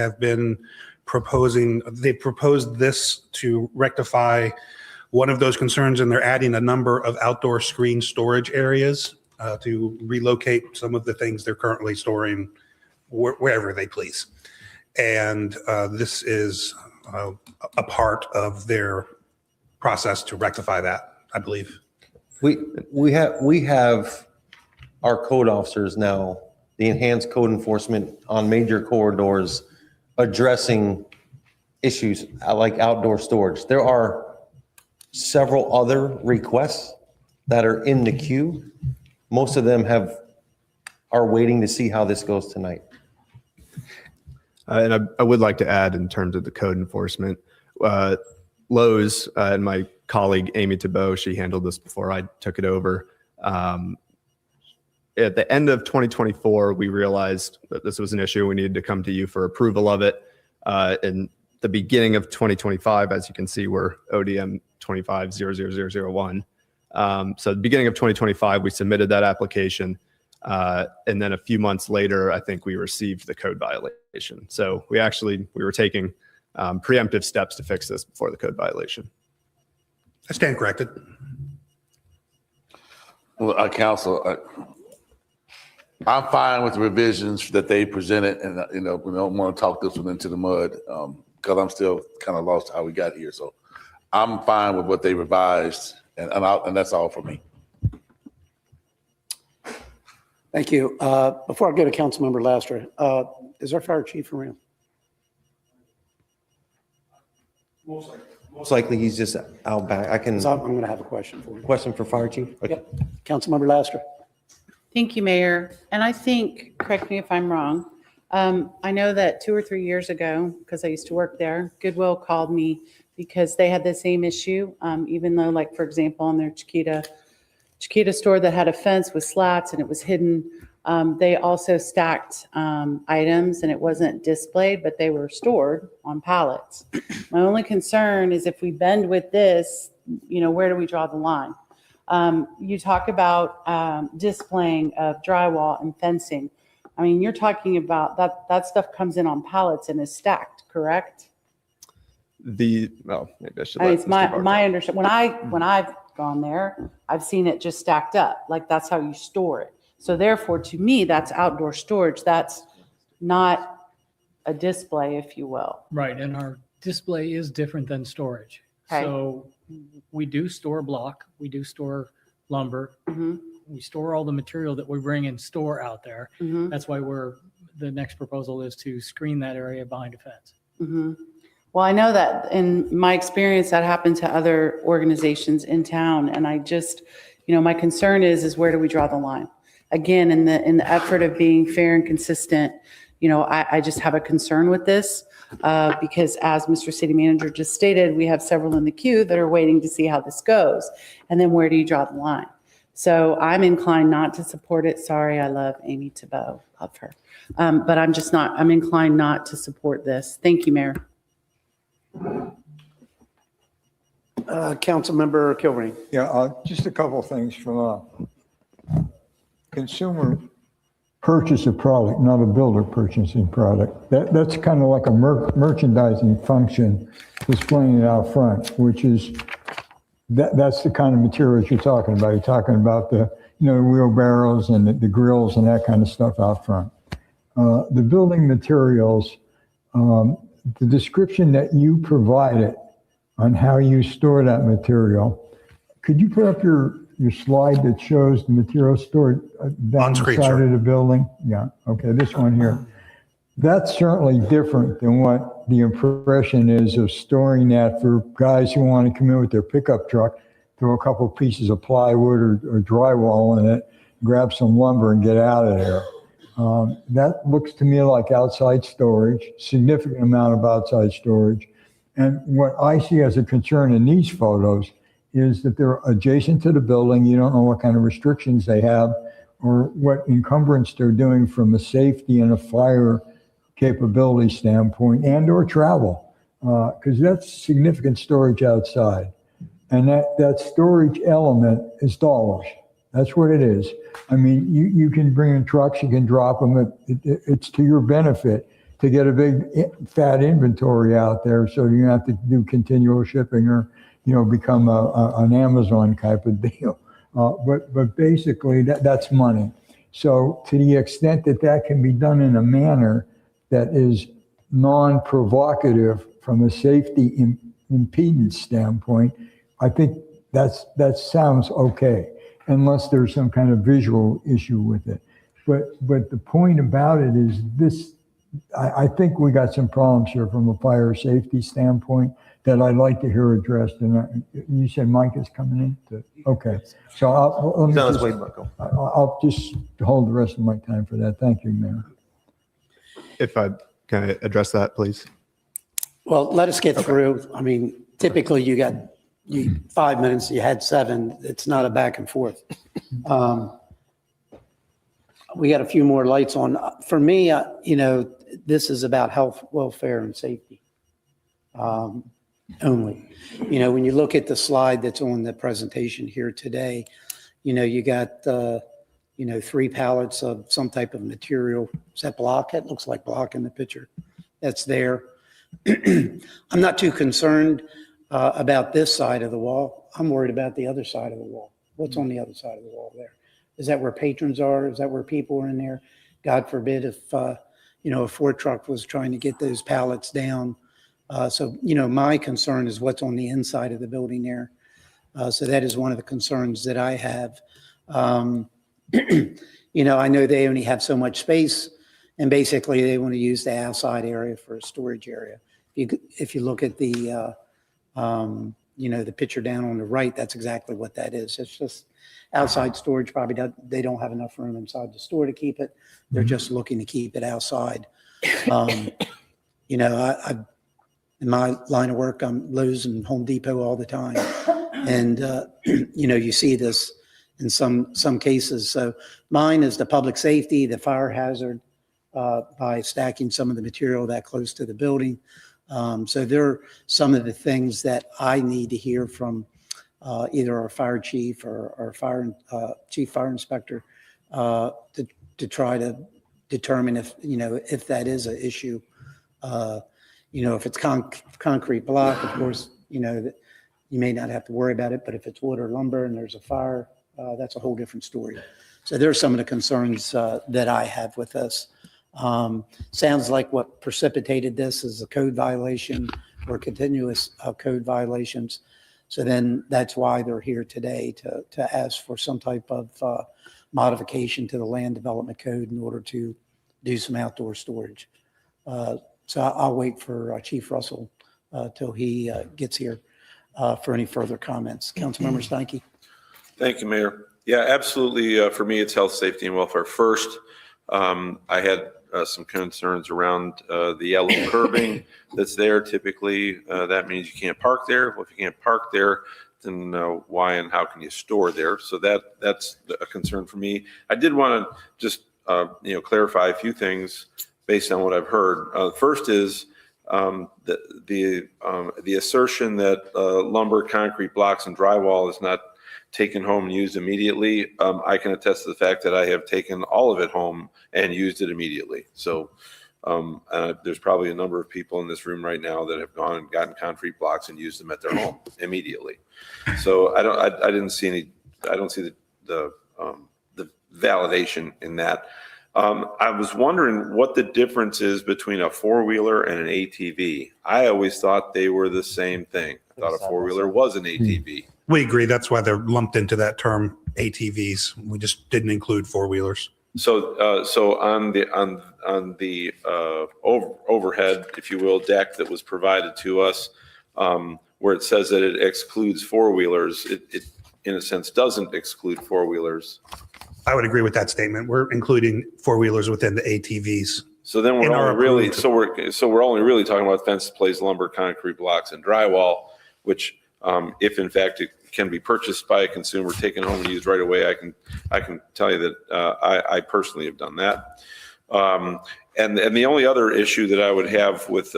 proposed this to rectify one of those concerns, and they're adding a number of outdoor screen storage areas to relocate some of the things they're currently storing wherever they please. And this is a part of their process to rectify that, I believe. We have our code officers now, the enhanced code enforcement on major corridors addressing issues like outdoor storage. There are several other requests that are in the queue. Most of them are waiting to see how this goes tonight. And I would like to add in terms of the code enforcement, Lowe's and my colleague Amy Thibault, she handled this before I took it over. At the end of 2024, we realized that this was an issue. We needed to come to you for approval of it. In the beginning of 2025, as you can see, we're ODM 25-00001. So at the beginning of 2025, we submitted that application. And then a few months later, I think we received the code violation. So we were taking preemptive steps to fix this before the code violation. I stand corrected. Well, Council, I'm fine with the revisions that they presented, and we don't want to talk this one into the mud because I'm still kind of lost how we got here. So I'm fine with what they revised, and that's all for me. Thank you. Before I go to Councilmember Lastra, is our fire chief around? Most likely he's just out back. I'm going to have a question for you. Question for fire chief? Okay. Yep. Councilmember Lastra. Thank you, Mayor. And I think, correct me if I'm wrong, I know that 2 or 3 years ago, because I used to work there, Goodwill called me because they had the same issue, even though, like, for example, in their Chiquita store that had a fence with slats and it was hidden, they also stacked items and it wasn't displayed, but they were stored on pallets. My only concern is if we bend with this, where do we draw the line? You talk about displaying of drywall and fencing. I mean, you're talking about that stuff comes in on pallets and is stacked, correct? Maybe I should. It's my understanding. When I've gone there, I've seen it just stacked up. Like that's how you store it. So therefore, to me, that's outdoor storage. That's not a display, if you will. Right, and our display is different than storage. Okay. So we do store block, we do store lumber, we store all the material that we bring and store out there. That's why the next proposal is to screen that area behind a fence. Well, I know that in my experience, that happened to other organizations in town. And I just, my concern is where do we draw the line? Again, in the effort of being fair and consistent, I just have a concern with this because as Mr. City Manager just stated, we have several in the queue that are waiting to see how this goes. And then where do you draw the line? So I'm inclined not to support it. Sorry, I love Amy Tebow, love her. But I'm inclined not to support this. Thank you, Mayor. Councilmember Kilrain. Yeah, just a couple of things from a consumer purchase a product, not a builder purchasing product. That's kind of like a merchandising function, displaying it out front, which is, that's the kind of materials you're talking about. You're talking about the, wheelbarrows and the grills and that kind of stuff out front. The building materials, the description that you provided on how you store that material, could you put up your slide that shows the material stored down On the screen, side sure. of the building? Yeah, okay, this one here. That's certainly different than what the impression is of storing that for guys who want to come in with their pickup truck, throw a couple pieces of plywood or drywall in it, grab some lumber and get out of there. That looks to me like outside storage, significant amount of outside storage. And what I see as a concern in these photos is that they're adjacent to the building. You don't know what kind of restrictions they have or what encumbrance they're doing from a safety and a fire capability standpoint and or travel, because that's significant storage outside. And that storage element is dollars. That's what it is. I mean, you can bring in trucks, you can drop them. It's to your benefit to get a big fat inventory out there so you don't have to do continual shipping or, become an Amazon type of deal. But basically that's money. So to the extent that can be done in a manner that is non-provocative from a safety impedance standpoint, I think that sounds okay, unless there's some kind of visual issue with it. But the point about it is this, I think we got some problems here from a fire safety standpoint that I'd like to hear addressed. And you said Mike is coming in? Okay. So I'll just hold the rest of my time for that. Thank you, Mayor. If I can address that, please. Well, let us get through. I mean, typically you 5 minutes, you had 7. It's not a back and forth. We got a few more lights on. For me, this is about health, welfare, and safety only. When you look at the slide that's on the presentation here today, you got 3 pallets of some type of material. Is that block? It looks like block in the picture. That's there. I'm not too concerned about this side of the wall. I'm worried about the other side of the wall. What's on the other side of the wall there? Is that where patrons are? Is that where people are in there? God forbid if, a Ford truck was trying to get those pallets down. So my concern is what's on the inside of the building there. So that is one of the concerns that I have. I know they only have so much space, and basically they want to use the outside area for a storage area. If you look at the, the picture down on the right, that's exactly what that is. It's just outside storage. Probably they don't have enough room inside the store to keep it. They're just looking to keep it outside. In my line of work, I'm Lowe's and Home Depot all the time. And, you see this in some cases. So mine is the public safety, the fire hazard by stacking some of the material that close to the building. So there are some of the things that I need to hear from either our fire chief or our chief fire inspector to try to determine if that is an issue. If it's concrete block, of course, that you may not have to worry about it. But if it's wood or lumber and there's a fire, that's a whole different story. So there's some of the concerns that I have with this. Sounds like what precipitated this is a code violation or continuous code violations. So then that's why they're here today to ask for some type of modification to the land development code in order to do some outdoor storage. So I'll wait for Chief Russell till he gets here for any further comments. Councilmember Steinke. Thank you, Mayor. Yeah, absolutely. For me, it's health, safety, and welfare first. I had some concerns around the yellow curbing that's there. Typically, that means you can't park there. Well, if you can't park there, then why and how can you store there? So that's a concern for me. I did want to just clarify a few things based on what I've heard. First is the assertion that lumber, concrete blocks, and drywall is not taken home and used immediately. I can attest to the fact that I have taken all of it home and used it immediately. So there's probably a number of people in this room right now that have gone and gotten concrete blocks and used them at their home immediately. So I don't see the validation in that. I was wondering what the difference is between a four-wheeler and an ATV. I always thought they were the same thing. I thought a four-wheeler was an ATV. We agree. That's why they're lumped into that term ATVs. We just didn't include four-wheelers. So on the overhead, if you will, deck that was provided to us, where it says that it excludes four-wheelers, it in a sense doesn't exclude four-wheelers. I would agree with that statement. We're including four-wheelers within the ATVs. So then we're only really talking about fence plays, lumber, concrete blocks, and drywall, which if in fact it can be purchased by a consumer, taken home and used right away, I can tell you that I personally have done that. And the only other issue that I would have with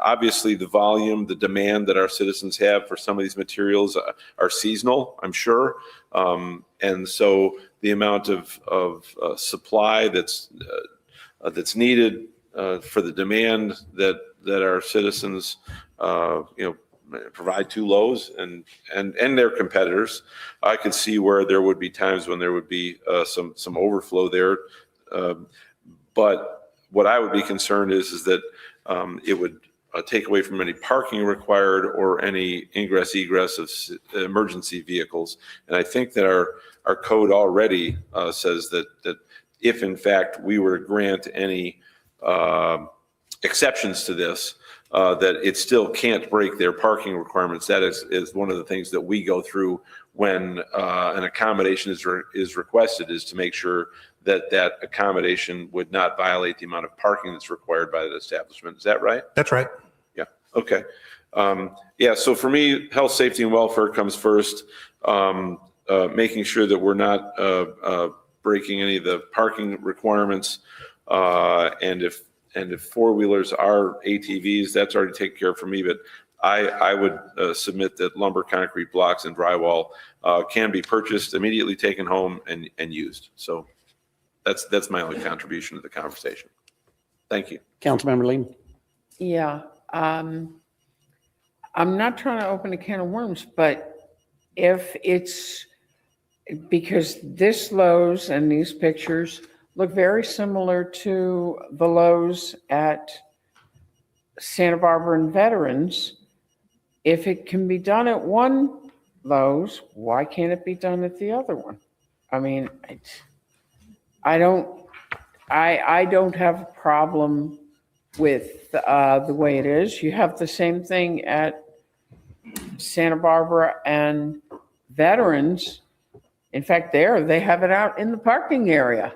obviously the volume, the demand that our citizens have for some of these materials are seasonal, I'm sure, and so the amount of supply that's needed for the demand that our citizens provide to Lowe's and their competitors. I could see where there would be times when there would be some overflow there. But what I would be concerned is that it would take away from any parking required or any ingress egress of emergency vehicles. And I think that our code already says that if in fact we were to grant any exceptions to this, that it still can't break their parking requirements. That is one of the things that we go through when an accommodation is requested, is to make sure that accommodation would not violate the amount of parking that's required by the establishment. Is that right? That's right. Yeah. Okay. So for me, health, safety, and welfare comes first. Making sure that we're not breaking any of the parking requirements. And if four-wheelers are ATVs, that's already taken care of for me. But I would submit that lumber, concrete blocks, and drywall can be purchased, immediately taken home, and used. So that's my only contribution to the conversation. Thank you. Councilmember Lehman. Yeah, I'm not trying to open a can of worms, but if it's, because this Lowe's and these pictures look very similar to the Lowe's at Santa Barbara and Veterans, if it can be done at one Lowe's, why can't it be done at the other one? I mean, I don't have a problem with the way it is. You have the same thing at Santa Barbara and Veterans. In fact, they have it out in the parking area,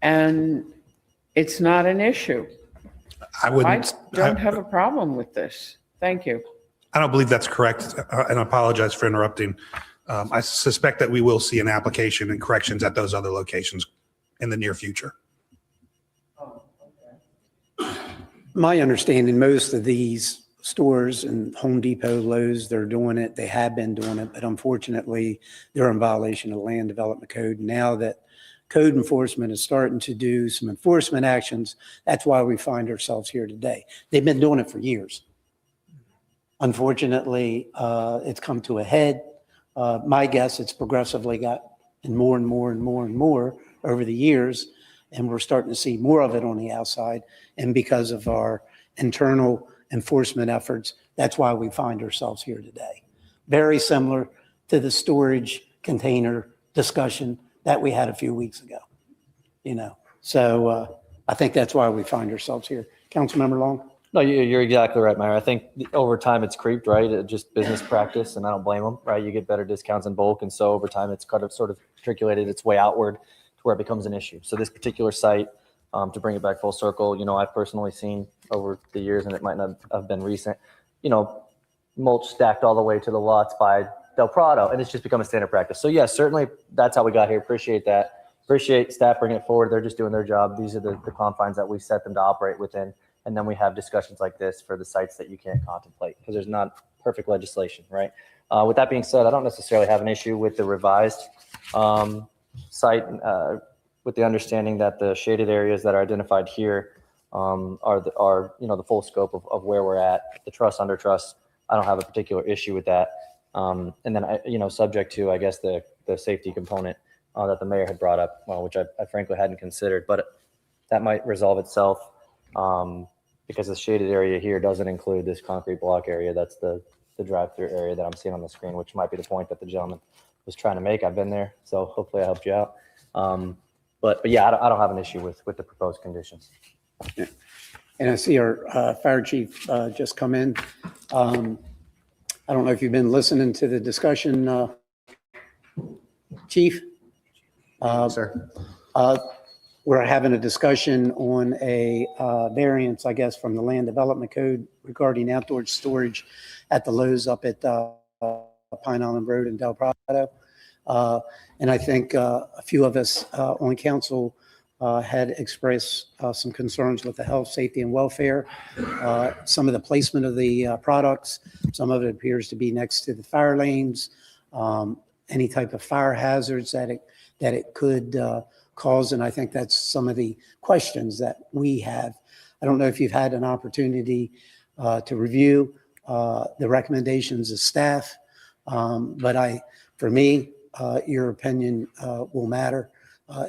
and it's not an issue. I don't have a problem with this. Thank you. I don't believe that's correct, and I apologize for interrupting. I suspect that we will see an application and corrections at those other locations in the near future. My understanding, most of these stores and Home Depot, Lowe's, they're doing it. They have been doing it, but unfortunately, they're in violation of the land development code. Now that code enforcement is starting to do some enforcement actions, that's why we find ourselves here today. They've been doing it for years. Unfortunately, it's come to a head. My guess, it's progressively got and more and more and more and more over the years. And we're starting to see more of it on the outside. And because of our internal enforcement efforts, that's why we find ourselves here today. Very similar to the storage container discussion that we had a few weeks ago, So I think that's why we find ourselves here. Councilmember Long? No, you're exactly right, Mayor. I think over time it's creeped, right? Just business practice, and I don't blame them, right? You get better discounts in bulk, and so over time it's kind of sort of matriculated its way outward to where it becomes an issue. So this particular site, to bring it back full circle, I've personally seen over the years, and it might not have been recent, mulch stacked all the way to the lots by Del Prado, and it's just become a standard practice. So yes, certainly that's how we got here. Appreciate that. Appreciate staff bringing it forward. They're just doing their job. These are the confines that we set them to operate within. And then we have discussions like this for the sites that you can't contemplate because there's not perfect legislation, right? With that being said, I don't necessarily have an issue with the revised site with the understanding that the shaded areas that are identified here are the full scope of where we're at. The truss, under truss, I don't have a particular issue with that. And then, subject to, I guess, the safety component that the mayor had brought up, which I frankly hadn't considered, but that might resolve itself because the shaded area here doesn't include this concrete block area. That's the drive-through area that I'm seeing on the screen, which might be the point that the gentleman was trying to make. I've been there, so hopefully I helped you out. But yeah, I don't have an issue with the proposed conditions. Yeah. And I see our fire chief just come in. I don't know if you've been listening to the discussion, Chief. Sir. We're having a discussion on a variance, I guess, from the Land Development Code regarding outdoor storage at the Lowe's up at Pine Island Road in Del Prado. And I think a few of us on council had expressed some concerns with the health, safety, and welfare. Some of the placement of the products, some of it appears to be next to the fire lanes, any type of fire hazards that it could cause. And I think that's some of the questions that we have. I don't know if you've had an opportunity to review the recommendations of staff, but for me, your opinion will matter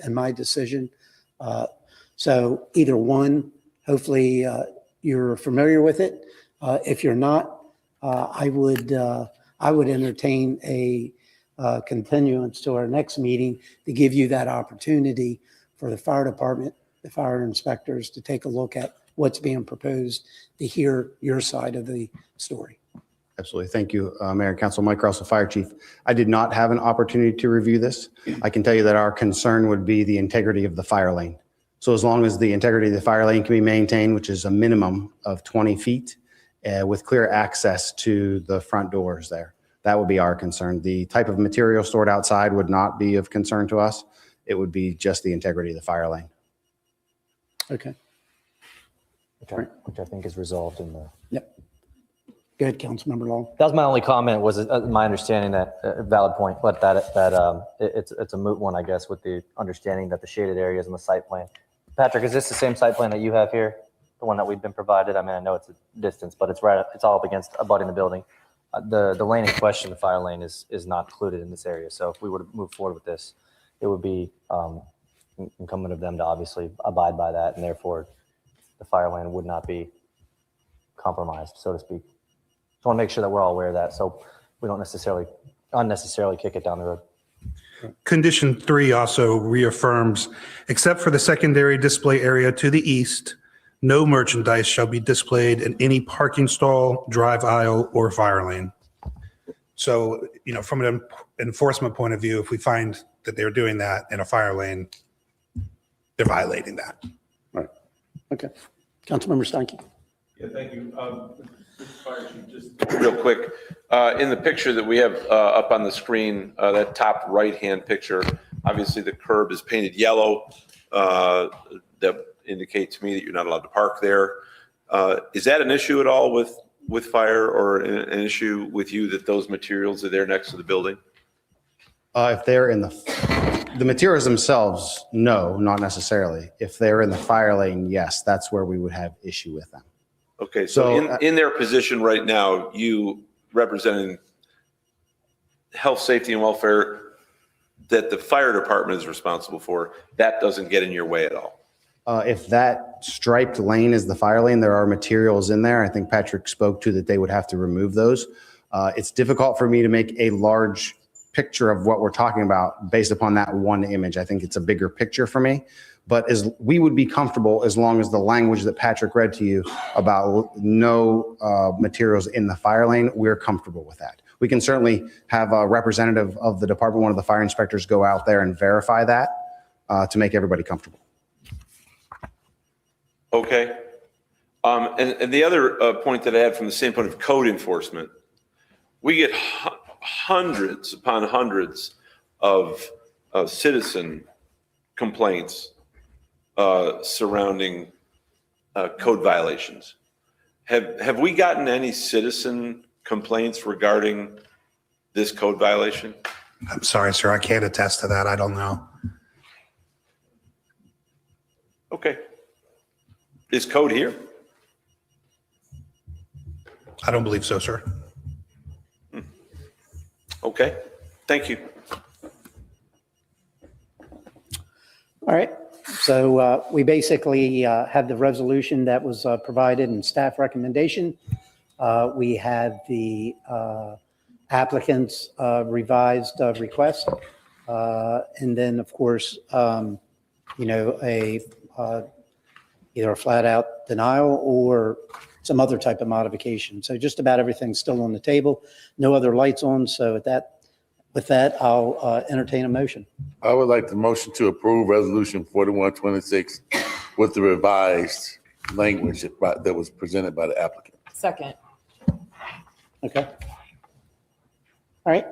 in my decision. So either one, hopefully you're familiar with it. If you're not, I would entertain a continuance to our next meeting to give you that opportunity for the fire department, the fire inspectors to take a look at what's being proposed, to hear your side of the story. Absolutely. Thank you, Mayor and Council. Mike Russell, Fire Chief. I did not have an opportunity to review this. I can tell you that our concern would be the integrity of the fire lane. So as long as the integrity of the fire lane can be maintained, which is a minimum of 20 feet with clear access to the front doors there, that would be our concern. The type of material stored outside would not be of concern to us. It would be just the integrity of the fire lane. Okay. Which I think is resolved in the. Yep. Go ahead, Councilmember Long. That was my only comment, was my understanding that, valid point, but that it's a moot one, I guess, with the understanding that the shaded areas in the site plan. Patrick, is this the same site plan that you have here? The one that we've been provided? I mean, I know it's a distance, but it's all up against abutting the building. The lane in question, the fire lane, is not included in this area. So if we were to move forward with this, it would be incumbent of them to obviously abide by that, and therefore the fire lane would not be compromised, so to speak. Just want to make sure that we're all aware of that, so we don't unnecessarily kick it down the road. Condition 3 also reaffirms, except for the secondary display area to the east, no merchandise shall be displayed in any parking stall, drive aisle, or fire lane. So, from an enforcement point of view, if we find that they're doing that in a fire lane, they're violating that. Right. Okay. Councilmember Steinke. Yeah, thank you. Fire Chief, just real quick, in the picture that we have up on the screen, that top right-hand picture, obviously the curb is painted yellow. That indicates to me that you're not allowed to park there. Is that an issue at all with fire, or an issue with you that those materials are there next to the building? If they're in the materials themselves, no, not necessarily. If they're in the fire lane, yes, that's where we would have issue with them. Okay, so in their position right now, you representing health, safety, and welfare, that the fire department is responsible for, that doesn't get in your way at all. If that striped lane is the fire lane, there are materials in there. I think Patrick spoke to that they would have to remove those. It's difficult for me to make a large picture of what we're talking about based upon that one image. I think it's a bigger picture for me. But as we would be comfortable as long as the language that Patrick read to you about no materials in the fire lane, we're comfortable with that. We can certainly have a representative of the department, one of the fire inspectors, go out there and verify that to make everybody comfortable. Okay. And the other point that I had from the standpoint of code enforcement, we get hundreds upon hundreds of citizen complaints surrounding code violations. Have we gotten any citizen complaints regarding this code violation? I'm sorry, sir. I can't attest to that. I don't know. Okay. Is code here? I don't believe so, sir. Okay. Thank you. All right. So we basically have the resolution that was provided in staff recommendation. We have the applicant's revised request. And then, of course, either a flat out denial or some other type of modification. So just about everything's still on the table. No other lights on. So with that, I'll entertain a motion. I would like the motion to approve Resolution 4126 with the revised language that was presented by the applicant. Second. Okay. All right.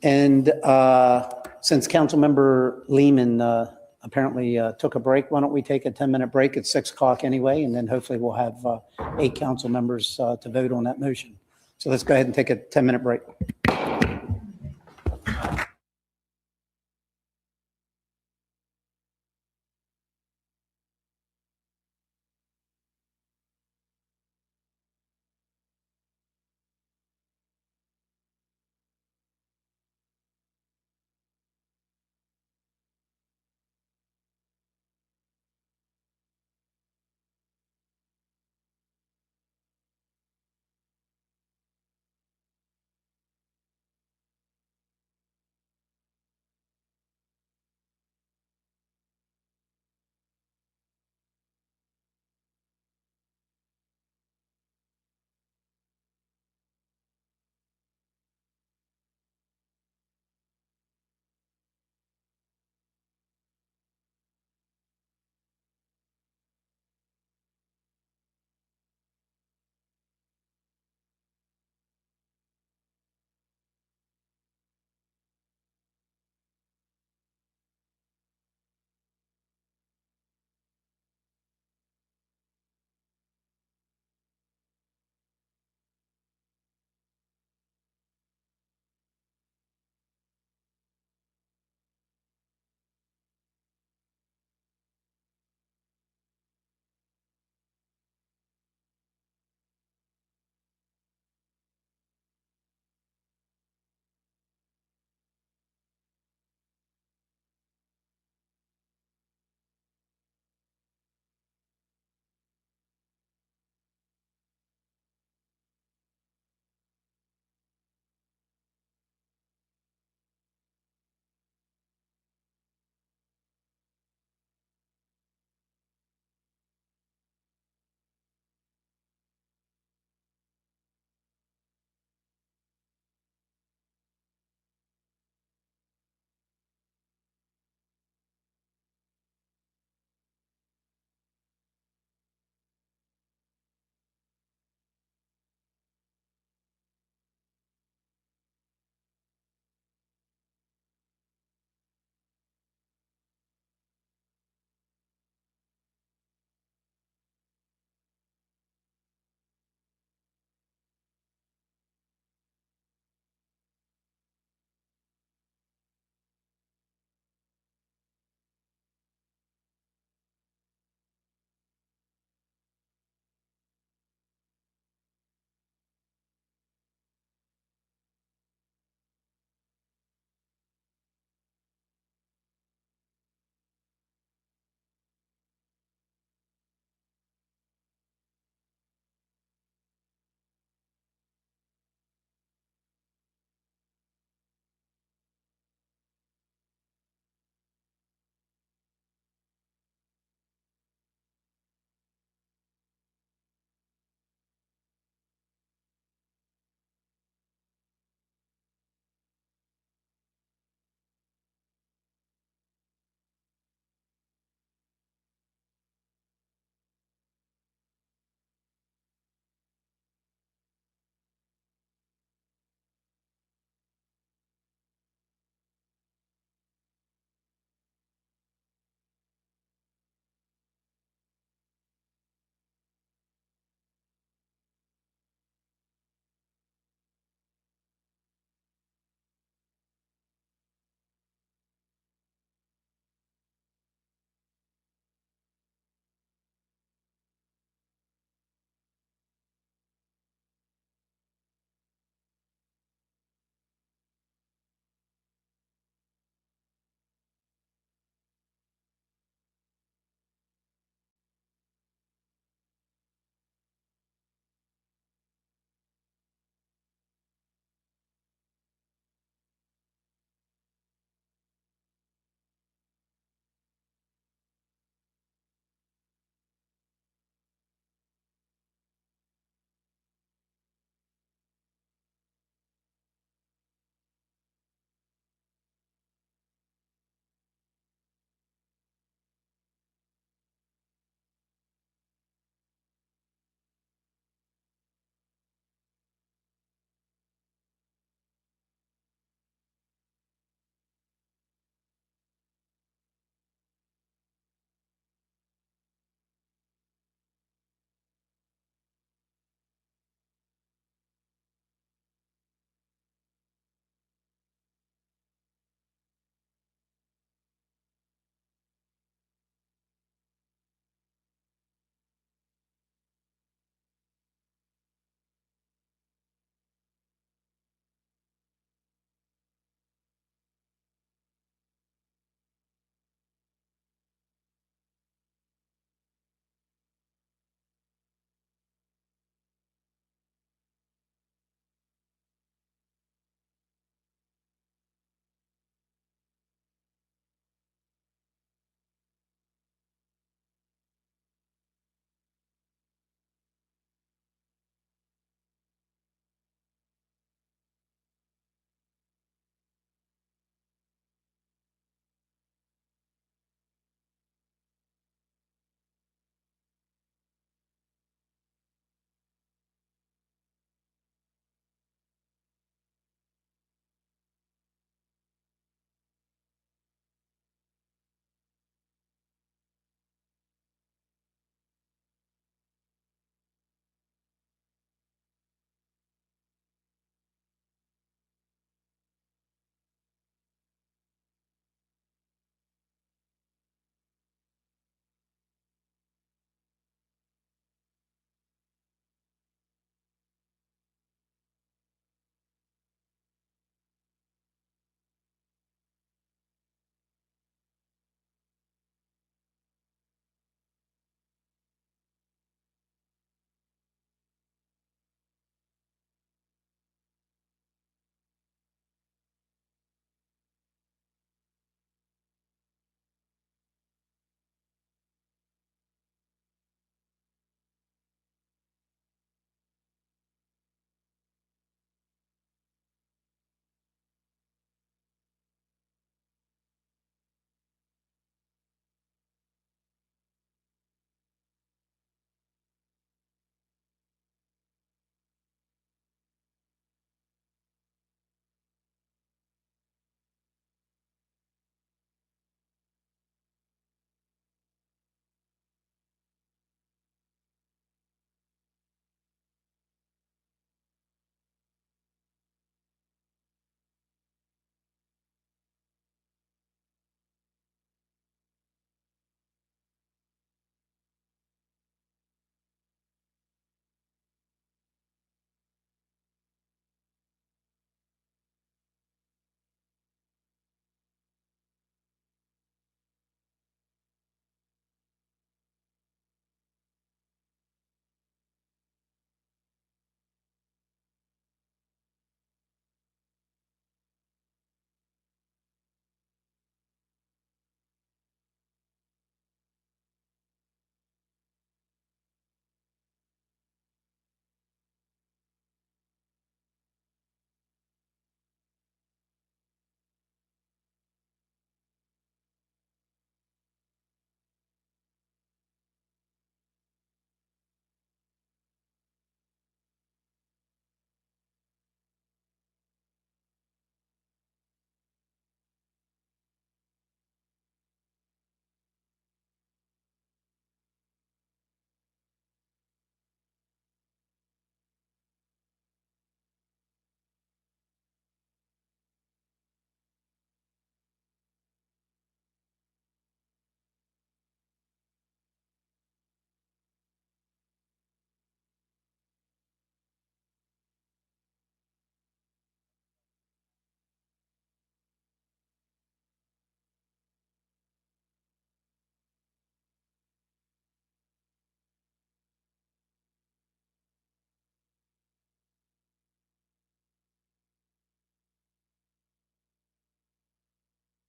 And since Councilmember Lehman apparently took a break, why don't we take a 10-minute break at 6 o'clock anyway, and then hopefully we'll have 8 council members to vote on that motion. So let's go ahead and take a 10-minute break.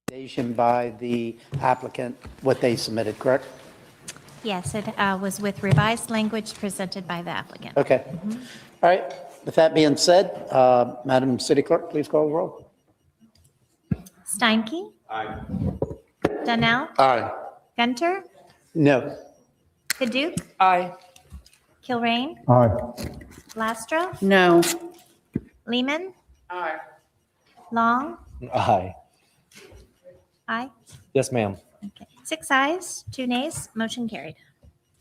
recommendation by the applicant, what they submitted, correct? Yes, it was with revised language presented by the applicant. Okay. All right. With that being said, Madam City Clerk, please call the roll. Steinke? Aye. Donnell? Aye. Gunter? No. Paduk? Aye. Kilrain? Aye. Lastro? No. Lehman? Aye. Aye. Long? Aye. Yes, ma'am. Okay. 6 ayes, 2 nays, motion carried.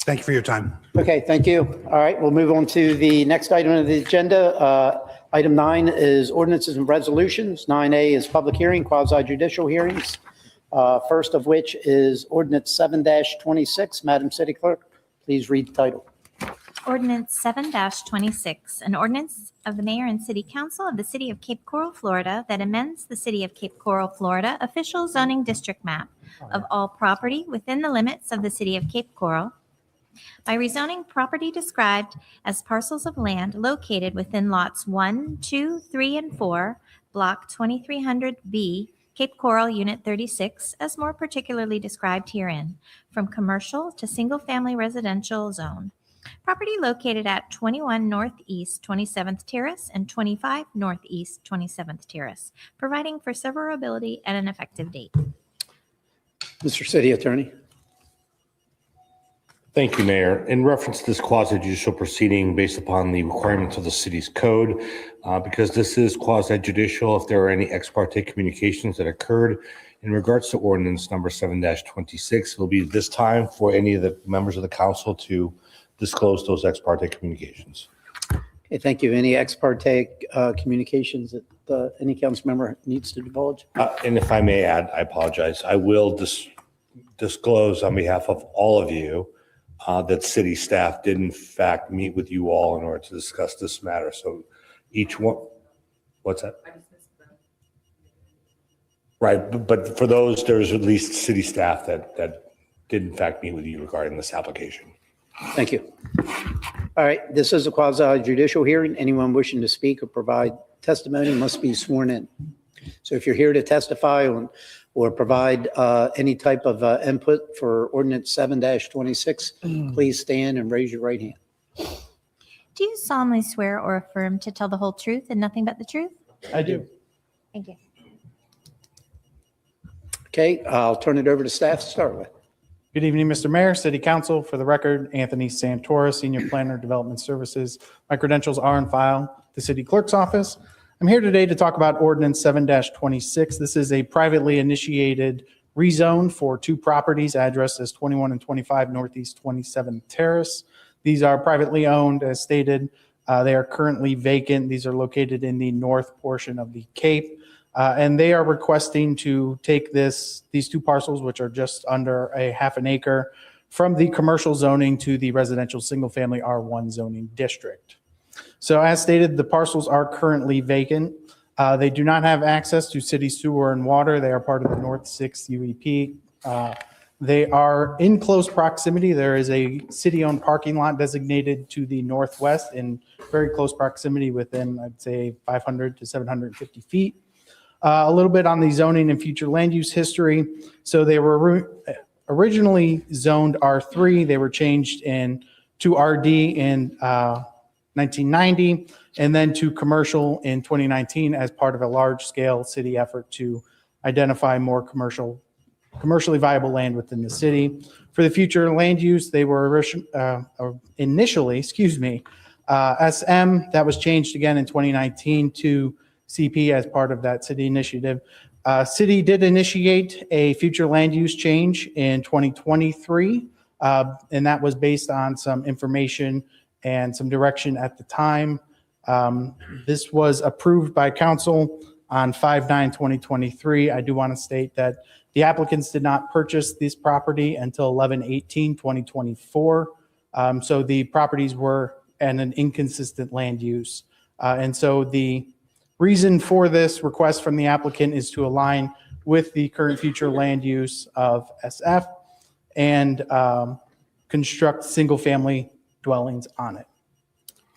Thank you for your time. Okay, thank you. All right, we'll move on to the next item of the agenda. Item 9 is ordinances and resolutions. 9A is public hearing, quasi judicial hearings. First of which is ordinance 7-26. Madam City Clerk, please read the title. Ordinance 7-26, an ordinance of the mayor and city council of the city of Cape Coral, Florida, that amends the city of Cape Coral, Florida official zoning district map of all property within the limits of the city of Cape Coral by rezoning property described as parcels of land located within lots 1, 2, 3, and 4, block 2300B, Cape Coral, Unit 36, as more particularly described herein, from commercial to single-family residential zone. Property located at 21 Northeast 27th Terrace and 25 Northeast 27th Terrace, providing for severability at an effective date. Mr. City Attorney. Thank you, Mayor. In reference to this quasi judicial proceeding based upon the requirements of the city's code, because this is quasi judicial, if there are any ex parte communications that occurred in regards to ordinance number 7-26, it'll be this time for any of the members of the council to disclose those ex parte communications. Okay, thank you. Any ex parte communications that any council member needs to divulge? And if I may add, I apologize, I will disclose on behalf of all of you that city staff did in fact meet with you all in order to discuss this matter. So each one, what's that? Right, but for those, there's at least city staff that did in fact meet with you regarding this application. Thank you. All right, this is a quasi judicial hearing. Anyone wishing to speak or provide testimony must be sworn in. So if you're here to testify on or provide any type of input for ordinance 7-26, please stand and raise your right hand. Do you solemnly swear or affirm to tell the whole truth and nothing but the truth? I do. Thank you. Okay, I'll turn it over to staff to start with. Good evening, Mr. Mayor, City Council. For the record, Anthony Santora, Senior Planner, Development Services. My credentials are on file at the City Clerk's office. I'm here today to talk about Ordinance 7-26. This is a privately initiated rezone for 2 properties addressed as 21 and 25 Northeast 27th Terrace. These are privately owned, as stated. They are currently vacant. These are located in the north portion of the Cape. And they are requesting to take these 2 parcels, which are just under a half an acre, from the commercial zoning to the residential single-family R1 zoning district. So as stated, the parcels are currently vacant. They do not have access to city sewer and water. They are part of the North 6 UEP. They are in close proximity. There is a city-owned parking lot designated to the northwest in very close proximity within, I'd say, 500 to 750 feet. A little bit on the zoning and future land use history. So they were originally zoned R3. They were changed to RD in 1990, and then to commercial in 2019 as part of a large-scale city effort to identify more commercially viable land within the city. For the future land use, they were initially, SM, that was changed again in 2019 to CP as part of that city initiative. City did initiate a future land use change in 2023, and that was based on some information and some direction at the time. This was approved by council on 5/9/2023. I do want to state that the applicants did not purchase this property until 11/18/2024. So the properties were in an inconsistent land use. And so the reason for this request from the applicant is to align with the current future land use of SF and construct single-family dwellings on it.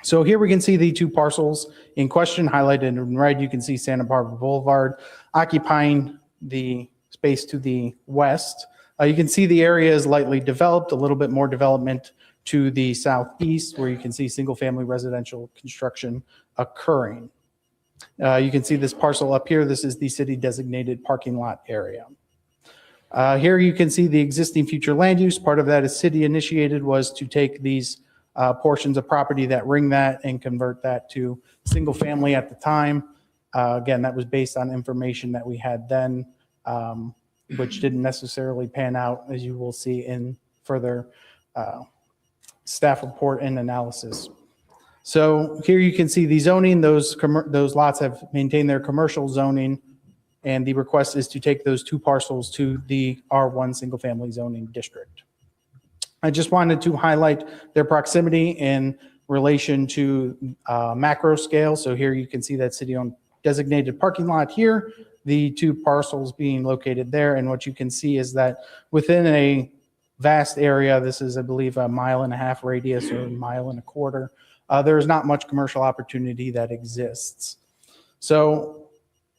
So here we can see the 2 parcels in question highlighted in red. You can see Santa Barbara Boulevard occupying the space to the west. You can see the area is lightly developed, a little bit more development to the southeast, where you can see single-family residential construction occurring. You can see this parcel up here. This is the city-designated parking lot area. Here you can see the existing future land use. Part of that is city-initiated, was to take these portions of property that ring that and convert that to single-family at the time. Again, that was based on information that we had then, which didn't necessarily pan out, as you will see in further staff report and analysis. So here you can see the zoning. Those lots have maintained their commercial zoning, and the request is to take those 2 parcels to the R1 single-family zoning district. I just wanted to highlight their proximity in relation to macro scale. So here you can see that city-owned designated parking lot here, the 2 parcels being located there. And what you can see is that within a vast area, this is, I believe, a 1.5 mile radius or 1.25 miles, there is not much commercial opportunity that exists. So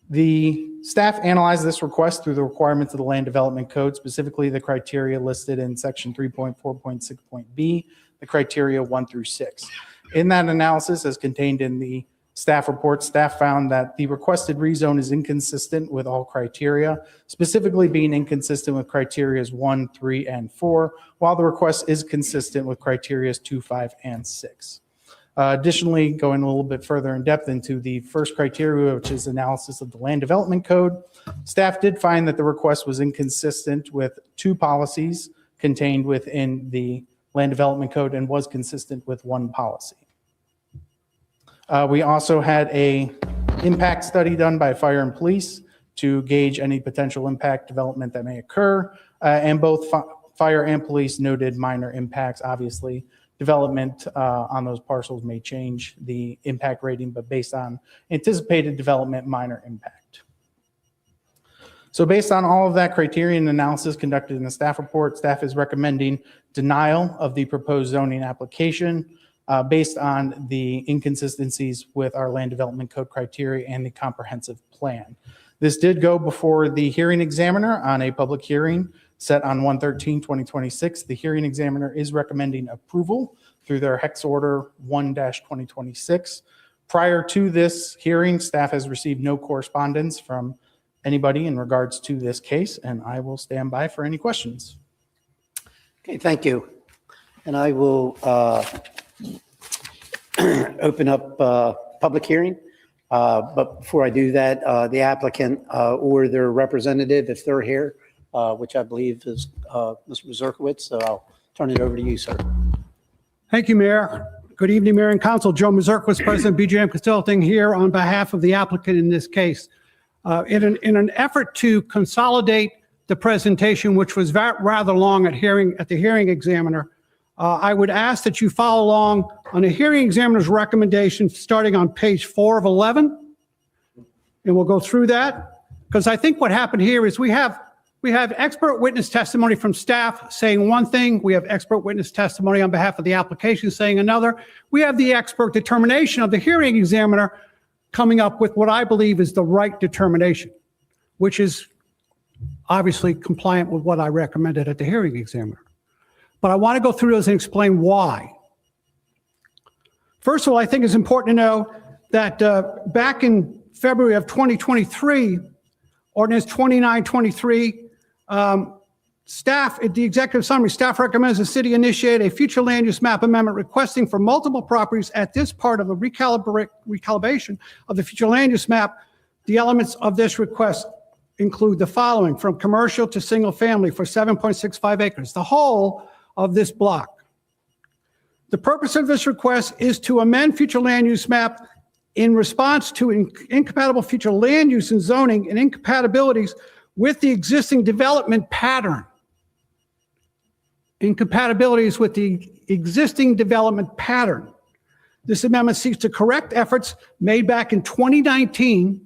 the staff analyzed this request through the requirements of the Land Development Code, specifically the criteria listed in section 3.4.6.b, the criteria 1 through 6. In that analysis, as contained in the staff report, staff found that the requested rezone is inconsistent with all criteria, specifically being inconsistent with criterias 1, 3, and 4, while the request is consistent with criterias 2, 5, and 6. Additionally, going a little bit further in depth into the first criteria, which is analysis of the Land Development Code, staff did find that the request was inconsistent with 2 policies contained within the Land Development Code and was consistent with 1 policy. We also had a impact study done by fire and police to gauge any potential impact development that may occur. And both fire and police noted minor impacts. Obviously, development on those parcels may change the impact rating, but based on anticipated development, minor impact. So based on all of that criterion analysis conducted in the staff report, staff is recommending denial of the proposed zoning application based on the inconsistencies with our Land Development Code criteria and the comprehensive plan. This did go before the hearing examiner on a public hearing set on 1/13/2026. The hearing examiner is recommending approval through their Hex Order 1-2026. Prior to this hearing, staff has received no correspondence from anybody in regards to this case, and I will stand by for any questions. Okay, thank you. And I will open up public hearing. But before I do that, the applicant or their representative, if they're here, which I believe is Mr. Mazurkowitz, so I'll turn it over to you, sir. Thank you, Mayor. Good evening, Mayor and Council. Joe Mazurkowitz, President, BJM Consulting, here on behalf of the applicant in this case. In an effort to consolidate the presentation, which was rather long at the hearing examiner, I would ask that you follow along on the hearing examiner's recommendation starting on page 4 of 11. And we'll go through that, because I think what happened here is we have expert witness testimony from staff saying one thing. We have expert witness testimony on behalf of the application saying another. We have the expert determination of the hearing examiner coming up with what I believe is the right determination, which is obviously compliant with what I recommended at the hearing examiner. But I want to go through those and explain why. First of all, I think it's important to know that back in February of 2023, Ordinance 2923, staff, at the executive summary, staff recommends the city initiate a future land use map amendment requesting for multiple properties at this part of the recalibration of the future land use map. The elements of this request include the following: from commercial to single family for 7.65 acres, the whole of this block. The purpose of this request is to amend future land use map in response to incompatible future land use and zoning and incompatibilities with the existing development pattern. Incompatibilities with the existing development pattern. This amendment seeks to correct efforts made back in 2019.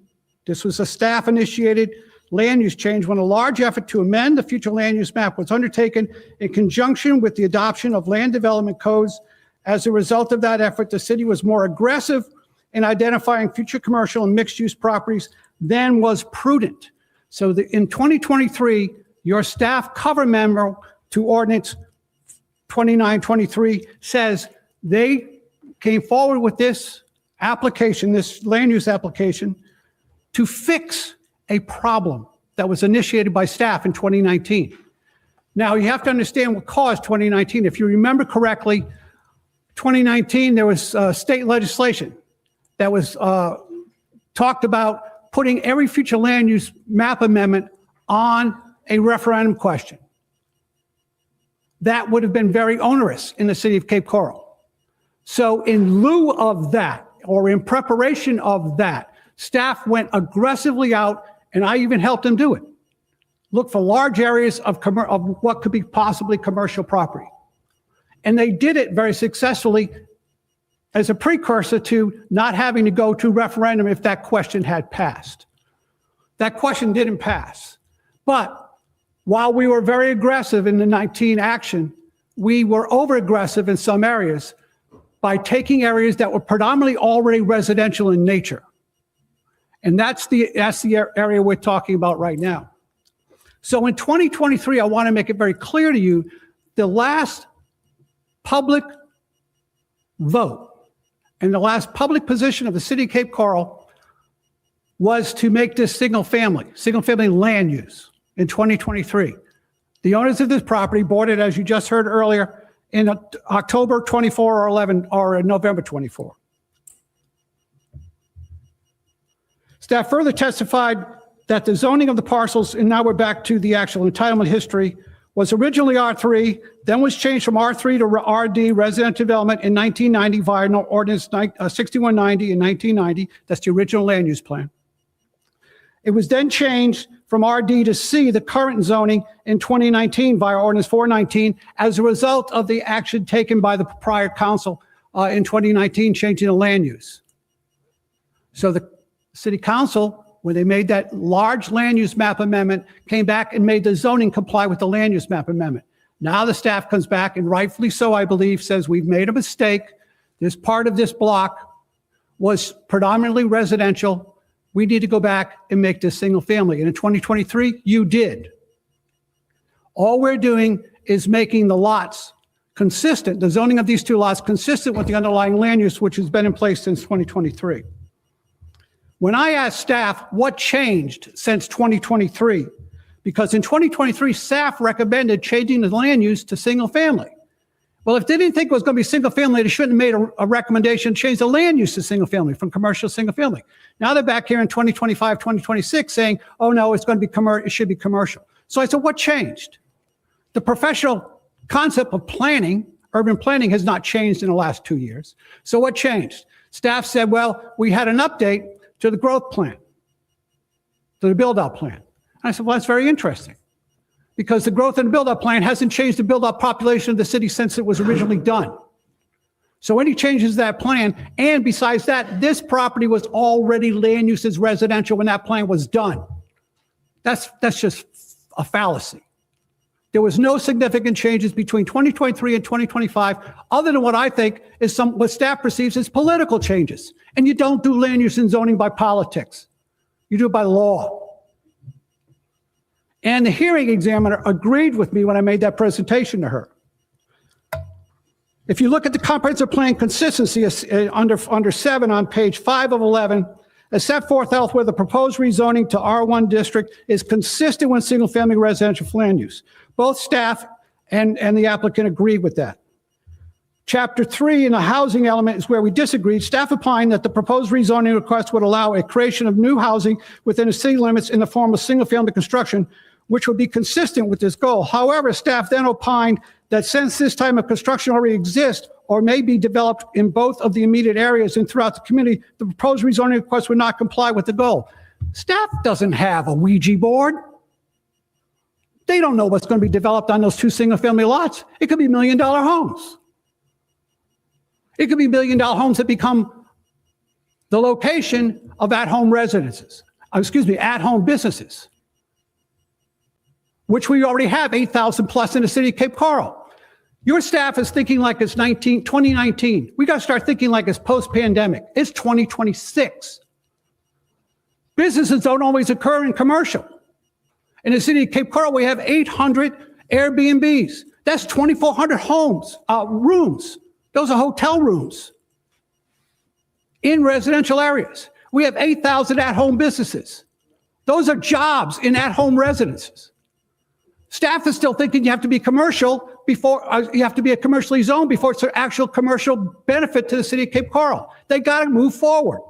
This was a staff-initiated land use change when a large effort to amend the future land use map was undertaken in conjunction with the adoption of land development codes. As a result of that effort, the city was more aggressive in identifying future commercial and mixed-use properties than was prudent. So in 2023, your staff cover memo to ordinance 2923 says they came forward with this application, this land use application, to fix a problem that was initiated by staff in 2019. Now, you have to understand what caused 2019. If you remember correctly, 2019, there was state legislation that was talked about putting every future land use map amendment on a referendum question. That would have been very onerous in the city of Cape Coral. So in lieu of that, or in preparation of that, staff went aggressively out, and I even helped them do it. Look for large areas of what could be possibly commercial property. And they did it very successfully as a precursor to not having to go to referendum if that question had passed. That question didn't pass. But while we were very aggressive in the 19 action, we were over-aggressive in some areas by taking areas that were predominantly already residential in nature. And that's the area we're talking about right now. So in 2023, I want to make it very clear to you, the last public vote and the last public position of the city of Cape Coral was to make this single family land use in 2023. The owners of this property bought it, as you just heard earlier, in October 24 or November 24. Staff further testified that the zoning of the parcels, and now we're back to the actual entitlement history, was originally R3, then was changed from R3 to RD, residential development, in 1990 via ordinance 6190 in 1990. That's the original land use plan. It was then changed from RD to C, the current zoning, in 2019 via ordinance 419 as a result of the action taken by the prior council in 2019, changing the land use. So the city council, when they made that large land use map amendment, came back and made the zoning comply with the land use map amendment. Now the staff comes back, and rightfully so, I believe, says we've made a mistake. This part of this block was predominantly residential. We need to go back and make this single family. And in 2023, you did. All we're doing is making the lots consistent, the zoning of these two lots consistent with the underlying land use, which has been in place since 2023. When I asked staff what changed since 2023, because in 2023, staff recommended changing the land use to single family. Well, if they didn't think it was going to be single family, they shouldn't have made a recommendation to change the land use to single family from commercial to single family. Now they're back here in 2025, 2026 saying, oh no, it's going to be it should be commercial. So I said, what changed? The professional concept of planning, urban planning, has not changed in the last 2 years. So what changed? Staff said, well, we had an update to the growth plan, to the build-out plan. And I said, well, that's very interesting, because the growth and build-up plan hasn't changed the build-up population of the city since it was originally done. So any changes to that plan, and besides that, this property was already land use as residential when that plan was done. That's just a fallacy. There was no significant changes between 2023 and 2025, other than what I think is what staff perceives as political changes. And you don't do land use and zoning by politics. You do it by law. And the hearing examiner agreed with me when I made that presentation to her. If you look at the comprehensive plan consistency under 7 on page 5 of 11, as set forth elsewhere, the proposed rezoning to R1 district is consistent with single-family residential land use. Both staff and the applicant agreed with that. Chapter 3 in the housing element is where we disagreed. Staff opined that the proposed rezoning request would allow a creation of new housing within the city limits in the form of single-family construction, which would be consistent with this goal. However, staff then opined that since this type of construction already exists or may be developed in both of the immediate areas and throughout the community, the proposed rezoning request would not comply with the goal. Staff doesn't have a Ouija board. They don't know what's going to be developed on those two single-family lots. It could be $1 million homes. It could be $1 million homes that become the location of at-home residences, at-home businesses, which we already have 8,000 plus in the city of Cape Coral. Your staff is thinking like it's 2019. We got to start thinking like it's post-pandemic. It's 2026. Businesses don't always occur in commercial. In the city of Cape Coral, we have 800 Airbnbs. That's 2,400 homes, rooms. Those are hotel rooms in residential areas. We have 8,000 at-home businesses. Those are jobs in at-home residences. Staff is still thinking you have to be commercial before, you have to be a commercially zoned before it's an actual commercial benefit to the city of Cape Coral. They got to move forward.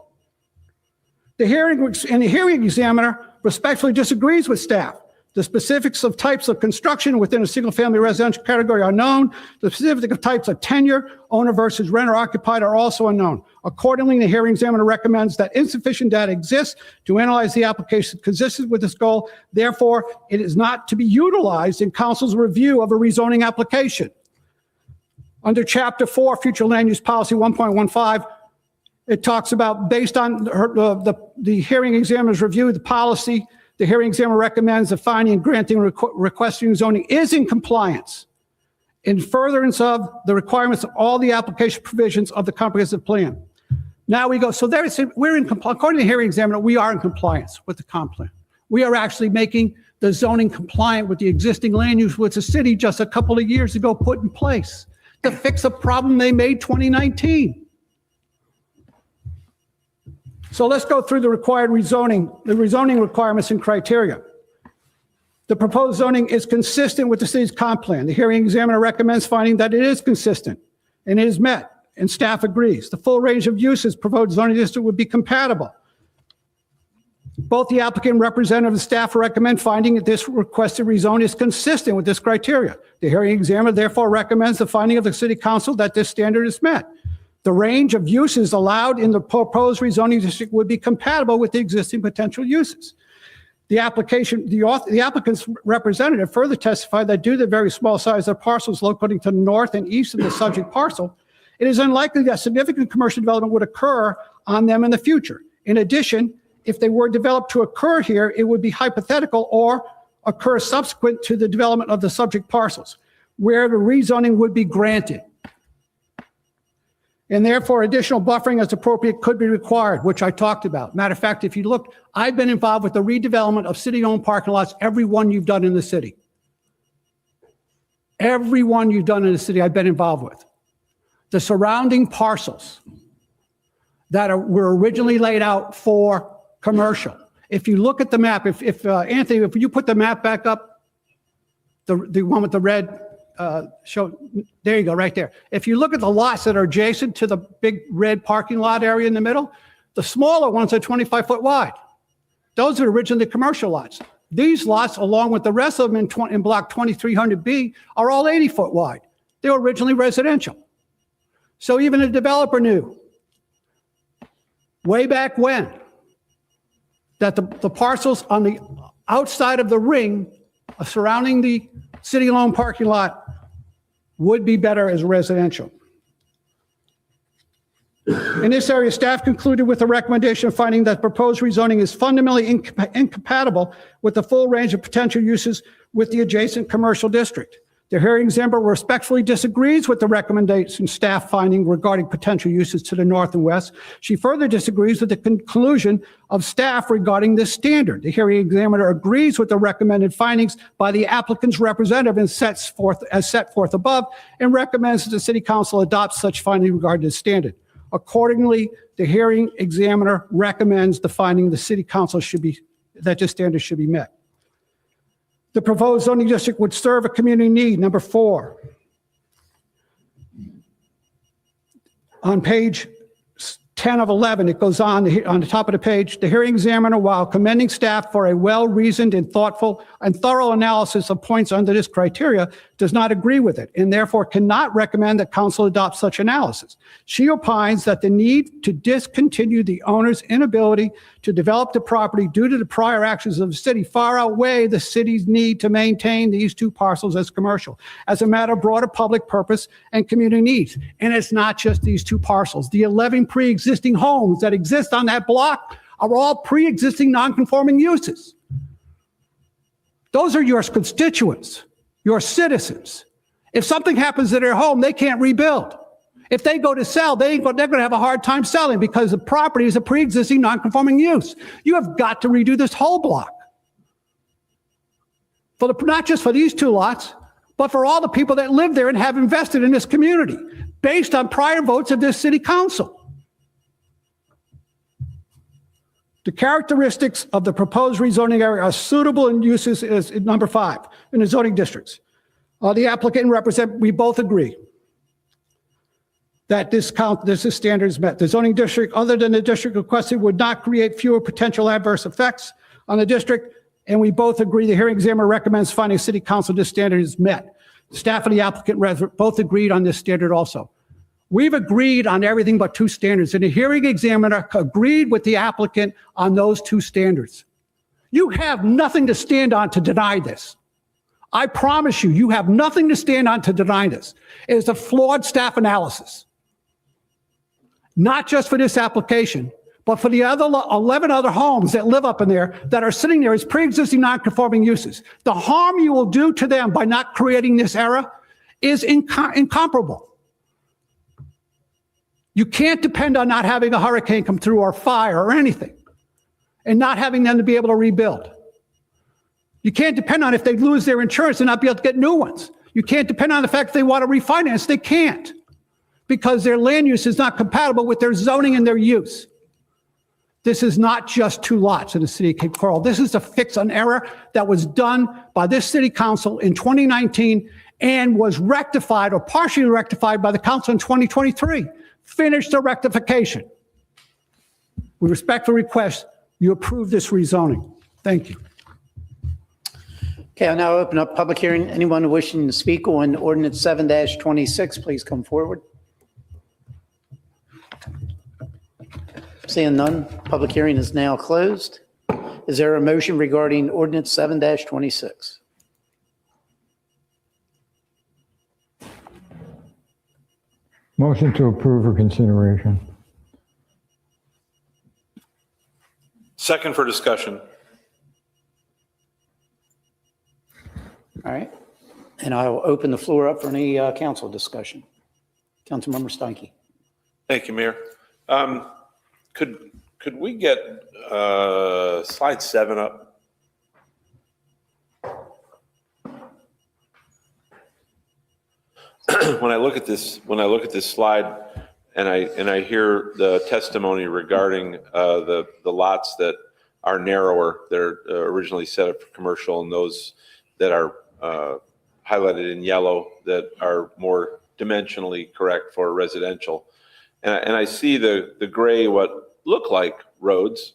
The hearing examiner respectfully disagrees with staff. The specifics of types of construction within a single-family residential category are known. The specific of types of tenure, owner versus renter occupied, are also unknown. Accordingly, the hearing examiner recommends that insufficient data exists to analyze the application consistent with this goal. Therefore, it is not to be utilized in council's review of a rezoning application. Under Chapter 4, Future Land Use Policy 1.15, it talks about, based on the hearing examiner's review of the policy, the hearing examiner recommends the finding and granting requesting zoning is in compliance in furtherance of the requirements of all the application provisions of the comprehensive plan. Now we go, so we're in compliance. According to the hearing examiner, we are in compliance with the comp plan. We are actually making the zoning compliant with the existing land use which the city just a couple of years ago put in place to fix a problem they made 2019. So let's go through the required rezoning, the rezoning requirements and criteria. The proposed zoning is consistent with the city's comp plan. The hearing examiner recommends finding that it is consistent and it is met, and staff agrees. The full range of uses proposed zoning district would be compatible. Both the applicant and representative of staff recommend finding that this requested rezone is consistent with this criteria. The hearing examiner therefore recommends the finding of the city council that this standard is met. The range of uses allowed in the proposed rezoning district would be compatible with the existing potential uses. The applicant's representative further testified that due to the very small size of parcels located to the north and east of the subject parcel, it is unlikely that significant commercial development would occur on them in the future. In addition, if they were developed to occur here, it would be hypothetical or occur subsequent to the development of the subject parcels, where the rezoning would be granted. And therefore, additional buffering as appropriate could be required, which I talked about. Matter of fact, if you look, I've been involved with the redevelopment of city-owned parking lots, every one you've done in the city. Every one you've done in the city, I've been involved with. The surrounding parcels that were originally laid out for commercial. If you look at the map, Anthony, if you put the map back up, the one with the red, show, there you go, right there. If you look at the lots that are adjacent to the big red parking lot area in the middle, the smaller ones are 25 foot wide. Those are originally commercial lots. These lots, along with the rest of them in block 2300B, are all 80 foot wide. They were originally residential. So even a developer knew way back when that the parcels on the outside of the ring surrounding the city-owned parking lot would be better as residential. In this area, staff concluded with a recommendation of finding that proposed rezoning is fundamentally incompatible with the full range of potential uses with the adjacent commercial district. The hearing examiner respectfully disagrees with the recommendation staff finding regarding potential uses to the north and west. She further disagrees with the conclusion of staff regarding this standard. The hearing examiner agrees with the recommended findings by the applicant's representative and set forth above, and recommends that the city council adopt such finding regarding this standard. Accordingly, the hearing examiner recommends the finding the city council that this standard should be met. The proposed zoning district would serve a community need. Number 4. On page 10 of 11, it goes on the top of the page. The hearing examiner, while commending staff for a well-reasoned and thoughtful and thorough analysis of points under this criteria, does not agree with it and therefore cannot recommend that council adopt such analysis. She opines that the need to discontinue the owner's inability to develop the property due to the prior actions of the city far outweigh the city's need to maintain these two parcels as commercial, as a matter of broader public purpose and community needs. And it's not just these two parcels. The 11 pre-existing homes that exist on that block are all pre-existing non-conforming uses. Those are your constituents, your citizens. If something happens to their home, they can't rebuild. If they go to sell, they're going to have a hard time selling because the property is a pre-existing non-conforming use. You have got to redo this whole block. not just for these 2 lots, but for all the people that live there and have invested in this community based on prior votes of this city council. The characteristics of the proposed rezoning area are suitable in uses as number 5 in the zoning districts. The applicant and representative, we both agree that this standard is met. The zoning district, other than the district requested, would not create fewer potential adverse effects on the district. And we both agree the hearing examiner recommends finding city council this standard is met. The staff and the applicant both agreed on this standard also. We've agreed on everything but 2 standards, and the hearing examiner agreed with the applicant on those 2 standards. You have nothing to stand on to deny this. I promise you, you have nothing to stand on to deny this. It is a flawed staff analysis. Not just for this application, but for the other 11 other homes that live up in there that are sitting there as pre-existing non-conforming uses. The harm you will do to them by not creating this error is incomparable. You can't depend on not having a hurricane come through or fire or anything and not having them to be able to rebuild. You can't depend on if they lose their insurance and not be able to get new ones. You can't depend on the fact that they want to refinance. They can't because their land use is not compatible with their zoning and their use. This is not just 2 lots in the city of Cape Coral. This is to fix an error that was done by this city council in 2019 and was rectified or partially rectified by the council in 2023. Finish the rectification. We respectfully request you approve this rezoning. Thank you. Okay, I'll now open up public hearing. Anyone wishing to speak on ordinance 7-26, please come forward. Seeing none, public hearing is now closed. Is there a motion regarding ordinance 7-26? Motion to approve for consideration. Second for discussion. All right. And I will open the floor up for any council discussion. Councilmember Steinke. Thank you, Mayor. Could we get slide 7 up? When I look at this slide and I hear the testimony regarding the lots that are narrower, that are originally set up for commercial, and those that are highlighted in yellow that are more dimensionally correct for residential. And I see the gray, what look like roads,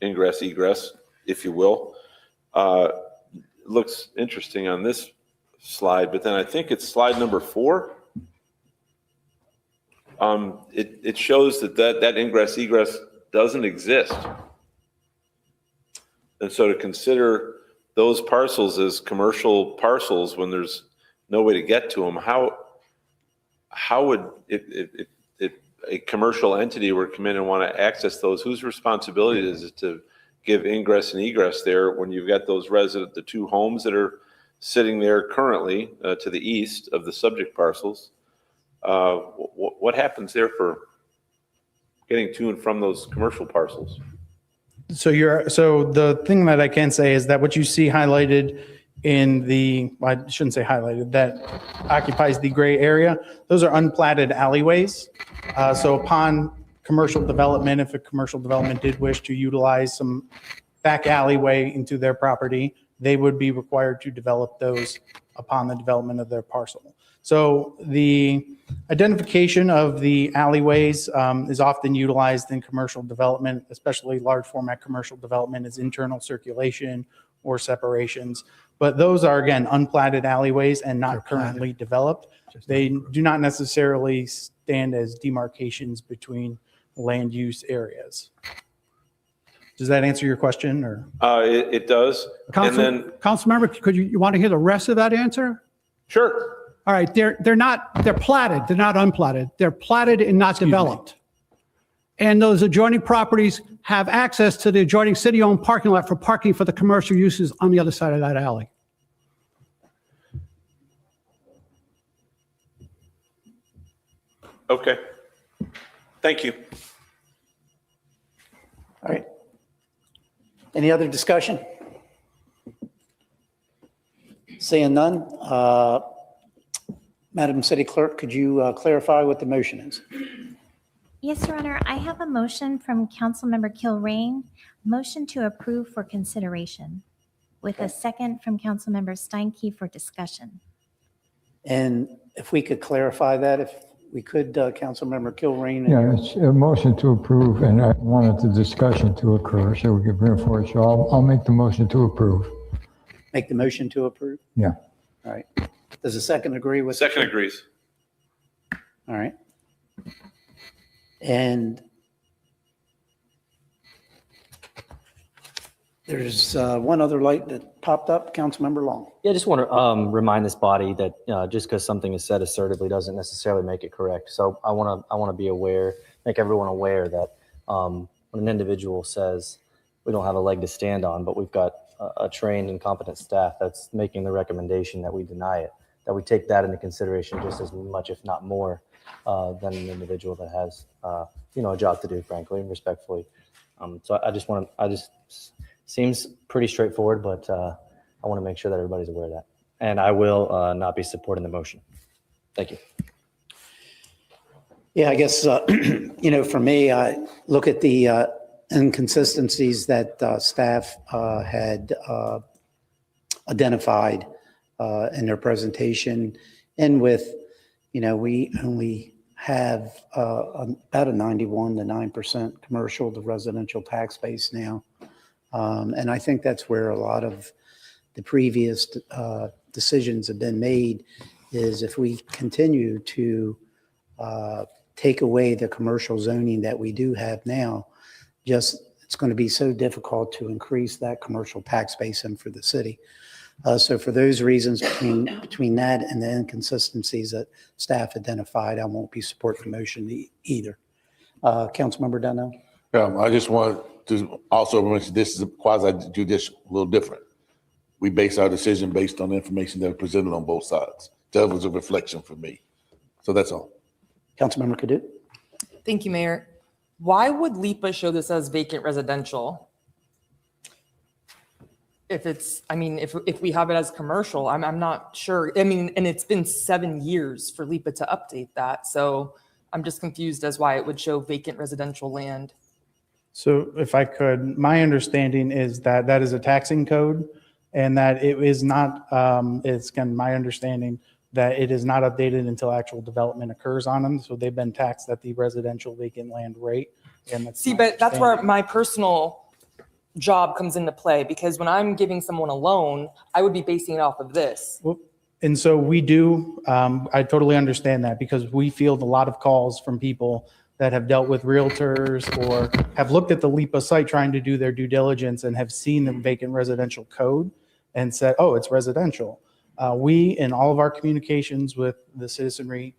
ingress, egress, if you will. Looks interesting on this slide, but then I think it's slide number 4. It shows that ingress, egress doesn't exist. And so to consider those parcels as commercial parcels when there's no way to get to them, how would if a commercial entity were to come in and want to access those, whose responsibility is it to give ingress and egress there when you've got those the 2 homes that are sitting there currently to the east of the subject parcels? What happens there for getting to and from those commercial parcels? So the thing that I can say is that what you see highlighted in I shouldn't say highlighted, that occupies the gray area, those are unplatted alleyways. So upon commercial development, if a commercial development did wish to utilize some back alleyway into their property, they would be required to develop those upon the development of their parcel. So the identification of the alleyways is often utilized in commercial development, especially large format commercial development, as internal circulation or separations. But those are, again, unplatted alleyways and not currently developed. They do not necessarily stand as demarcations between land use areas. Does that answer your question? Or it does. Councilmember, could you want to hear the rest of that answer? Sure. All right, they're platted, they're not unplatted. They're platted and not developed. And those adjoining properties have access to the adjoining city-owned parking lot for parking for the commercial uses on the other side of that alley. Okay. Thank you. All right. Any other discussion? Seeing none, Madam City Clerk, could you clarify what the motion is? Yes, Your Honor, I have a motion from Councilmember Kilrain, motion to approve for consideration, with a second from Councilmember Steinke for discussion. And if we could clarify that, if we could, Councilmember Kilrain. Yeah, it's a motion to approve, and I wanted the discussion to occur so we could bring it forward. So I'll make the motion to approve. Make the motion to approve? Yeah. All right. Does the second agree with? Second agrees. All right. And there's one other light that popped up, Councilmember Long. Yeah, I just want to remind this body that just because something is said assertively doesn't necessarily make it correct. So I want to be aware, make everyone aware that when an individual says we don't have a leg to stand on, but we've got a trained and competent staff that's making the recommendation that we deny it, that we take that into consideration just as much, if not more, than an individual that has a job to do, frankly and respectfully. So I just seems pretty straightforward, but I want to make sure that everybody's aware of that. And I will not be supporting the motion. Thank you. Yeah, I guess, for me, I look at the inconsistencies that staff had identified in their presentation, and with, we only have about a 91 to 9% commercial to residential tax base now. And I think that's where a lot of the previous decisions have been made, is if we continue to take away the commercial zoning that we do have now, it's going to be so difficult to increase that commercial tax base in for the city. So for those reasons, between that and the inconsistencies that staff identified, I won't be supporting the motion either. Councilmember Donnell? I just want to also mention this is quasi judicial, a little different. We base our decision based on the information that was presented on both sides. That was a reflection for me. So that's all. Councilmember Kadout? Thank you, Mayor. Why would LIPA show this as vacant residential? If we have it as commercial, I'm not sure. And it's been 7 years for LIPA to update that. So I'm just confused as why it would show vacant residential land. So if I could, my understanding is that that is a taxing code, and that it is not, my understanding that it is not updated until actual development occurs on them. So they've been taxed at the residential vacant land rate. And That's where my personal job comes into play, because when I'm giving someone a loan, I would be basing it off of this. And so we do, I totally understand that, because we field a lot of calls from people that have dealt with realtors or have looked at the LIPA site trying to do their due diligence and have seen the vacant residential code and said, oh, it's residential. We, in all of our communications with the citizenry,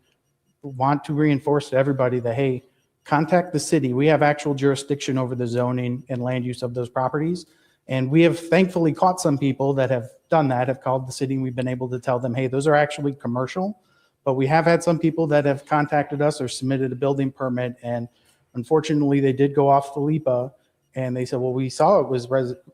want to reinforce to everybody that, hey, contact the city. We have actual jurisdiction over the zoning and land use of those properties. And we have thankfully caught some people that have done that, have called the city, and we've been able to tell them, hey, those are actually commercial. But we have had some people that have contacted us or submitted a building permit, and unfortunately they did go off the LIPA, and they said, well, we saw it was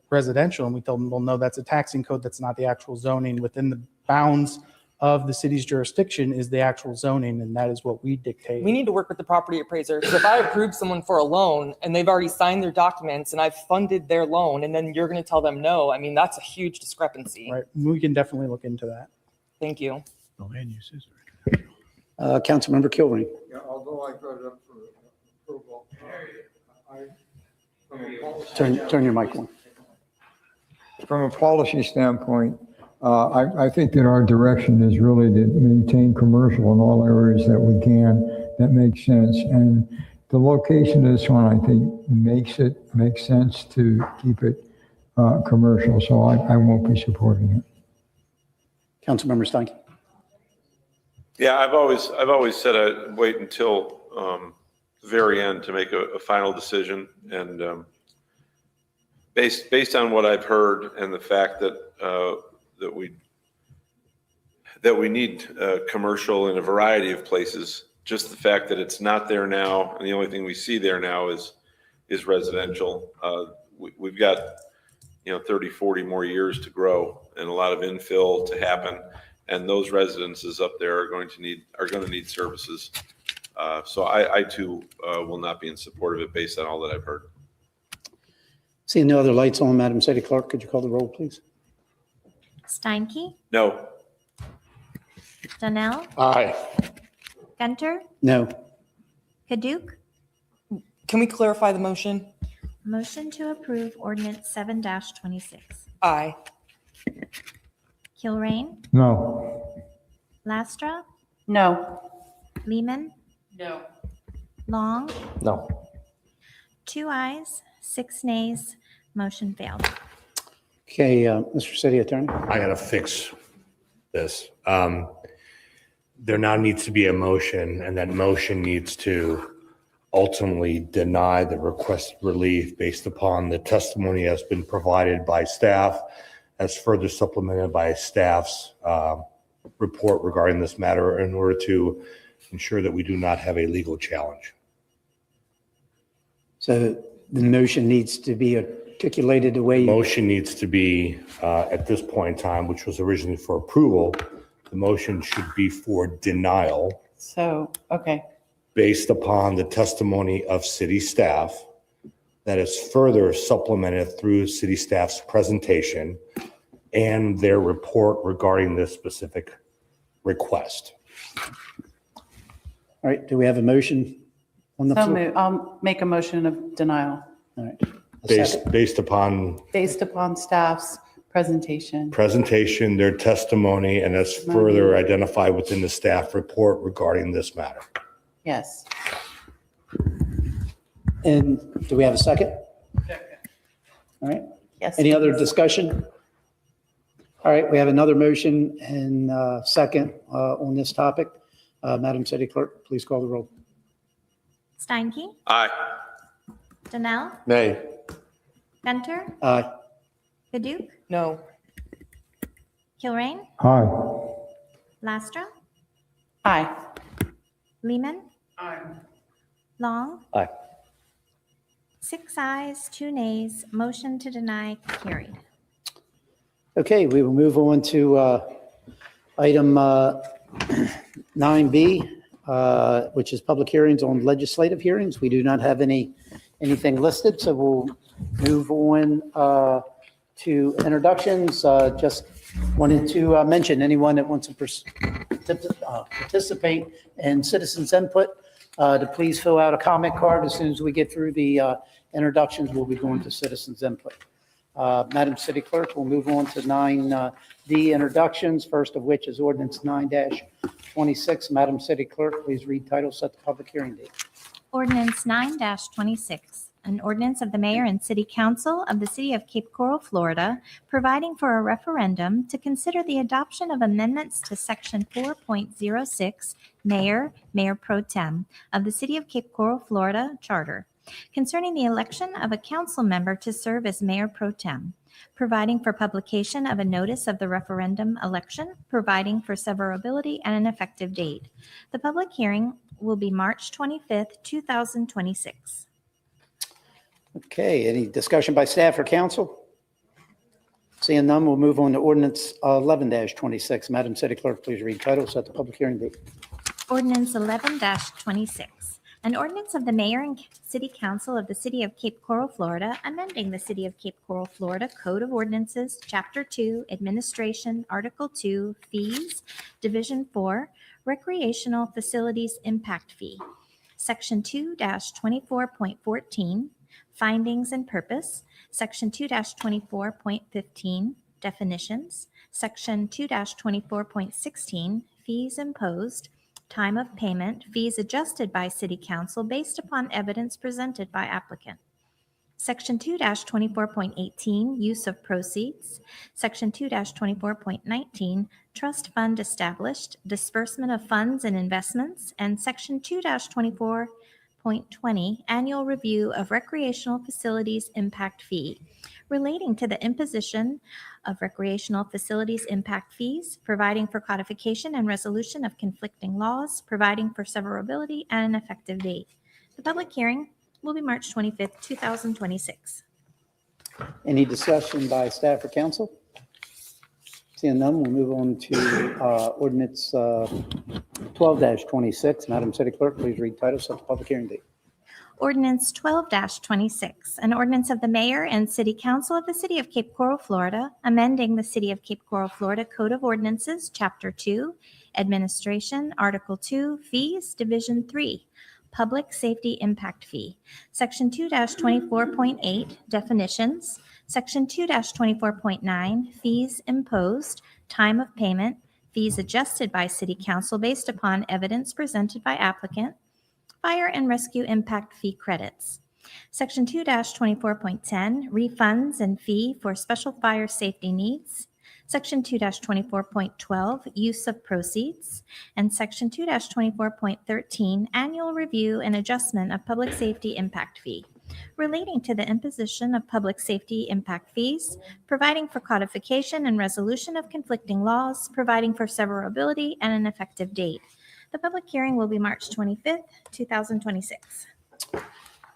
residential, and we told them, well, no, that's a taxing code. That's not the actual zoning. Within the bounds of the city's jurisdiction is the actual zoning, and that is what we dictate. We need to work with the property appraiser, because if I approve someone for a loan and they've already signed their documents and I've funded their loan, and then you're going to tell them no, that's a huge discrepancy. Right. We can definitely look into that. Thank you. The land use is Councilmember Kilrain. Yeah, although I brought it up for approval, Turn your mic on. From a policy standpoint, I think that our direction is really to maintain commercial in all areas that we can. That makes sense. And the location of this one, I think, makes sense to keep it commercial. So I won't be supporting it. Councilmember Steinke. Yeah, I've always said I'd wait until the very end to make a final decision, and based on what I've heard and the fact that we need commercial in a variety of places, just the fact that it's not there now, and the only thing we see there now is residential. We've got 30, 40 more years to grow and a lot of infill to happen. And those residences up there are going to need services. So I too will not be in support of it based on all that I've heard. Seeing no other lights on, Madam City Clerk, could you call the roll, please? Steinke? No. Donnell? Aye. Gunter? No. Paduk? Can we clarify the motion? Motion to approve ordinance 7-26. Aye. Kilrain? No. Lastra? No. Lehman? No. Long? No. 2 ayes, 6 nays, motion failed. Okay, Mr. City Attorney? I gotta fix this. There now needs to be a motion, and that motion needs to ultimately deny the requested relief based upon the testimony that's been provided by staff, as further supplemented by staff's report regarding this matter in order to ensure that we do not have a legal challenge. So the motion needs to be articulated the way. Motion needs to be, at this point in time, which was originally for approval, the motion should be for denial So, okay. based upon the testimony of city staff that is further supplemented through city staff's presentation and their report regarding this specific request. All right, do we have a motion on the So floor? moved. I'll make a motion of denial All right. A second. Based upon based upon staff's presentation. their testimony, and as further identified within the staff report regarding this matter. Yes. And do we have a second? All right. Yes. Any other discussion? All right, we have another motion and second on this topic. Madam City Clerk, please call the roll. Steinke? Aye. Donnell? Nay. Gunter? Aye. Paduk? No. Kilrain? Aye. Lastra? Aye. Lehman? Aye. Long? Aye. 6 ayes, 2 nays, motion to deny carried. Okay, we will move on to item 9B, which is public hearings on legislative hearings. We do not have anything listed, so we'll move on to introductions. Just wanted to mention anyone that wants to participate in citizens input, to please fill out a comment card. As soon as we get through the introductions, we'll be going to citizens input. Madam City Clerk, we'll move on to 9D introductions, first of which is ordinance 9-26. Madam City Clerk, please read title, set the public hearing date. Ordinance 9-26, an ordinance of the mayor and city council of the city of Cape Coral, Florida, providing for a referendum to consider the adoption of amendments to section 4.06, Mayor Pro Tem of the city of Cape Coral, Florida Charter, concerning the election of a council member to serve as Mayor Pro Tem, providing for publication of a notice of the referendum election, providing for severability and an effective date. The public hearing will be March 25th, 2026. Okay, any discussion by staff or council? Seeing none, we'll move on to ordinance 11-26. Madam City Clerk, please read title, set the public hearing date. Ordinance 11-26, an ordinance of the mayor and city council of the city of Cape Coral, Florida, amending the city of Cape Coral, Florida Code of Ordinances, Chapter 2, Administration, Article 2, Fees, Division 4, Recreational Facilities Impact Fee, Section 2-24.14, Findings and Purpose, Section 2-24.15, Definitions, Section 2-24.16, Fees Imposed, Time of Payment, Fees adjusted by City Council based upon evidence presented by applicant. Section 2-24.18, Use of Proceeds, Section 2-24.19, Trust Fund Established, Disbursement of Funds and Investments, and Section 2-24.20, Annual Review of Recreational Facilities Impact Fee, relating to the imposition of recreational facilities impact fees, providing for codification and resolution of conflicting laws, providing for severability and an effective date. The public hearing will be March 25th, 2026. Any discussion by staff or council? Seeing none, we'll move on to ordinance 12-26. Madam City Clerk, please read title, set the public hearing date. Ordinance 12-26, an ordinance of the mayor and city council of the city of Cape Coral, Florida, amending the city of Cape Coral, Florida Code of Ordinances, Chapter 2, Administration, Article 2, Fees, Division 3, Public Safety Impact Fee, Section 2-24.8, Definitions, Section 2-24.9, Fees Imposed, Time of Payment, Fees Adjusted by City Council based upon evidence presented by applicant, Fire and Rescue Impact Fee Credits. Section 2-24.10, Refunds and Fee for Special Fire Safety Needs. Section 2-24.12, Use of Proceeds. And Section 2-24.13, Annual Review and Adjustment of Public Safety Impact Fee, relating to the imposition of public safety impact fees, providing for codification and resolution of conflicting laws, providing for severability and an effective date. The public hearing will be March 25th, 2026.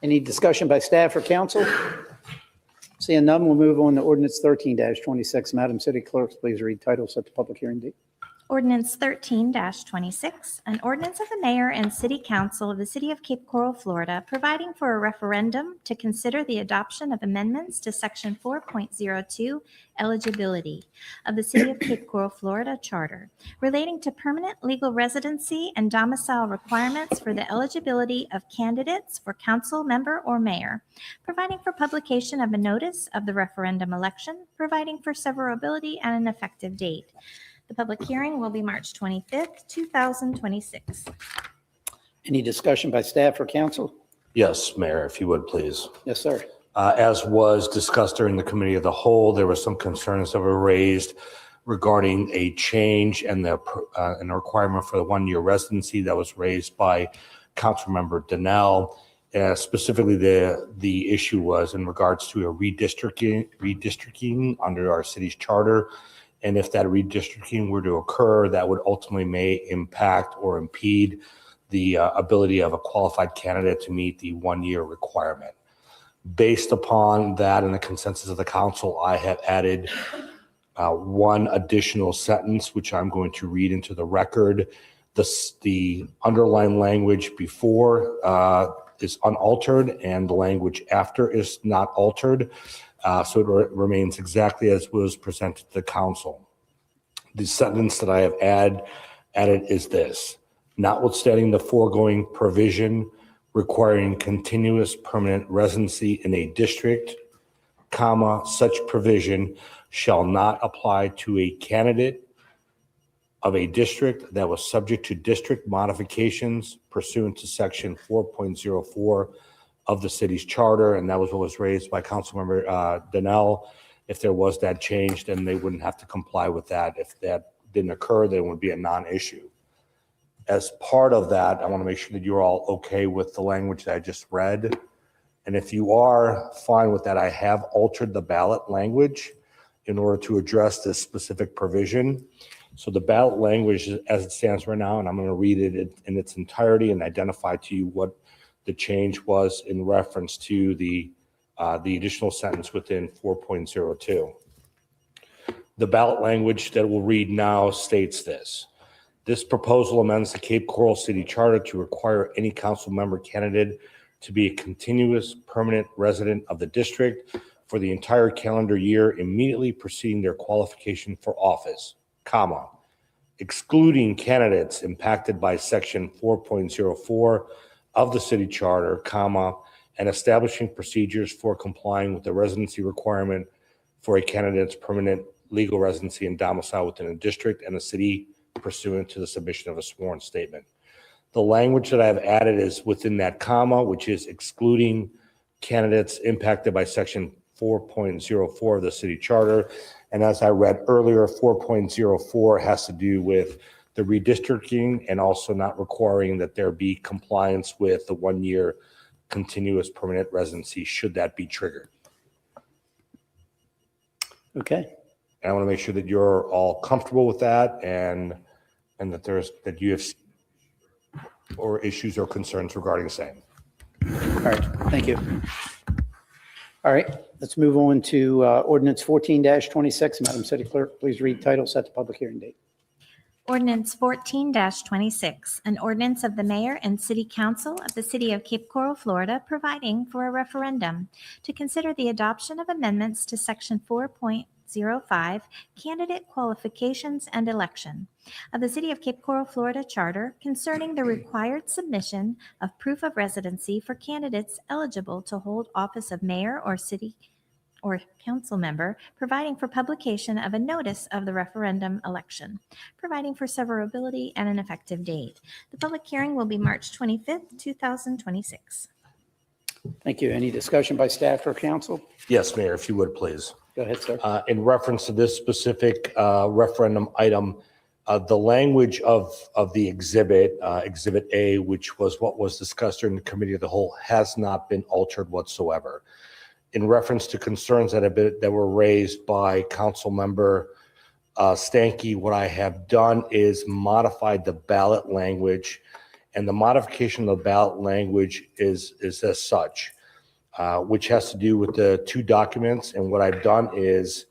Any discussion by staff or council? Seeing none, we'll move on to ordinance 13-26. Madam City Clerk, please read title, set the public hearing date. Ordinance 13-26, an ordinance of the mayor and city council of the city of Cape Coral, Florida, providing for a referendum to consider the adoption of amendments to Section 4.02, eligibility of the city of Cape Coral, Florida Charter, relating to permanent legal residency and domicile requirements for the eligibility of candidates for council member or mayor, providing for publication of a notice of the referendum election, providing for severability and an effective date. The public hearing will be March 25th, 2026. Any discussion by staff or council? Yes, Mayor, if you would, please. Yes, sir. As was discussed during the committee of the whole, there were some concerns that were raised regarding a change and the requirement for the one-year residency that was raised by Councilmember Donnell. Specifically, the issue was in regards to a redistricting under our city's charter. And if that redistricting were to occur, that would ultimately may impact or impede the ability of a qualified candidate to meet the one-year requirement. Based upon that and the consensus of the council, I have added one additional sentence, which I'm going to read into the record. The underlined language before is unaltered and the language after is not altered. So it remains exactly as was presented to the council. The sentence that I have added is this: notwithstanding the foregoing provision requiring continuous permanent residency in a district, comma, such provision shall not apply to a candidate of a district that was subject to district modifications pursuant to section 4.04 of the city's charter, and that was what was raised by Councilmember Donnell. If there was that change, then they wouldn't have to comply with that. If that didn't occur, then it would be a non-issue. As part of that, I want to make sure that you're all okay with the language that I just read. And if you are fine with that, I have altered the ballot language in order to address this specific provision. So the ballot language as it stands right now, and I'm going to read it in its entirety and identify to you what the change was in reference to the additional sentence within 4.02. The ballot language that we'll read now states this: this proposal amends the Cape Coral City Charter to require any council member candidate to be a continuous permanent resident of the district for the entire calendar year immediately preceding their qualification for office, comma, excluding candidates impacted by section 4.04 of the city charter, comma, and establishing procedures for complying with the residency requirement for a candidate's permanent legal residency and domicile within a district and a city pursuant to the submission of a sworn statement. The language that I have added is within that comma, which is excluding candidates impacted by section 4.04 of the city charter. And as I read earlier, 4.04 has to do with the redistricting and also not requiring that there be compliance with the one-year continuous permanent residency should that be triggered. Okay. And I want to make sure that you're all comfortable with that and that you have or issues or concerns regarding the same. All right, thank you. All right, let's move on to ordinance 14-26. Madam City Clerk, please read title, set the public hearing date. Ordinance 14-26, an ordinance of the mayor and city council of the city of Cape Coral, Florida, providing for a referendum to consider the adoption of amendments to section 4.05, candidate qualifications and election of the city of Cape Coral, Florida charter concerning the required submission of proof of residency for candidates eligible to hold office of mayor or city or council member, providing for publication of a notice of the referendum election, providing for severability and an effective date. The public hearing will be March 25th, 2026. Thank you. Any discussion by staff or council? Yes, Mayor, if you would, please. Go ahead, sir. In reference to this specific referendum item, the language of the exhibit, Exhibit A, which was what was discussed during the committee of the whole, has not been altered whatsoever. In reference to concerns that were raised by Council Member Stankey, what I have done is modified the ballot language, and the modification of the ballot language is as such, which has to do with the two documents. And what I've done is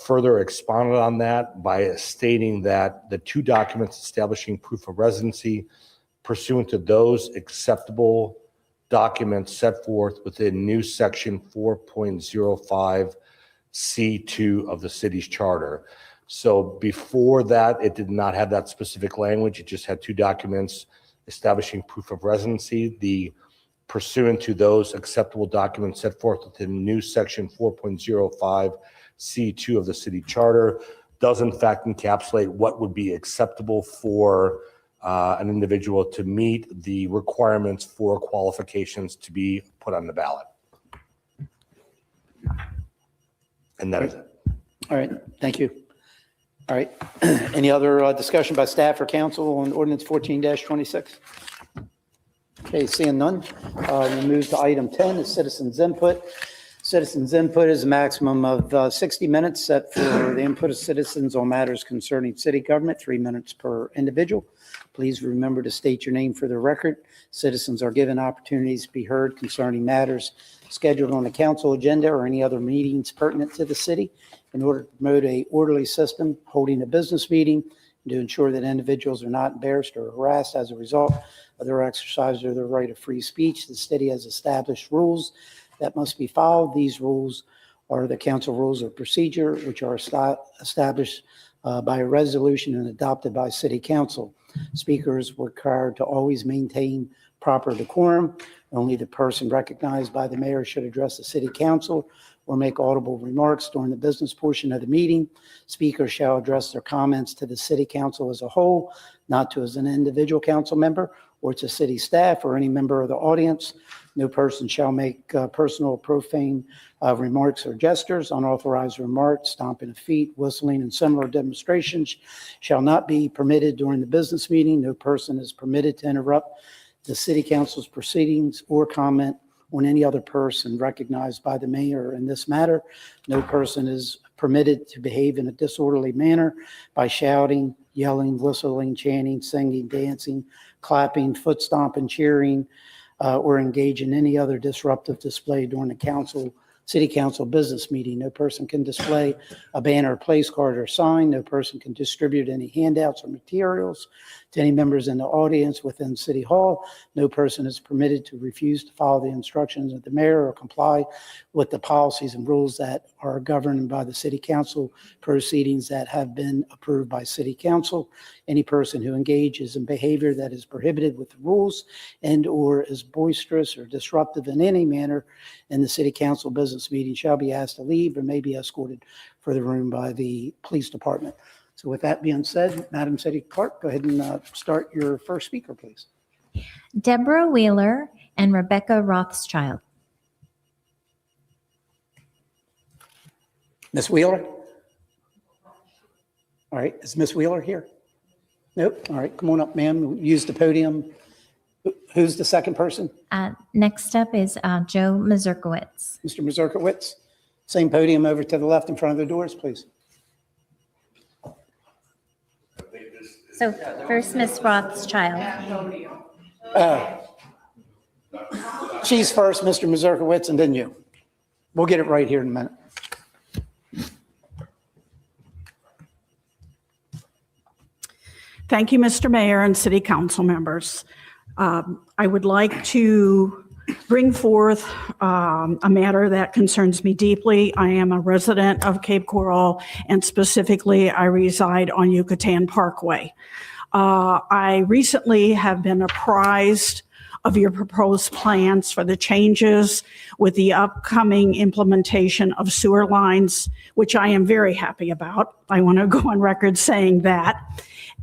further expounded on that by stating that the two documents establishing proof of residency pursuant to those acceptable documents set forth within new section 4.05 C2 of the city's charter. So before that, it did not have that specific language. It just had two documents establishing proof of residency. The pursuant to those acceptable documents set forth within new section 4.05 C2 of the city charter does in fact encapsulate what would be acceptable for an individual to meet the requirements for qualifications to be put on the ballot. And that is it. All right, thank you. All right, any other discussion by staff or council on ordinance 14-26? Okay, seeing none, we'll move to item 10, is citizens input. Citizens input is a maximum of 60 minutes set for the input of citizens on matters concerning city government, 3 minutes per individual. Please remember to state your name for the record. Citizens are given opportunities to be heard concerning matters scheduled on the council agenda or any other meetings pertinent to the city. In order to promote an orderly system, holding a business meeting to ensure that individuals are not embarrassed or harassed as a result of their exercise of their right of free speech, the city has established rules that must be followed. These rules are the council rules of procedure, which are established by a resolution and adopted by city council. Speakers were required to always maintain proper decorum. Only the person recognized by the mayor should address the city council or make audible remarks during the business portion of the meeting. Speakers shall address their comments to the city council as a whole, not to as an individual council member or to city staff or any member of the audience. No person shall make personal profane remarks or gestures. Unauthorized remarks, stomping of feet, whistling, and similar demonstrations shall not be permitted during the business meeting. No person is permitted to interrupt the city council's proceedings or comment on any other person recognized by the mayor in this matter. No person is permitted to behave in a disorderly manner by shouting, yelling, whistling, chanting, singing, dancing, clapping, foot stomping, cheering, or engage in any other disruptive display during the city council business meeting. No person can display a banner, place card, or sign. No person can distribute any handouts or materials to any members in the audience within City Hall. No person is permitted to refuse to follow the instructions of the mayor or comply with the policies and rules that are governed by the city council proceedings that have been approved by city council. Any person who engages in behavior that is prohibited with the rules and or is boisterous or disruptive in any manner in the city council business meeting shall be asked to leave or may be escorted for the room by the police department. So with that being said, Madam City Clerk, go ahead and start your first speaker, please. Deborah Wheeler and Rebecca Rothschild. Ms. Wheeler? All right, is Ms. Wheeler here? Nope. All right, come on up, ma'am. Use the podium. Who's the second person? Next up is Joe Mazurkowitz. Mr. Mazurkowitz. Same podium over to the left in front of the doors, please. So first, Ms. Rothschild. She's first, Mr. Mazurkowitz, and then you. We'll get it right here in a minute. Thank you, Mr. Mayor and City Council members. I would like to bring forth a matter that concerns me deeply. I am a resident of Cape Coral, and specifically, I reside on Yucatan Parkway. I recently have been apprised of your proposed plans for the changes with the upcoming implementation of sewer lines, which I am very happy about. I want to go on record saying that.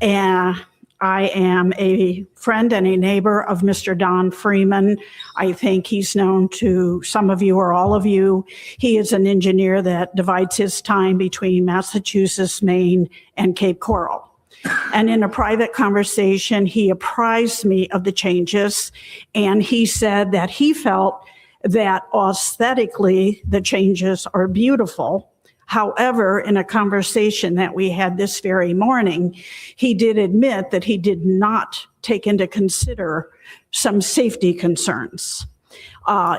And I am a friend and a neighbor of Mr. Don Freeman. I think he's known to some of you or all of you. He is an engineer that divides his time between Massachusetts, Maine, and Cape Coral. And in a private conversation, he apprised me of the changes, and he said that he felt that aesthetically the changes are beautiful. However, in a conversation that we had this very morning, he did admit that he did not take into consider some safety concerns.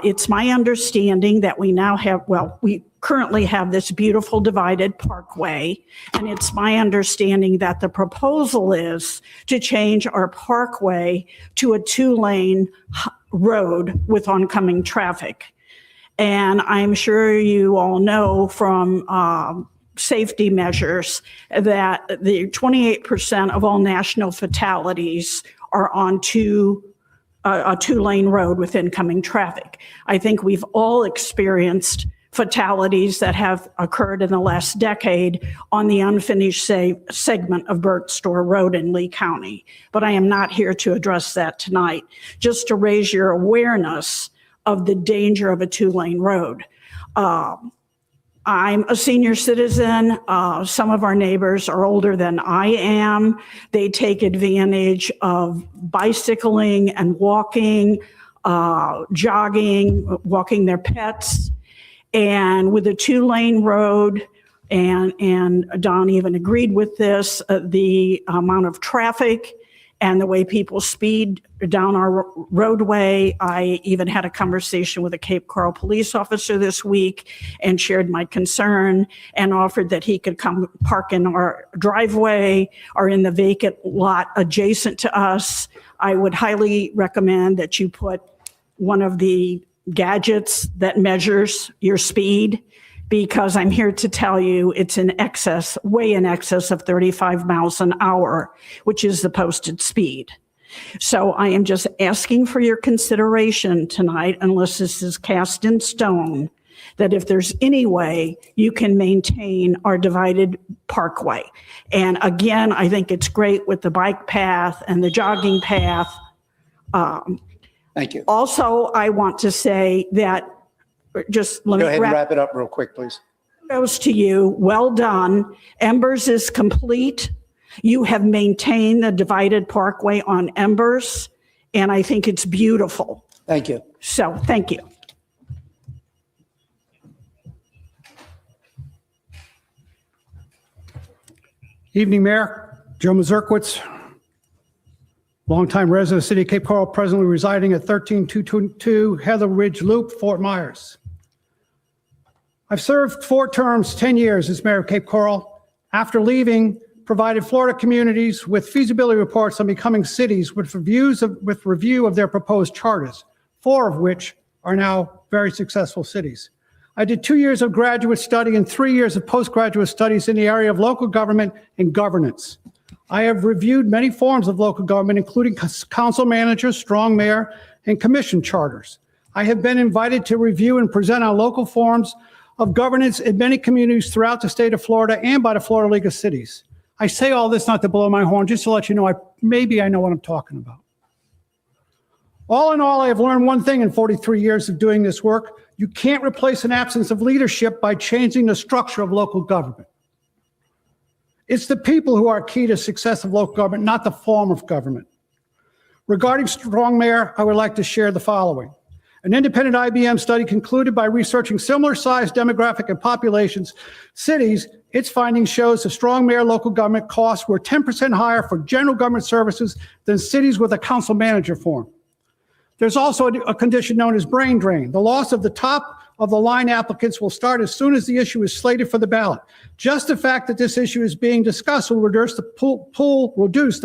It's my understanding that we now have, we currently have this beautiful divided parkway, and it's my understanding that the proposal is to change our parkway to a 2-lane road with oncoming traffic. And I'm sure you all know from safety measures that the 28% of all national fatalities are on a 2-lane road with incoming traffic. I think we've all experienced fatalities that have occurred in the last decade on the unfinished segment of Burt Store Road in Lee County. But I am not here to address that tonight, just to raise your awareness of the danger of a 2-lane road. I'm a senior citizen. Some of our neighbors are older than I am. They take advantage of bicycling and walking, jogging, walking their pets. And with a 2-lane road, and Don even agreed with this, the amount of traffic and the way people speed down our roadway. I even had a conversation with a Cape Coral police officer this week and shared my concern and offered that he could come park in our driveway or in the vacant lot adjacent to us. I would highly recommend that you put one of the gadgets that measures your speed, because I'm here to tell you it's in excess, way in excess of 35 miles an hour, which is the posted speed. So I am just asking for your consideration tonight, unless this is cast in stone, that if there's any way you can maintain our divided parkway. And again, I think it's great with the bike path and the jogging path. Thank you. Also, I want to say that, just let me Go ahead and wrap it up real quick, please. Goes to you. Well done. Embers is complete. You have maintained the divided parkway on Embers, and I think it's beautiful. Thank you. So, thank you. Evening, Mayor. Joe Mazurkowitz, longtime resident of the city of Cape Coral, presently residing at 13222 Heather Ridge Loop, Fort Myers. I've served 4 terms, 10 years as mayor of Cape Coral. After leaving, provided Florida communities with feasibility reports on becoming cities with review of their proposed charters, 4 of which are now very successful cities. I did 2 years of graduate study and 3 years of postgraduate studies in the area of local government and governance. I have reviewed many forms of local government, including council managers, strong mayor, and commission charters. I have been invited to review and present on local forms of governance in many communities throughout the state of Florida and by the Florida League of Cities. I say all this not to blow my horn, just to let you know maybe I know what I'm talking about. All in all, I have learned one thing in 43 years of doing this work. You can't replace an absence of leadership by changing the structure of local government. It's the people who are key to success of local government, not the form of government. Regarding strong mayor, I would like to share the following. An independent IBM study concluded by researching similar sized demographic and populations cities, its findings shows the strong mayor local government costs were 10% higher for general government services than cities with a council manager form. There's also a condition known as brain drain, the loss of the top of the line applicants will start as soon as the issue is slated for the ballot. Just the fact that this issue is being discussed will reduce the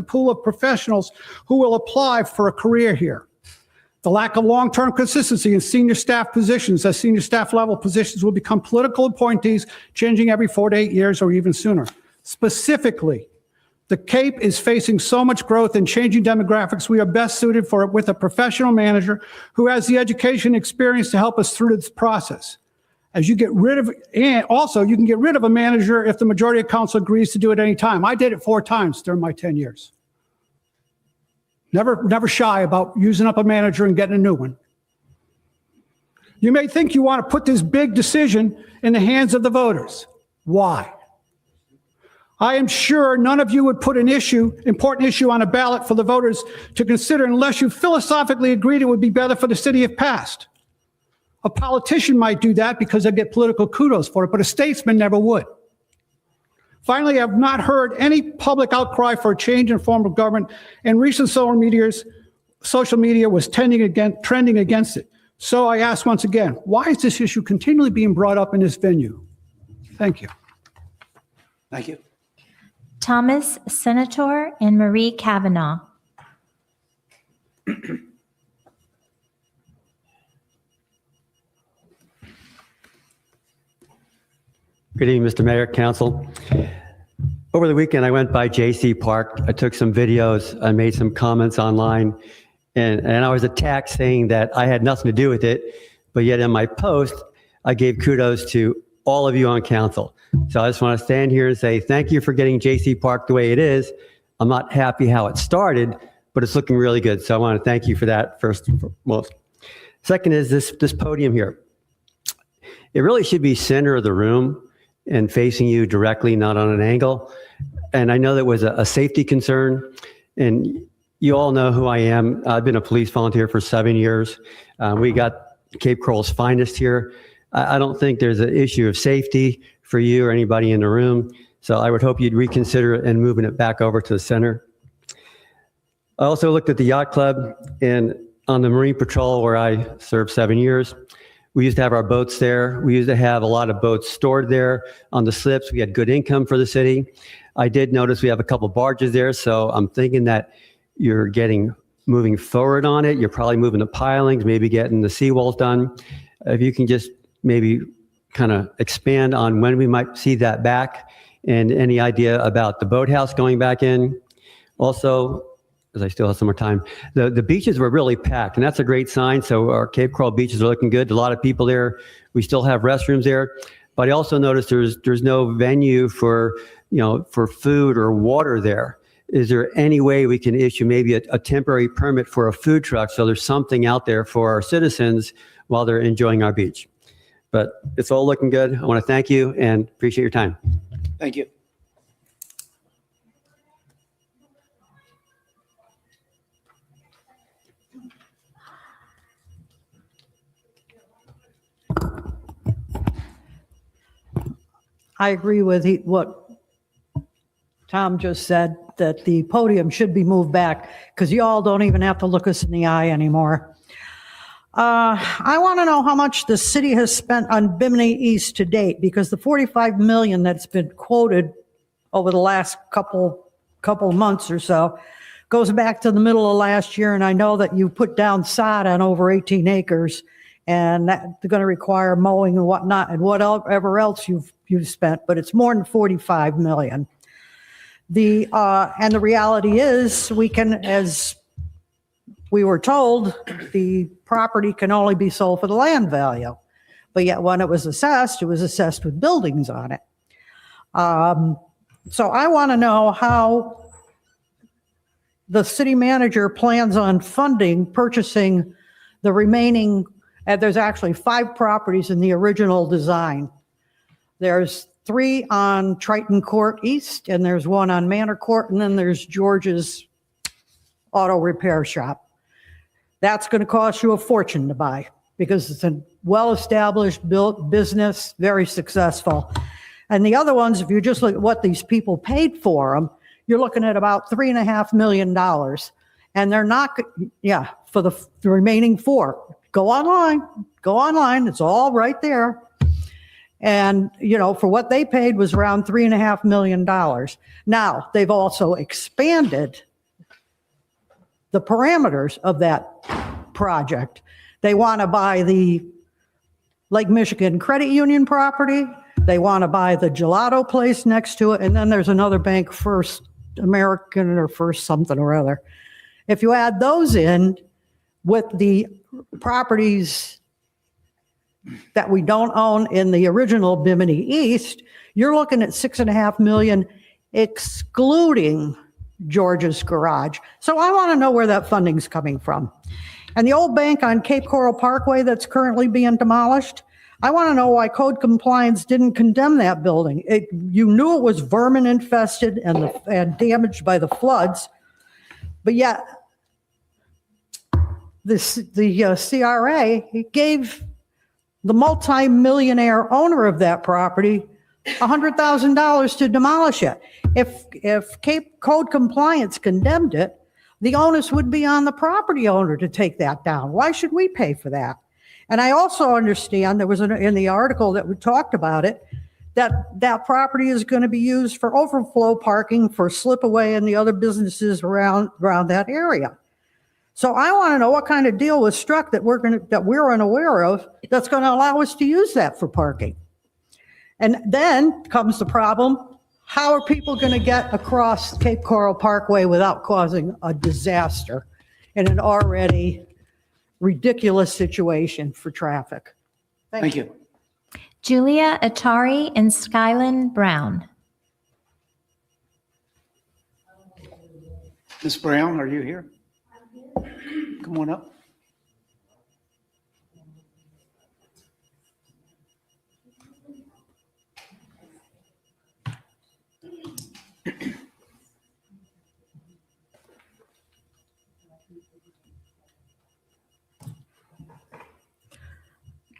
pool of professionals who will apply for a career here. The lack of long-term consistency in senior staff positions, as senior staff level positions will become political appointees, changing every 4 to 8 years or even sooner. Specifically, the Cape is facing so much growth and changing demographics. We are best suited for it with a professional manager who has the education and experience to help us through this process. As you get rid of, and also you can get rid of a manager if the majority of council agrees to do it any time. I did it 4 times during my 10 years. Never shy about using up a manager and getting a new one. You may think you want to put this big decision in the hands of the voters. Why? I am sure none of you would put an important issue on a ballot for the voters to consider unless you philosophically agreed it would be better for the city if passed. A politician might do that because they get political kudos for it, but a statesman never would. Finally, I have not heard any public outcry for a change in form of government, and recent social media was trending against it. So I ask once again, why is this issue continually being brought up in this venue? Thank you. Thank you. Thomas Senator and Marie Kavanaugh. Good evening, Mr. Mayor, Council. Over the weekend, I went by J.C. Park. I took some videos. I made some comments online, and I was attacked saying that I had nothing to do with it. But yet in my post, I gave kudos to all of you on council. So I just want to stand here and say thank you for getting J.C. Park the way it is. I'm not happy how it started, but it's looking really good. So I want to thank you for that first and foremost. Second is this podium here. It really should be center of the room and facing you directly, not on an angle. And I know that was a safety concern, and you all know who I am. I've been a police volunteer for 7 years. We got Cape Coral's finest here. I don't think there's an issue of safety for you or anybody in the room. So I would hope you'd reconsider and moving it back over to the center. I also looked at the yacht club, and on the Marine Patrol where I served 7 years, we used to have our boats there. We used to have a lot of boats stored there on the slips. We had good income for the city. I did notice we have a couple barges there, so I'm thinking that you're moving forward on it. You're probably moving the pilings, maybe getting the seawalls done. If you can just maybe kind of expand on when we might see that back, and any idea about the boathouse going back in. Also, as I still have some more time, the beaches were really packed, and that's a great sign. So our Cape Coral beaches are looking good. A lot of people there. We still have restrooms there, but I also noticed there's no venue for food or water there. Is there any way we can issue maybe a temporary permit for a food truck so there's something out there for our citizens while they're enjoying our beach? But it's all looking good. I want to thank you and appreciate your time. Thank you. I agree with what Tom just said, that the podium should be moved back because you all don't even have to look us in the eye anymore. I want to know how much the city has spent on Bimini East to date, because the $45 million that's been quoted over the last couple months or so goes back to the middle of last year. And I know that you put down sod on over 18 acres, and that's going to require mowing and whatnot and whatever else you've spent, but it's more than $45 million. And the reality is, we can, as we were told, the property can only be sold for the land value. But yet when it was assessed with buildings on it. So I want to know how the city manager plans on purchasing the remaining, there's actually 5 properties in the original design. There's 3 on Triton Court East, and there's 1 on Manor Court, and then there's George's Auto Repair Shop. That's going to cost you a fortune to buy because it's a well-established built business, very successful. And the other ones, if you just look at what these people paid for them, you're looking at about $3.5 million. And they're not, for the remaining 4. Go online, it's all right there. And, for what they paid was around $3.5 million. Now, they've also expanded the parameters of that project. They want to buy the Lake Michigan Credit Union property. They want to buy the gelato place next to it. And then there's another bank, First American or First something or other. If you add those in with the properties that we don't own in the original Bimini East, you're looking at $6.5 million, excluding George's Garage. So I want to know where that funding's coming from. And the old bank on Cape Coral Parkway that's currently being demolished, I want to know why code compliance didn't condemn that building. You knew it was vermin infested and damaged by the floods, but yet the CRA gave the multi-millionaire owner of that property $100,000 to demolish it. If Cape Code Compliance condemned it, the onus would be on the property owner to take that down. Why should we pay for that? And I also understand, there was in the article that we talked about it, that property is going to be used for overflow parking for Slipaway and the other businesses around that area. So I want to know what kind of deal was struck that we're unaware of that's going to allow us to use that for parking. And then comes the problem, how are people going to get across Cape Coral Parkway without causing a disaster in an already ridiculous situation for traffic? Thank you. Julia Atari and Skyland Brown. Ms. Brown, are you here? Come on up.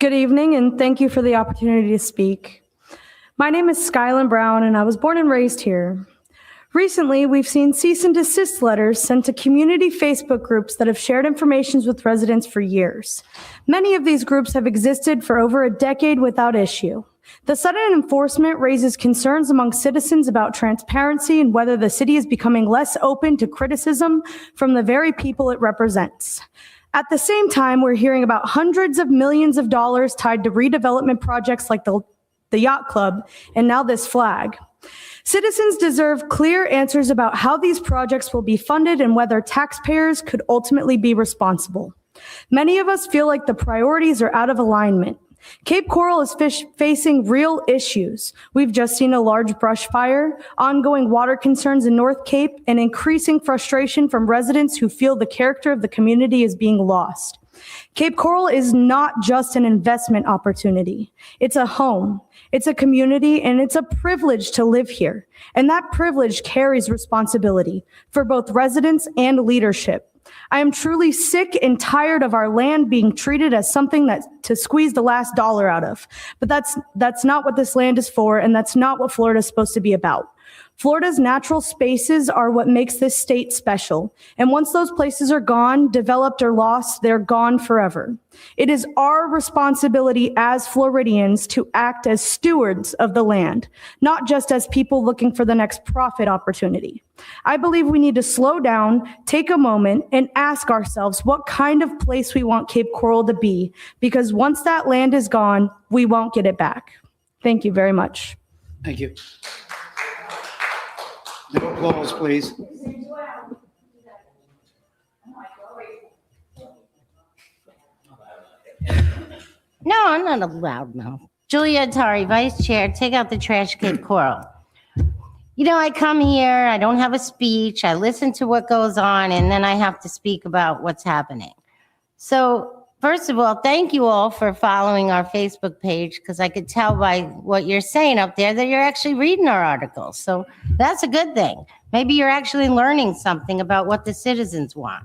Good evening, and thank you for the opportunity to speak. My name is Skyland Brown, and I was born and raised here. Recently, we've seen cease and desist letters sent to community Facebook groups that have shared information with residents for years. Many of these groups have existed for over a decade without issue. The sudden enforcement raises concerns among citizens about transparency and whether the city is becoming less open to criticism from the very people it represents. At the same time, we're hearing about hundreds of millions of dollars tied to redevelopment projects like the Yacht Club and now this flag. Citizens deserve clear answers about how these projects will be funded and whether taxpayers could ultimately be responsible. Many of us feel like the priorities are out of alignment. Cape Coral is facing real issues. We've just seen a large brush fire, ongoing water concerns in North Cape, and increasing frustration from residents who feel the character of the community is being lost. Cape Coral is not just an investment opportunity. It's a home, it's a community, and it's a privilege to live here. And that privilege carries responsibility for both residents and leadership. I am truly sick and tired of our land being treated as something to squeeze the last dollar out of. But that's not what this land is for, and that's not what Florida is supposed to be about. Florida's natural spaces are what makes this state special. And once those places are gone, developed, or lost, they're gone forever. It is our responsibility as Floridians to act as stewards of the land, not just as people looking for the next profit opportunity. I believe we need to slow down, take a moment, and ask ourselves what kind of place we want Cape Coral to be, because once that land is gone, we won't get it back. Thank you very much. Thank you. No applause, please. No, I'm not allowed now. Julia Atari, Vice Chair, take out the trash, Cape Coral. You know, I come here, I don't have a speech, I listen to what goes on, and then I have to speak about what's happening. So, first of all, thank you all for following our Facebook page, because I could tell by what you're saying up there that you're actually reading our articles. So that's a good thing. Maybe you're actually learning something about what the citizens want.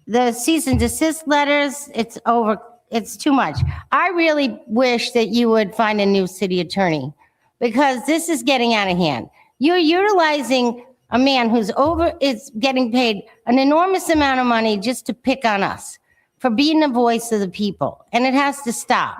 The cease and desist letters, it's too much. I really wish that you would find a new city attorney, because this is getting out of hand. You're utilizing a man who's is getting paid an enormous amount of money just to pick on us. for being the voice of the people, and it has to stop.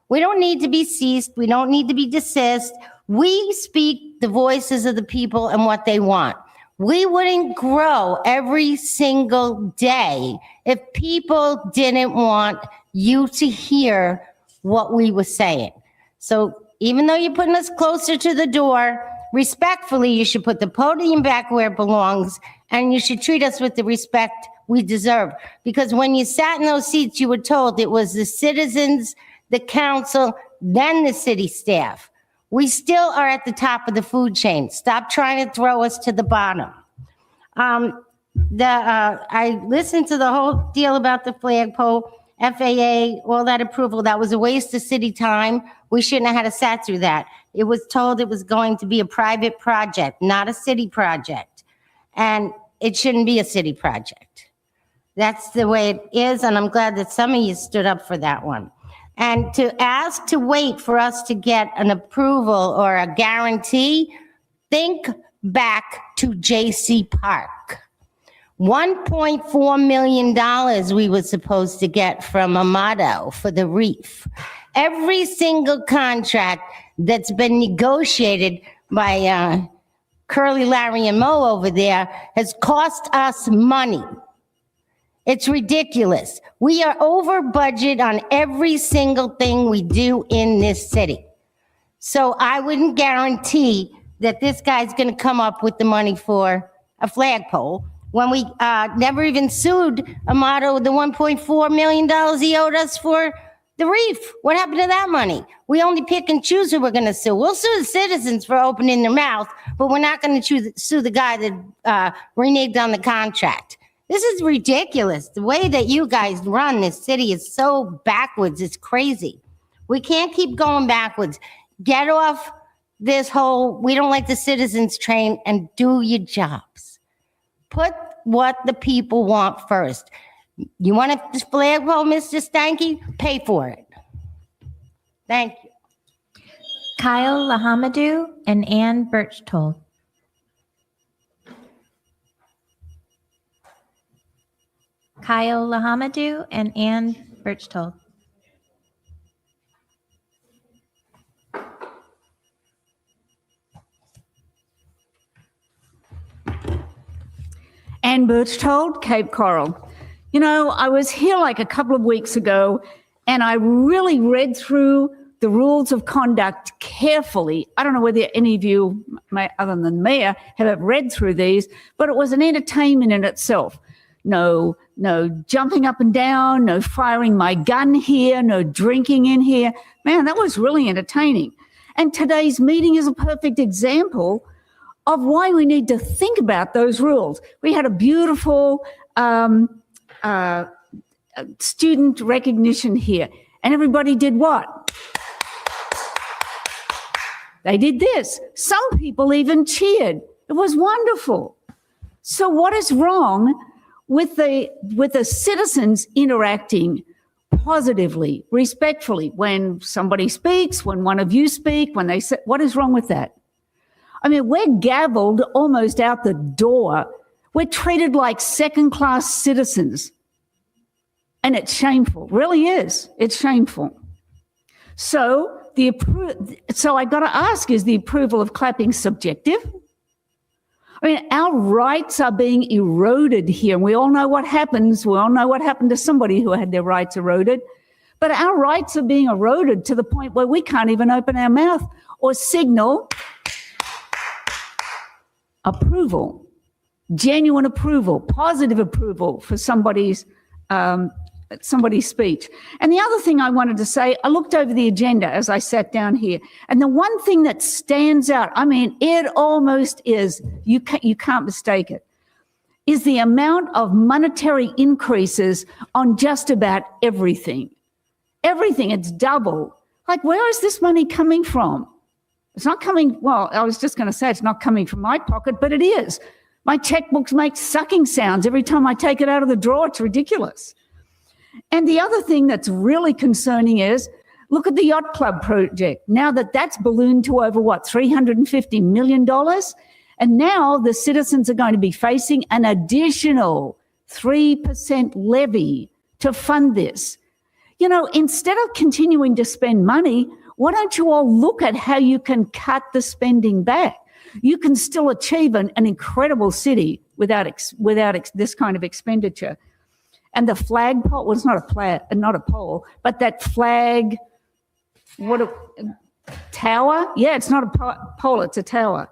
We don't need to be ceased. We don't need to be desist. We speak the voices of the people and what they want. We wouldn't grow every single day if people didn't want you to hear what we were saying. So even though you're putting us closer to the door, respectfully, you should put the podium back where it belongs, and you should treat us with the respect we deserve. Because when you sat in those seats, you were told it was the citizens, the council, then the city staff. We still are at the top of the food chain. Stop trying to throw us to the bottom. I listened to the whole deal about the flagpole, FAA, all that approval. That was a waste of city time. We shouldn't have had to sat through that. It was told it was going to be a private project, not a city project. And it shouldn't be a city project. That's the way it is, and I'm glad that some of you stood up for that one. And to ask to wait for us to get an approval or a guarantee, think back to J.C. Park. $1.4 million we were supposed to get from Amato for the reef. Every single contract that's been negotiated by Curly, Larry, and Moe over there has cost us money. It's ridiculous. We are over budget on every single thing we do in this city. So I wouldn't guarantee that this guy's going to come up with the money for a flagpole when we never even sued Amato the $1.4 million he owed us for the reef. What happened to that money? We only pick and choose who we're going to sue. We'll sue the citizens for opening their mouth, but we're not going to sue the guy that reneged on the contract. This is ridiculous. The way that you guys run this city is so backwards. It's crazy. We can't keep going backwards. Get off this whole, we don't like the citizens train, and do your jobs. Put what the people want first. You want a flagpole, Mr. Stanky? Pay for it. Thank you. Kyle Lahamadou and Ann Birchtold. Kyle Lahamadou and Ann Birchtold. Ann Birchtold, Cape Coral. You know, I was here like a couple of weeks ago, and I really read through the rules of conduct carefully. I don't know whether any of you, other than the mayor, have read through these, but it was an entertainment in itself. No jumping up and down, no firing my gun here, no drinking in here. Man, that was really entertaining. And today's meeting is a perfect example of why we need to think about those rules. We had a beautiful student recognition here, and everybody did what? They did this. Some people even cheered. It was wonderful. So what is wrong with the citizens interacting positively, respectfully, when somebody speaks, when one of you speak, when they say, what is wrong with that? I mean, we're gavelled almost out the door. We're treated like second-class citizens. And it's shameful, really is. It's shameful. So I got to ask, is the approval of clapping subjective? I mean, our rights are being eroded here. And we all know what happens. We all know what happened to somebody who had their rights eroded. But our rights are being eroded to the point where we can't even open our mouth or signal approval, genuine approval, positive approval for somebody's speech. And the other thing I wanted to say, I looked over the agenda as I sat down here, and the one thing that stands out, I mean, it almost is, you can't mistake it, is the amount of monetary increases on just about everything. Everything, it's double. Like, where is this money coming from? It's not coming, well, I was just going to say it's not coming from my pocket, but it is. My checkbooks make sucking sounds every time I take it out of the drawer. It's ridiculous. And the other thing that's really concerning is, look at the yacht club project. Now that's ballooned to over, $350 million? And now the citizens are going to be facing an additional 3% levy to fund this. You know, instead of continuing to spend money, why don't you all look at how you can cut the spending back? You can still achieve an incredible city without this kind of expenditure. And the flagpole, well, it's not a pole, but that flag, tower? Yeah, it's not a pole, it's a tower.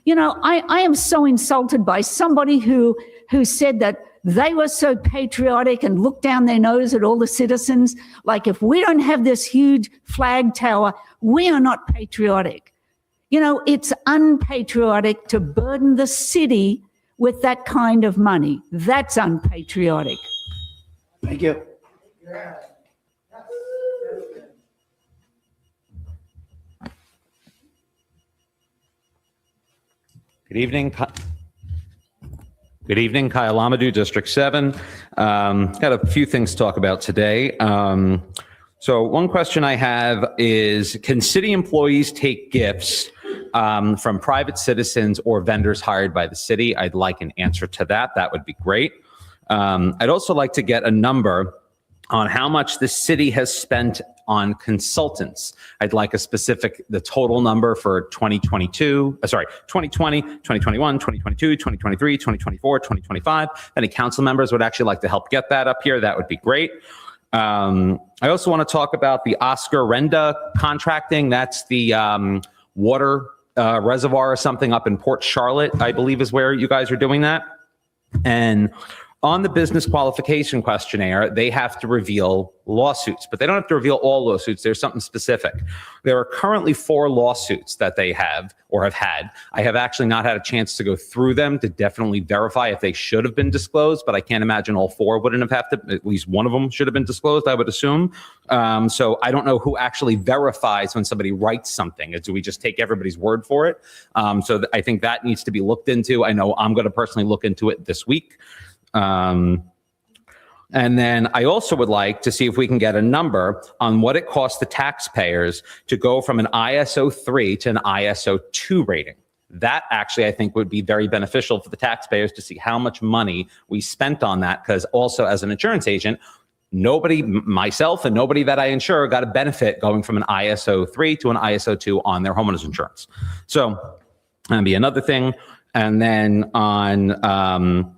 You know, I am so insulted by somebody who said that they were so patriotic and looked down their nose at all the citizens. Like, if we don't have this huge flag tower, we are not patriotic. You know, it's unpatriotic to burden the city with that kind of money. That's unpatriotic. Thank you. Good evening. Good evening, Kyle Amadou, District 7. Got a few things to talk about today. So one question I have is, can city employees take gifts from private citizens or vendors hired by the city? I'd like an answer to that. That would be great. I'd also like to get a number on how much the city has spent on consultants. I'd like the total number for 2020, 2021, 2022, 2023, 2024, 2025. If any council members would actually like to help get that up here, that would be great. I also want to talk about the Oscar Renda contracting. That's the water reservoir or something up in Port Charlotte, I believe is where you guys are doing that. And on the business qualification questionnaire, they have to reveal lawsuits, but they don't have to reveal all lawsuits. There's something specific. There are currently 4 lawsuits that they have or have had. I have actually not had a chance to go through them to definitely verify if they should have been disclosed, but I can't imagine all 4 wouldn't have to, at least one of them should have been disclosed, I would assume. So I don't know who actually verifies when somebody writes something. Do we just take everybody's word for it? So I think that needs to be looked into. I know I'm going to personally look into it this week. And then I also would like to see if we can get a number on what it costs the taxpayers to go from an ISO 3 to an ISO 2 rating. That actually, I think, would be very beneficial for the taxpayers to see how much money we spent on that, because also as an insurance agent, nobody, myself and nobody that I insure, got a benefit going from an ISO 3 to an ISO 2 on their homeowner's insurance. So that'd be another thing. And then on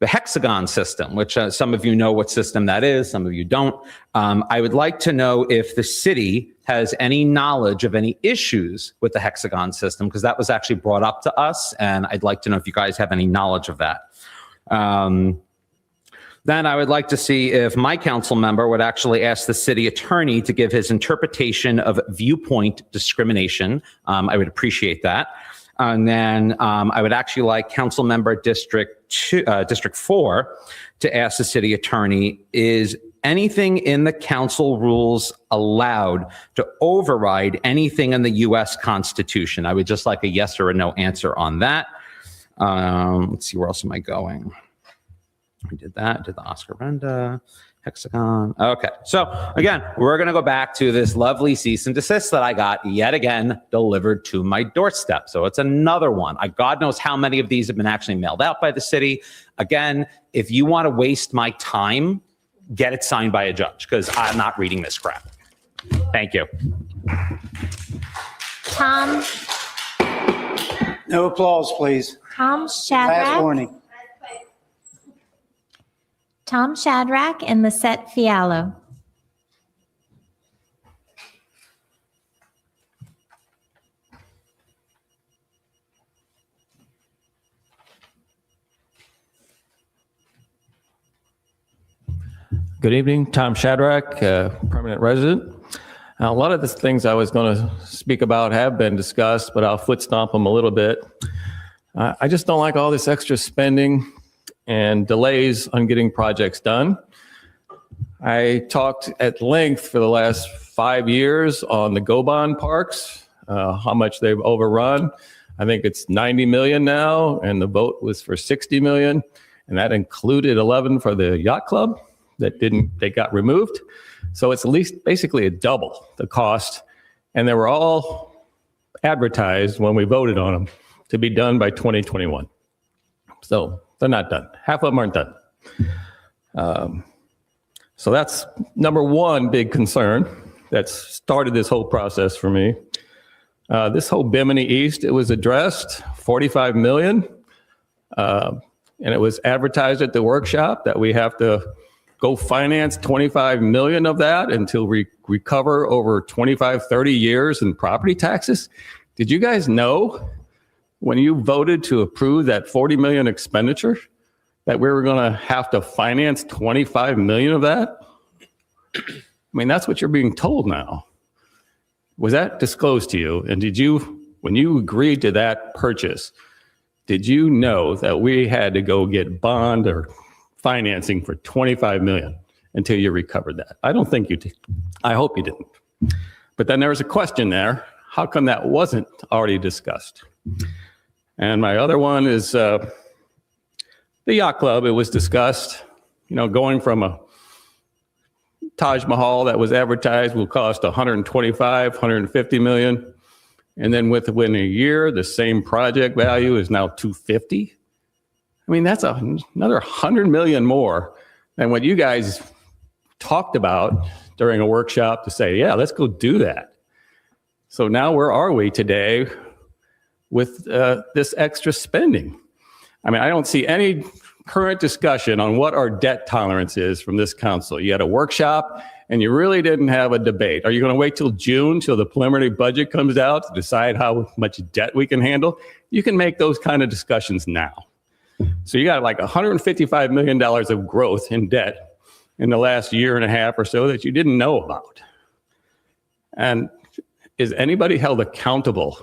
the hexagon system, which some of you know what system that is, some of you don't. I would like to know if the city has any knowledge of any issues with the hexagon system, because that was actually brought up to us, and I'd like to know if you guys have any knowledge of that. Then I would like to see if my council member would actually ask the city attorney to give his interpretation of viewpoint discrimination. I would appreciate that. And then I would actually like Council Member District 4 to ask the city attorney, is anything in the council rules allowed to override anything in the U.S. Constitution? I would just like a yes or a no answer on that. Let's see, where else am I going? We did that, did the Oscar Renda, hexagon. Okay, so again, we're going to go back to this lovely cease and desist that I got yet again delivered to my doorstep. So it's another one. God knows how many of these have been actually mailed out by the city. Again, if you want to waste my time, get it signed by a judge, because I'm not reading this crap. Thank you. Tom. No applause, please. Tom Shadrack. Last warning. Tom Shadrack and Lisette Fiallo. Good evening, Tom Shadrack, permanent resident. Now, a lot of the things I was going to speak about have been discussed, but I'll foot stomp them a little bit. I just don't like all this extra spending and delays on getting projects done. I talked at length for the last 5 years on the Go-Bond parks, how much they've overrun. I think it's 90 million now, and the vote was for 60 million, and that included 11 for the yacht club they got removed. So it's at least basically a double the cost, and they were all advertised when we voted on them to be done by 2021. So they're not done. Half of them aren't done. So that's number one big concern that's started this whole process for me. This whole Bimini East, it was addressed, 45 million. And it was advertised at the workshop that we have to go finance 25 million of that until we recover over 25, 30 years in property taxes. Did you guys know when you voted to approve that 40 million expenditure that we were going to have to finance 25 million of that? I mean, that's what you're being told now. Was that disclosed to you? And did you, when you agreed to that purchase, did you know that we had to go get bond or financing for 25 million until you recovered that? I don't think you did. I hope you didn't. But then there was a question there. How come that wasn't already discussed? And my other one is the yacht club. It was discussed, going from a Taj Mahal that was advertised will cost 125, 150 million. And then within a year, the same project value is now 250. I mean, that's another 100 million more than what you guys talked about during a workshop to say, yeah, let's go do that. So now where are we today with this extra spending? I mean, I don't see any current discussion on what our debt tolerance is from this council. You had a workshop and you really didn't have a debate. Are you going to wait till June, till the preliminary budget comes out to decide how much debt we can handle? You can make those kind of discussions now. So you got like $155 million of growth in debt in the last year and a half or so that you didn't know about. And is anybody held accountable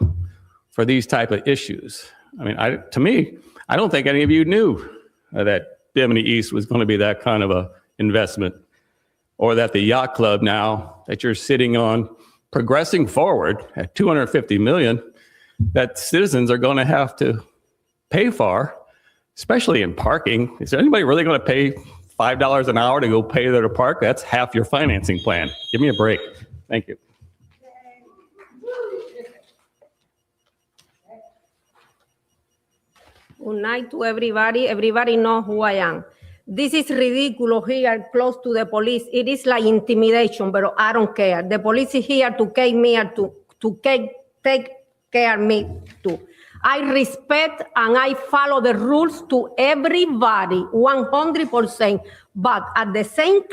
for these type of issues? I mean, to me, I don't think any of you knew that Bimini East was going to be that kind of a investment, or that the yacht club now that you're sitting on progressing forward at 250 million that citizens are going to have to pay for, especially in parking. Is there anybody really going to pay $5 an hour to go pay there to park? That's half your financing plan. Give me a break. Thank you. Good night to everybody. Everybody knows who I am. This is ridiculous here, close to the police. It is like intimidation, but I don't care. The police is here to take me to take care of me too. I respect and I follow the rules to everybody, 100%. But at the same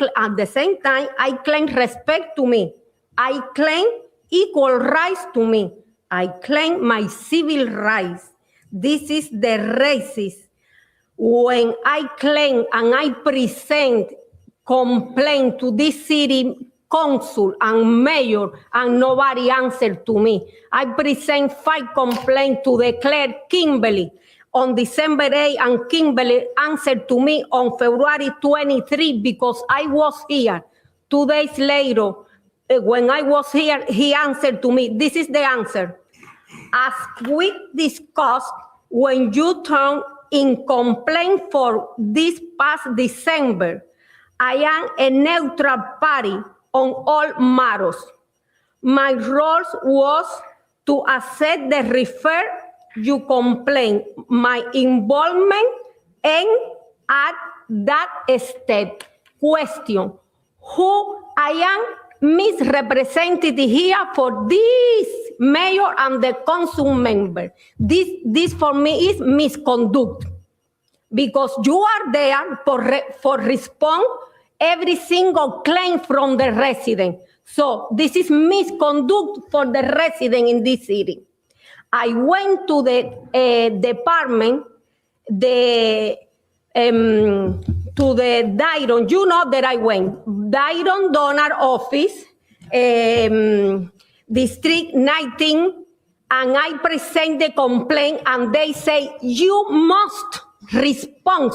time, I claim respect to me. I claim equal rights to me. I claim my civil rights. This is the racist. When I claim and I present complaint to this city council and mayor and nobody answered to me. I present 5 complaints to declare Kimberly on December 8 and Kimberly answered to me on February 23 because I was here. 2 days later, when I was here, he answered to me. This is the answer. As we discussed, when you turn in complaint for this past December, I am a neutral party on all matters. My role was to accept the refer you complaint, my involvement, and at that step, question who I am misrepresented here for this mayor and the council member. This for me is misconduct because you are there for respond every single claim from the resident. So this is misconduct for the resident in this city. I went to the department, to the Dayton, you know that I went, Dayton donor office, District 19, and I present the complaint and they say, you must respond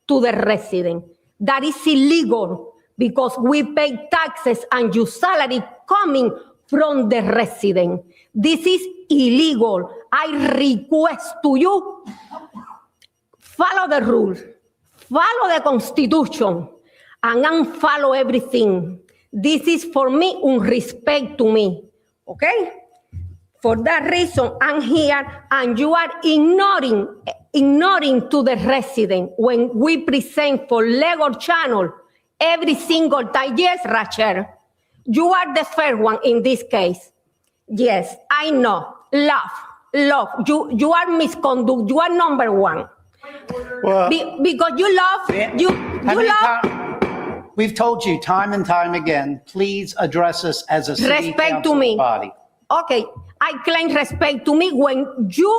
to the resident. That is illegal because we pay taxes and your salary coming from the resident. This is illegal. I request to you, follow the rules, follow the Constitution, and unfollow everything. This is for me unrespect to me, okay? For that reason, I'm here, and you are ignoring to the resident when we present for Lego Channel every single time. Yes, Rachel, you are the first one in this case. Yes, I know. Love. You are misconduct. You are number one. Well, Because you love. You love. We've told you time and time again, please address us as a city Respect to council me. body. Okay, I claim respect to me when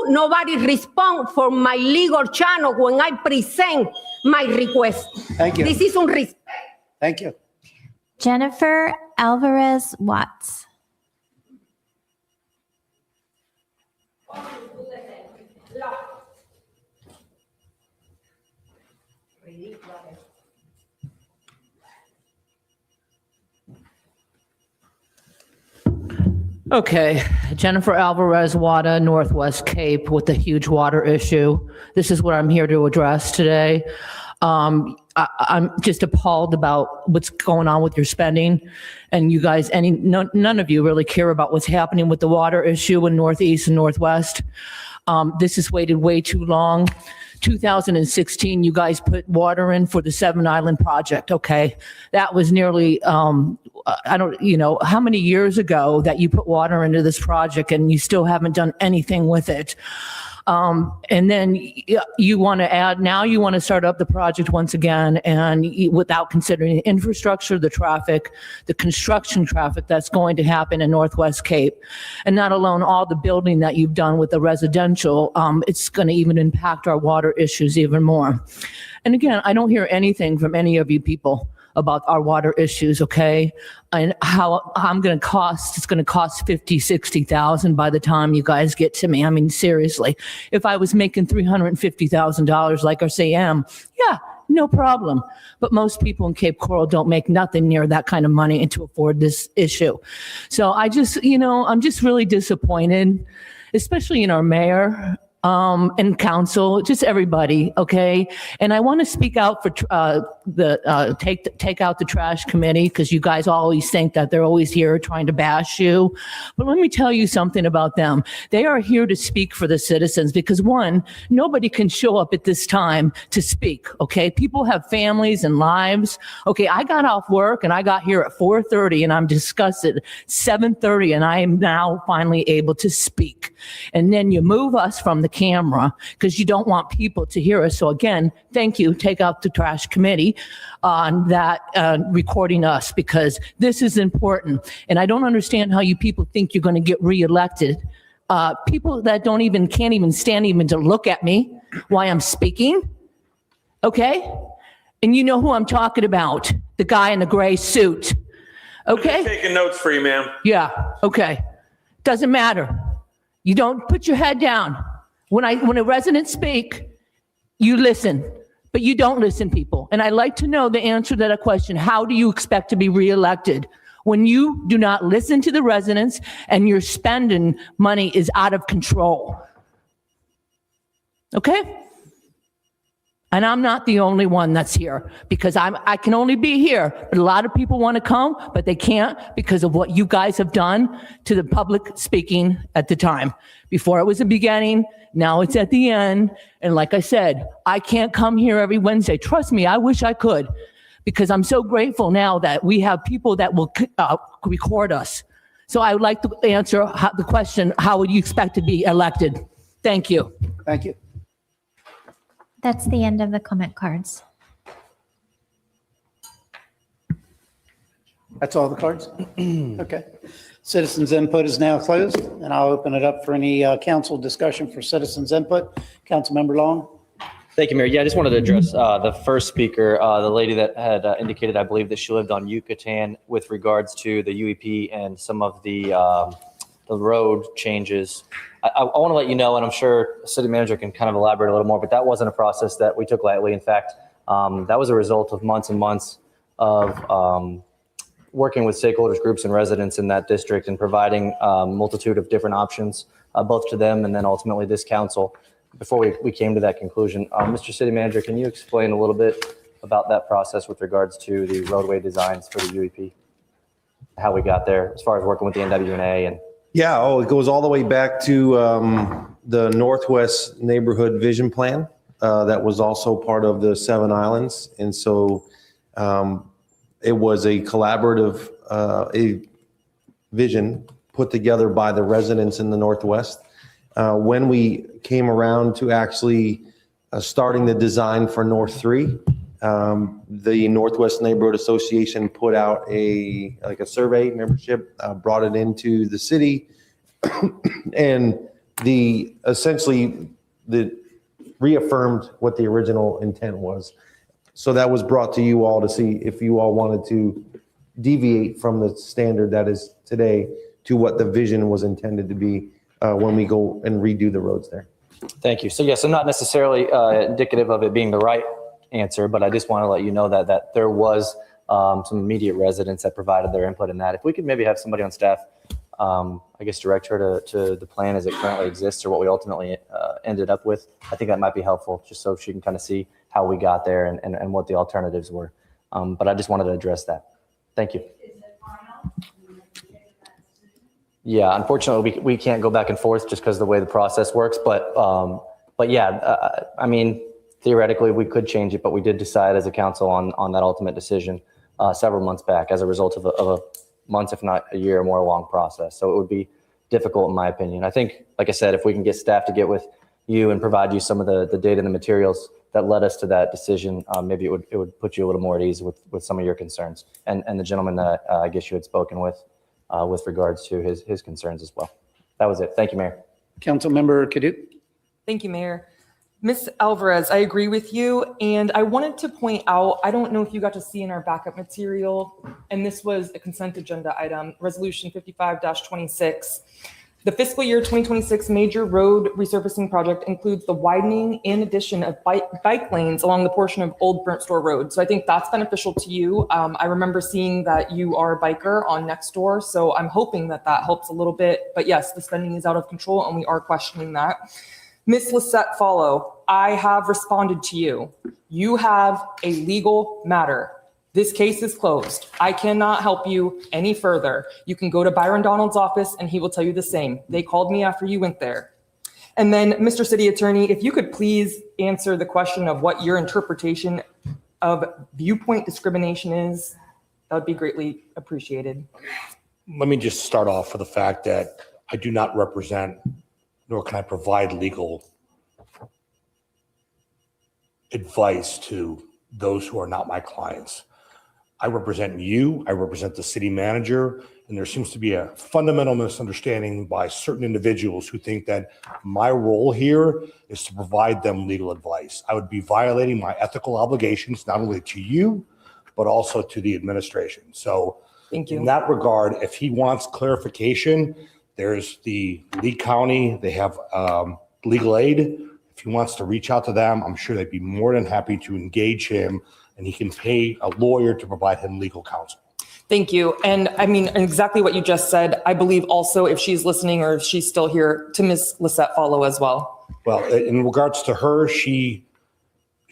nobody respond for my legal channel when I present my request. Thank you. This is un respect. Thank you. Jennifer Alvarez Watts. Okay, Jennifer Alvarez Wada, Northwest Cape, with a huge water issue. This is what I'm here to address today. I'm just appalled about what's going on with your spending, and you guys, none of you really care about what's happening with the water issue in Northeast and Northwest. This has waited way too long. 2016, you guys put water in for the Seven Island project, okay? That was nearly, how many years ago that you put water into this project and you still haven't done anything with it. And then you want to add, now you want to start up the project once again, and without considering the infrastructure, the traffic, the construction traffic that's going to happen in Northwest Cape. And not alone all the building that you've done with the residential, it's going to even impact our water issues even more. And again, I don't hear anything from any of you people about our water issues, okay? And how it's going to cost 50, 60,000 by the time you guys get to me. I mean, seriously, if I was making $350,000 like RCM, yeah, no problem. But most people in Cape Coral don't make nothing near that kind of money to afford this issue. So I'm just really disappointed, especially in our mayor. And council, just everybody, okay? And I want to speak out for take out the trash committee, because you guys always think that they're always here trying to bash you. But let me tell you something about them. They are here to speak for the citizens because, one, nobody can show up at this time to speak, okay? People have families and lives. Okay, I got off work and I got here at 4:30 and I'm disgusted. 7:30 and I am now finally able to speak. And then you move us from the camera because you don't want people to hear us. So again, thank you. Take out the trash committee on that recording us, because this is important. And I don't understand how you people think you're going to get reelected. People that can't even stand even to look at me while I'm speaking. Okay. And you know who I'm talking about. The guy in the gray suit. Okay. I'm taking notes for you, ma'am. Yeah. Okay. Doesn't matter. You don't put your head down. When a resident speak, you listen, but you don't listen, people. And I'd like to know the answer to that question. How do you expect to be reelected when you do not listen to the residents and your spending money is out of control? Okay? And I'm not the only one that's here, because I can only be here, but a lot of people want to come, but they can't because of what you guys have done to the public speaking at the time. Before it was the beginning, now it's at the end. And like I said, I can't come here every Wednesday. Trust me, I wish I could, because I'm so grateful now that we have people that will record us. So I would like to answer the question, how would you expect to be elected? Thank you. Thank you. That's the end of the comment cards. That's all the cards? Okay. Citizens input is now closed, and I'll open it up for any council discussion for citizens input. Councilmember Long? Thank you, Mayor. Yeah, I just wanted to address the first speaker, the lady that had indicated, I believe, that she lived on Yucatan with regards to the UEP and some of the road changes. I want to let you know, and I'm sure the city manager can kind of elaborate a little more, but that wasn't a process that we took lightly. In fact, that was a result of months and months of working with stakeholders, groups, and residents in that district and providing a multitude of different options, both to them and then ultimately this council, before we came to that conclusion. Mr. City Manager, can you explain a little bit about that process with regards to the roadway designs for the UEP? How we got there as far as working with the NWNA and Yeah, it goes all the way back to the Northwest Neighborhood Vision Plan that was also part of the Seven Islands. And so It was a collaborative, a vision put together by the residents in the Northwest. When we came around to actually starting the design for North 3, the Northwest Neighborhood Association put out a survey membership, brought it into the city, and essentially reaffirmed what the original intent was. So that was brought to you all to see if you all wanted to deviate from the standard that is today to what the vision was intended to be when we go and redo the roads there. Thank you. So yes, I'm not necessarily indicative of it being the right answer, but I just want to let you know that there was some immediate residents that provided their input in that. If we could maybe have somebody on staff, I guess direct her to the plan as it currently exists or what we ultimately ended up with, I think that might be helpful just so she can kind of see how we got there and what the alternatives were. But I just wanted to address that. Thank you. Yeah, unfortunately, we can't go back and forth just because of the way the process works. But yeah, I mean, theoretically, we could change it, but we did decide as a council on that ultimate decision several months back as a result of a months, if not a year or more long process. So it would be difficult, in my opinion. I think, like I said, if we can get staff to get with you and provide you some of the data and the materials that led us to that decision, maybe it would put you a little more at ease with some of your concerns and the gentleman that I guess you had spoken with regards to his concerns as well. That was it. Thank you, Mayor. Councilmember Kadouk. Thank you, Mayor. Ms. Alvarez, I agree with you. And I wanted to point out, I don't know if you got to see in our backup material, and this was a consent agenda item, Resolution 55-26. The fiscal year 2026 major road resurfacing project includes the widening and addition of bike lanes along the portion of Old Burnt Store Road. So I think that's beneficial to you. I remember seeing that you are a biker on Nextdoor, so I'm hoping that helps a little bit. But yes, the spending is out of control and we are questioning that. Ms. Lisette Follow, I have responded to you. You have a legal matter. This case is closed. I cannot help you any further. You can go to Byron Donald's office and he will tell you the same. They called me after you went there. And then, Mr. City Attorney, if you could please answer the question of what your interpretation of viewpoint discrimination is, that would be greatly appreciated. Let me just start off with the fact that I do not represent, nor can I provide legal advice to those who are not my clients. I represent you, I represent the city manager, and there seems to be a fundamental misunderstanding by certain individuals who think that my role here is to provide them legal advice. I would be violating my ethical obligations, not only to you, but also to the administration. So thank you. In that regard, if he wants clarification, there's the Lee County, they have legal aid. If he wants to reach out to them, I'm sure they'd be more than happy to engage him, and he can pay a lawyer to provide him legal counsel. Thank you. And I mean, exactly what you just said, I believe also if she's listening or if she's still here, to Ms. Lisette Follow as well. Well, in regards to her, she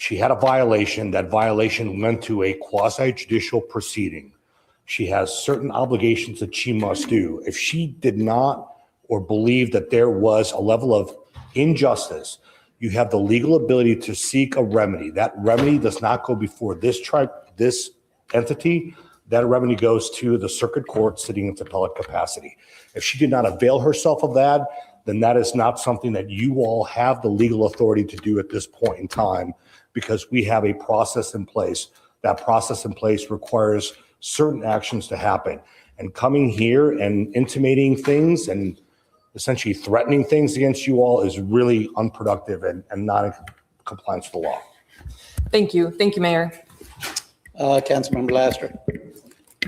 had a violation. That violation went to a quasi-judicial proceeding. She has certain obligations that she must do. If she did not or believe that there was a level of injustice, you have the legal ability to seek a remedy. That remedy does not go before this entity. That remedy goes to the circuit court sitting in its appellate capacity. If she did not avail herself of that, then that is not something that you all have the legal authority to do at this point in time, because we have a process in place. That process in place requires certain actions to happen. And coming here and intimating things and essentially threatening things against you all is really unproductive and not in compliance with the law. Thank you. Thank you, Mayor. Councilmember Laster.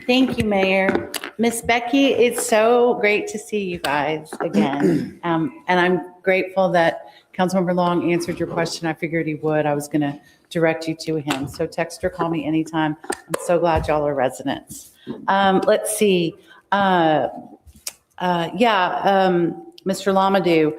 Thank you, Mayor. Miss Becky, it's so great to see you guys again. And I'm grateful that Councilmember Long answered your question. I figured he would. I was going to direct you to him. So text or call me anytime. I'm so glad y'all are residents. Let's see. Mr. Lamadou,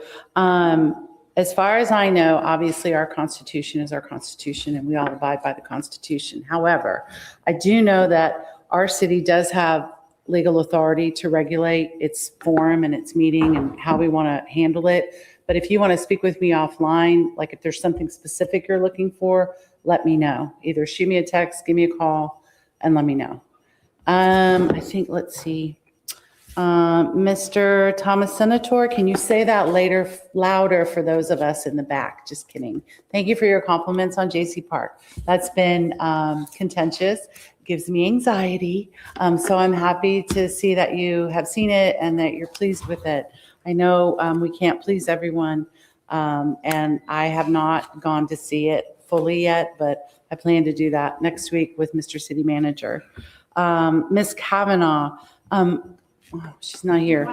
as far as I know, obviously our Constitution is our Constitution and we all abide by the Constitution. However, I do know that our city does have legal authority to regulate its forum and its meeting and how we want to handle it. But if you want to speak with me offline, like if there's something specific you're looking for, let me know. Either shoot me a text, give me a call, and let me know. I think, let's see. Mr. Thomas Senator, can you say that louder for those of us in the back? Just kidding. Thank you for your compliments on J.C. Park. That's been contentious, gives me anxiety. So I'm happy to see that you have seen it and that you're pleased with it. I know we can't please everyone, and I have not gone to see it fully yet, but I plan to do that next week with Mr. City Manager. Ms. Kavanaugh, she's not here.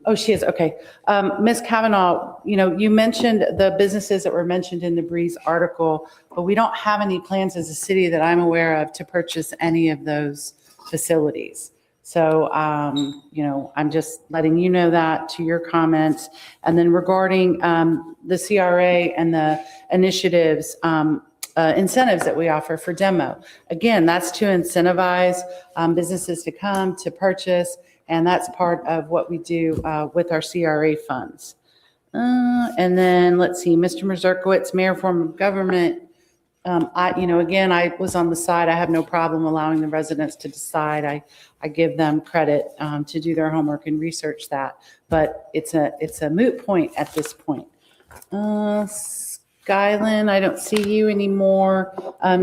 Oh, she is. Okay. Ms. Kavanaugh, you mentioned the businesses that were mentioned in the Breeze article, but we don't have any plans as a city that I'm aware of to purchase any of those facilities. So, I'm just letting you know that to your comments. And then regarding the CRA and the initiatives, incentives that we offer for demo. Again, that's to incentivize businesses to come to purchase, and that's part of what we do with our CRA funds. And then let's see, Mr. Mazurkowitz, Mayor form of government. Again, I was on the side. I have no problem allowing the residents to decide. I give them credit to do their homework and research that, but it's a moot point at this point. Skyland, I don't see you anymore.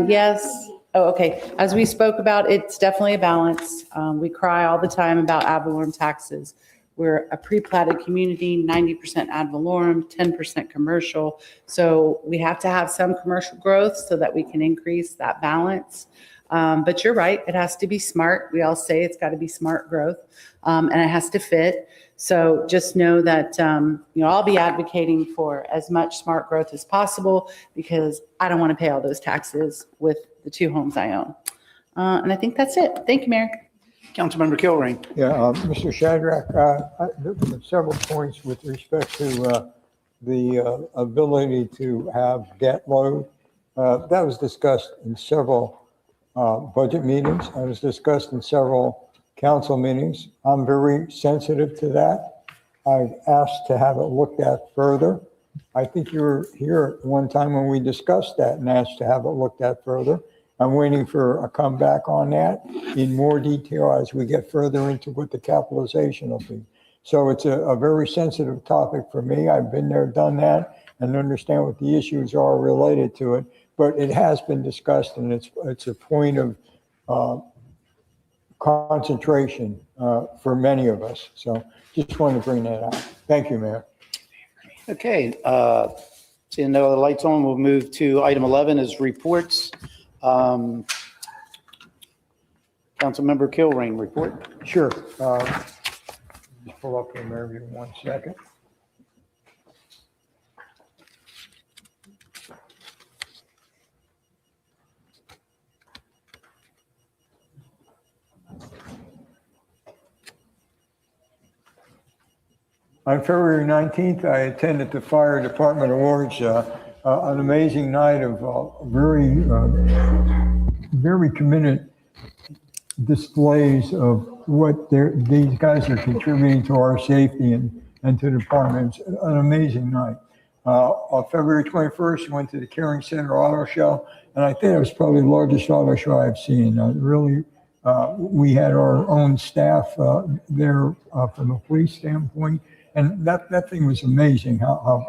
Yes. Oh, okay. As we spoke about, it's definitely a balance. We cry all the time about ad valorem taxes. We're a pre-platted community, 90% ad valorem, 10% commercial. So we have to have some commercial growth so that we can increase that balance. But you're right, it has to be smart. We all say it's got to be smart growth, and it has to fit. So just know that I'll be advocating for as much smart growth as possible because I don't want to pay all those taxes with the 2 homes I own. And I think that's it. Thank you, Mayor. Councilmember Kilrain. Yeah, Mr. Shadrack, there were several points with respect to the ability to have debt load. That was discussed in several budget meetings. It was discussed in several council meetings. I'm very sensitive to that. I've asked to have it looked at further. I think you were here at one time when we discussed that and asked to have it looked at further. I'm waiting for a comeback on that in more detail as we get further into what the capitalization will be. So it's a very sensitive topic for me. I've been there, done that, and understand what the issues are related to it. But it has been discussed, and it's a point of concentration for many of us. So just wanted to bring that out. Thank you, Mayor. Okay. Seeing no other lights on, we'll move to item 11 is reports. Councilmember Kilrain, report. Sure. Just pull up the Mayor, give me 1 second. On February 19th, I attended the Fire Department Awards, an amazing night of very committed displays of what these guys are contributing to our safety and to the department. It's an amazing night. On February 21st, we went to the Caring Center Auto Show, and I think it was probably the largest auto show I've seen. Really, we had our own staff there from a police standpoint. And that thing was amazing how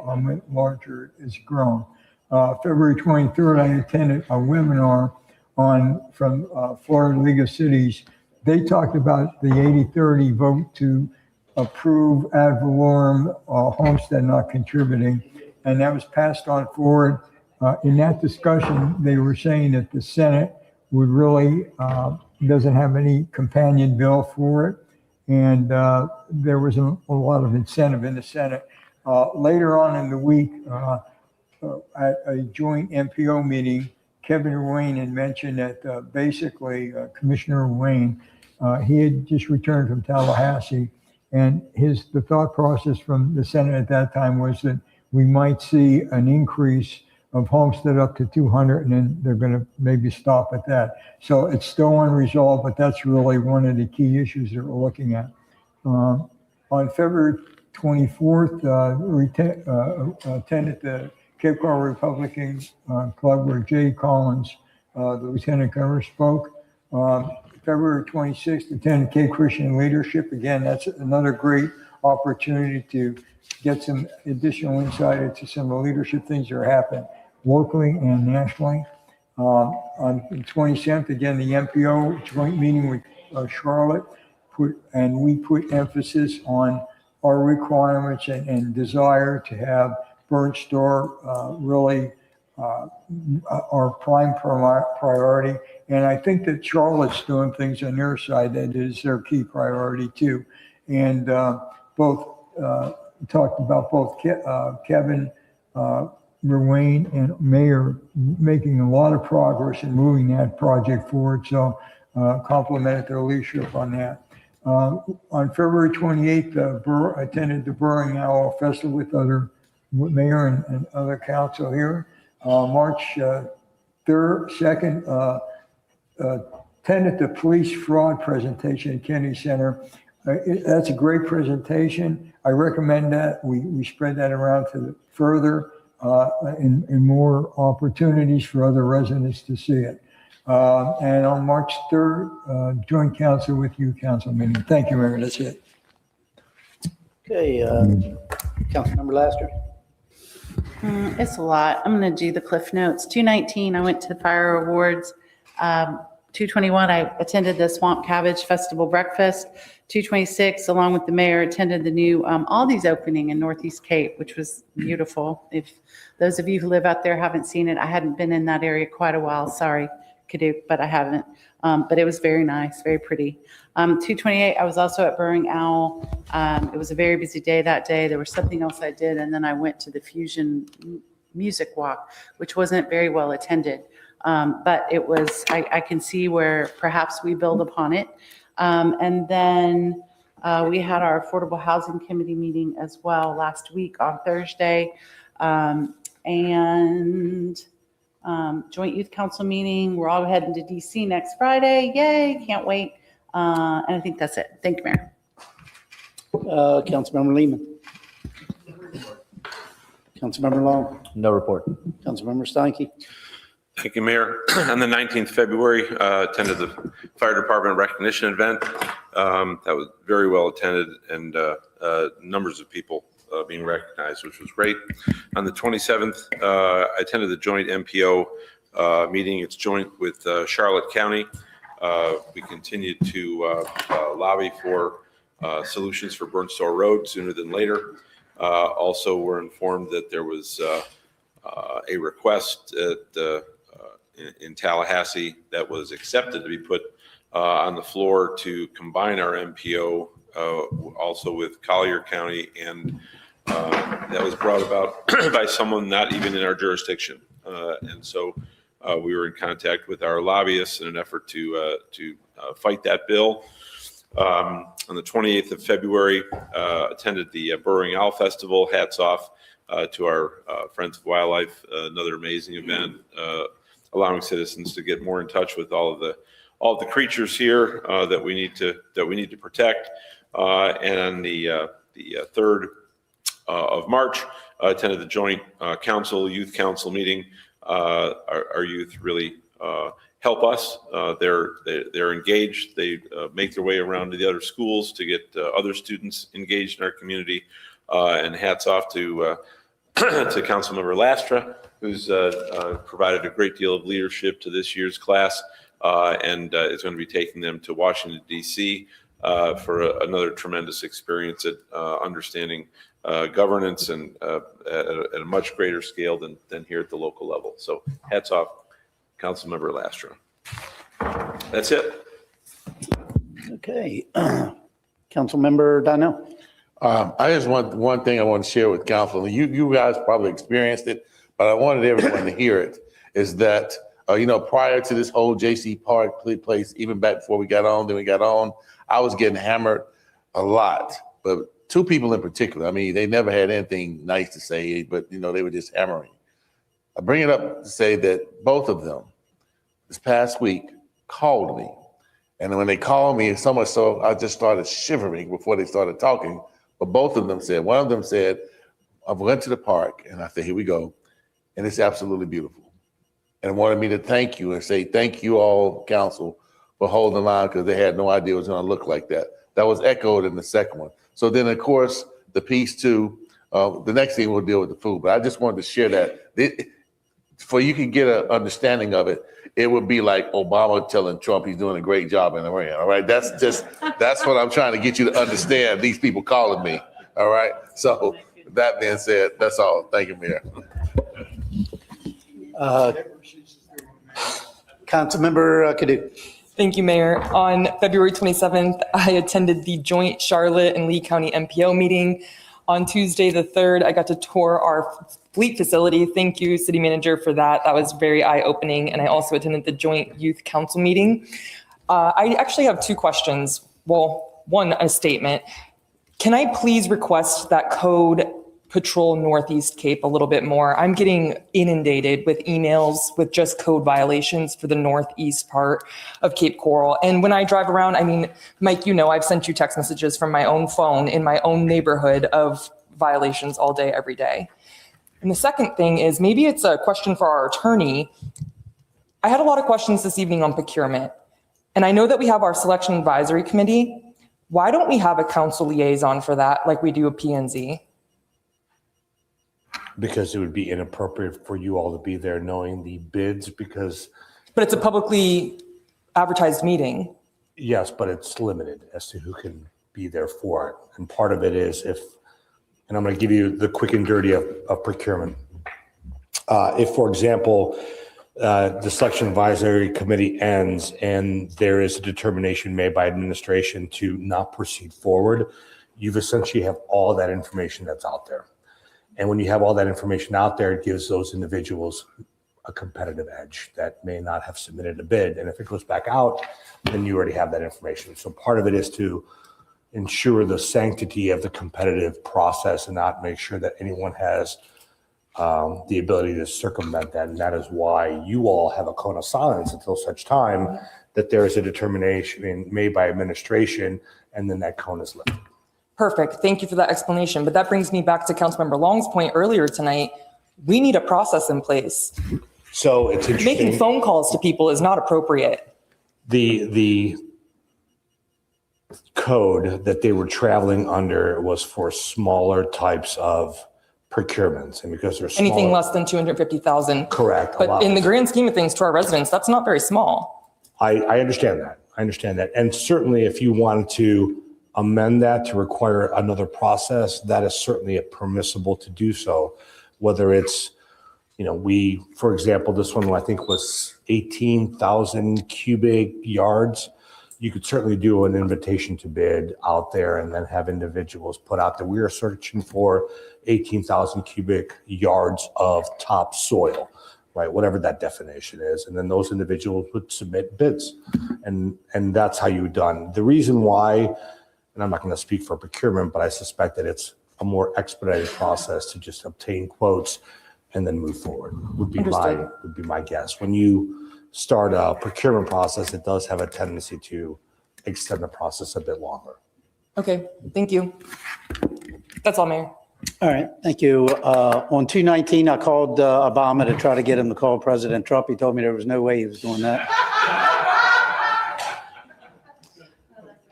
larger it's grown. February 23rd, I attended a webinar from Florida League of Cities. They talked about the 80-30 vote to approve ad valorem homestead not contributing, and that was passed on forward. In that discussion, they were saying that the Senate would really doesn't have any companion bill for it. And there was a lot of incentive in the Senate. Later on in the week, at a joint MPO meeting, Kevin Wayne had mentioned that basically Commissioner Wayne, he had just returned from Tallahassee, and the thought process from the Senate at that time was that we might see an increase of homestead up to 200, and then they're going to maybe stop at that. So it's still unresolved, but that's really one of the key issues that we're looking at. On February 24th, attended the Cape Coral Republican Club where Jay Collins, the Lieutenant Governor, spoke. February 26th, attend Cape Christian Leadership. Again, that's another great opportunity to get some additional insight into some of the leadership things that are happening locally and nationally. On the 27th, again, the MPO joint meeting with Charlotte we put emphasis on our requirements and desire to have Burnt Store really our prime priority. And I think that Charlotte's doing things on their side that is their key priority too. And both talked about both Kevin Ruane and Mayor making a lot of progress in moving that project forward. So complimented their leadership on that. On February 28th, attended the Burring Owl Festival with Mayor and other council here. March 2nd, attended the police fraud presentation at Kennedy Center. That's a great presentation. I recommend that we spread that around to further and more opportunities for other residents to see it. And on March 3rd, joint council with you council meeting. Thank you, Mayor. That's it. Okay, Councilmember Laster. It's a lot. I'm going to do the Cliff Notes. 219, I went to the Fire Awards. 221, I attended the Swamp Cabbage Festival breakfast. 226, along with the mayor, attended the new Aldi's opening in Northeast Cape, which was beautiful. If those of you who live out there haven't seen it, I hadn't been in that area quite a while. Sorry, Kaduk, but I haven't. But it was very nice, very pretty. 228, I was also at Burring Owl. It was a very busy day that day. There was something else I did, and then I went to the Fusion Music Walk, which wasn't very well attended. But it was, I can see where perhaps we build upon it. And then we had our Affordable Housing Committee meeting as well last week on Thursday. And Joint Youth Council meeting. We're all heading to DC next Friday. Yay, can't wait. And I think that's it. Thank you, Mayor. Councilmember Lehman. Councilmember Long. No report. Councilmember Steinke. Thank you, Mayor. On the 19th February, attended the Fire Department recognition event. That was very well attended and numbers of people being recognized, which was great. On the 27th, I attended the joint MPO meeting. It's joint with Charlotte County. We continue to lobby for solutions for Burnt Store Road sooner than later. Also, we're informed that there was a request in Tallahassee that was accepted to be put on the floor to combine our MPO also with Collier County, and that was brought about by someone not even in our jurisdiction. And so we were in contact with our lobbyists in an effort to fight that bill. On the 28th of February, attended the Burring Owl Festival. Hats off to our Friends of Wildlife, another amazing event, allowing citizens to get more in touch with all of the creatures here that we need to protect. And on the 3rd of March, attended the joint youth council meeting. Our youth really help us. They're engaged. They make their way around to the other schools to get other students engaged in our community. And hats off to Councilmember Lastra, who's provided a great deal of leadership to this year's class, and is going to be taking them to Washington, D.C. For another tremendous experience at understanding governance and at a much greater scale than here at the local level. So hats off, Councilmember Lastra. That's it. Okay. Councilmember Donnell. I just want one thing I want to share with council. You guys probably experienced it, but I wanted everyone to hear it. Is that prior to this whole J.C. Park place, even back before we got on, I was getting hammered a lot. But two people in particular. I mean, they never had anything nice to say, but they were just hammering. I bring it up to say that both of them this past week called me, and when they called me, so much so I just started shivering before they started talking. But both of them said, one of them said, I went to the park, and I said, here we go. And it's absolutely beautiful. And wanted me to thank you and say, thank you all, council, for holding the line because they had no idea it was going to look like that. That was echoed in the second one. So then, of course, the piece two, the next thing we'll deal with the food. But I just wanted to share that. For you can get an understanding of it, it would be like Obama telling Trump he's doing a great job in Iran. All right, that's what I'm trying to get you to understand. These people calling me. All right. So that being said, that's all. Thank you, Mayor. Councilmember Kadu. Thank you, Mayor. On February 27th, I attended the joint Charlotte and Lee County MPO meeting. On Tuesday, the 3rd, I got to tour our fleet facility. Thank you, City Manager, for that. That was very eye-opening. And I also attended the joint youth council meeting. I actually have two questions. Well, one, a statement. Can I please request that code patrol Northeast Cape a little bit more? I'm getting inundated with emails with just code violations for the northeast part of Cape Coral. And when I drive around, I mean, Mike, you know, I've sent you text messages from my own phone in my own neighborhood of violations all day, every day. And the second thing is, maybe it's a question for our attorney. I had a lot of questions this evening on procurement. And I know that we have our selection advisory committee. Why don't we have a council liaison for that like we do a P&Z? Because it would be inappropriate for you all to be there knowing the bids because. But it's a publicly advertised meeting. Yes, but it's limited as to who can be there for it. And part of it is and I'm going to give you the quick and dirty of procurement. If, for example, the selection advisory committee ends and there is a determination made by administration to not proceed forward, you've essentially have all that information that's out there. And when you have all that information out there, it gives those individuals a competitive edge that may not have submitted a bid. And if it goes back out, then you already have that information. So part of it is to ensure the sanctity of the competitive process and not make sure that anyone has the ability to circumvent that. And that is why you all have a cone of silence until such time that there is a determination made by administration and then that cone is lifted. Perfect. Thank you for that explanation. But that brings me back to Councilmember Long's point earlier tonight. We need a process in place. So it's interesting. Making phone calls to people is not appropriate. The code that they were traveling under was for smaller types of procurements. And because they're smaller. Anything less than 250,000. Correct. But in the grand scheme of things to our residents, that's not very small. I understand that. I understand that. And certainly if you wanted to amend that to require another process, that is certainly permissible to do so. Whether it's, for example, this one I think was 18,000 cubic yards. You could certainly do an invitation to bid out there and then have individuals put out that we are searching for 18,000 cubic yards of topsoil, right? Whatever that definition is. And then those individuals would submit bids. And that's how you've done. The reason why, and I'm not going to speak for procurement, but I suspect that it's a more expedited process to just obtain quotes and then move forward would be my guess. When you start a procurement process, it does have a tendency to extend the process a bit longer. Okay, thank you. That's all, Mayor. All right, thank you. On 219, I called Obama to try to get him to call President Trump. He told me there was no way he was doing that.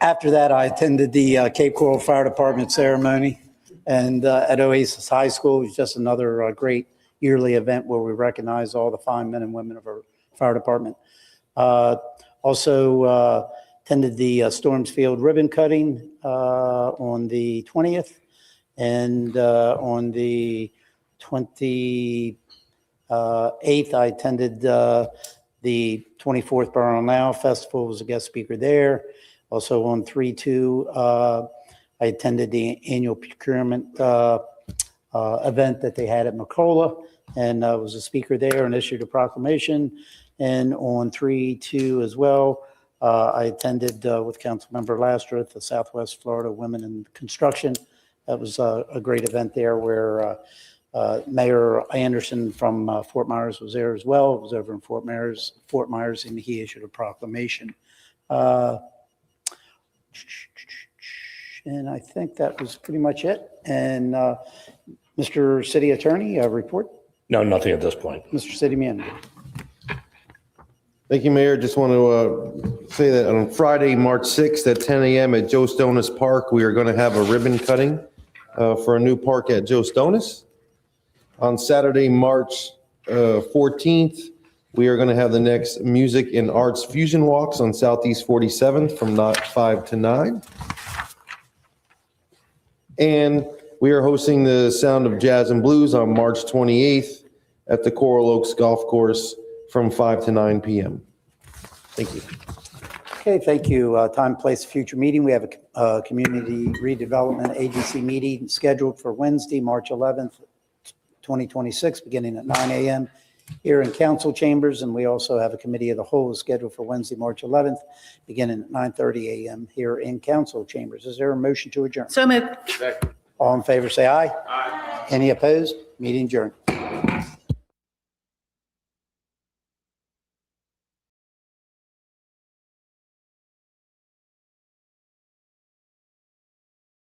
After that, I attended the Cape Coral Fire Department ceremony and at Oasis High School. It was just another great yearly event where we recognize all the fine men and women of our fire department. Also attended the Storms Field ribbon cutting on the 20th. And on the 28th, I attended the 24th Burn Now Festival, was a guest speaker there. Also on 3/2, I attended the annual procurement event that they had at McCullough and was a speaker there and issued a proclamation. And on 3/2 as well, I attended with Councilmember Lastreth, the Southwest Florida Women in Construction. That was a great event there where Mayor Anderson from Fort Myers was there as well. It was over in Fort Myers, and he issued a proclamation. And I think that was pretty much it. And Mr. City Attorney, report? No, nothing at this point. Mr. City Manager? Thank you, Mayor. Just want to say that on Friday, March 6th at 10 a.m. at Joe Stonis Park, we are going to have a ribbon cutting for a new park at Joe Stonis. On Saturday, March 14th, we are going to have the next Music and Arts Fusion Walks on Southeast 47th from 5 to 9. And we are hosting the Sound of Jazz and Blues on March 28th at the Coral Oaks Golf Course from 5 to 9 p.m. Thank you. Okay, thank you. Time, place, future meeting. We have a Community Redevelopment Agency meeting scheduled for Wednesday, March 11th, 2026, beginning at 9 a.m. here in council chambers. And we also have a committee of the whole scheduled for Wednesday, March 11th, beginning at 9:30 a.m. here in council chambers. Is there a motion to adjourn? So moved. All in favor, say aye. Aye. Any opposed? Meeting adjourned.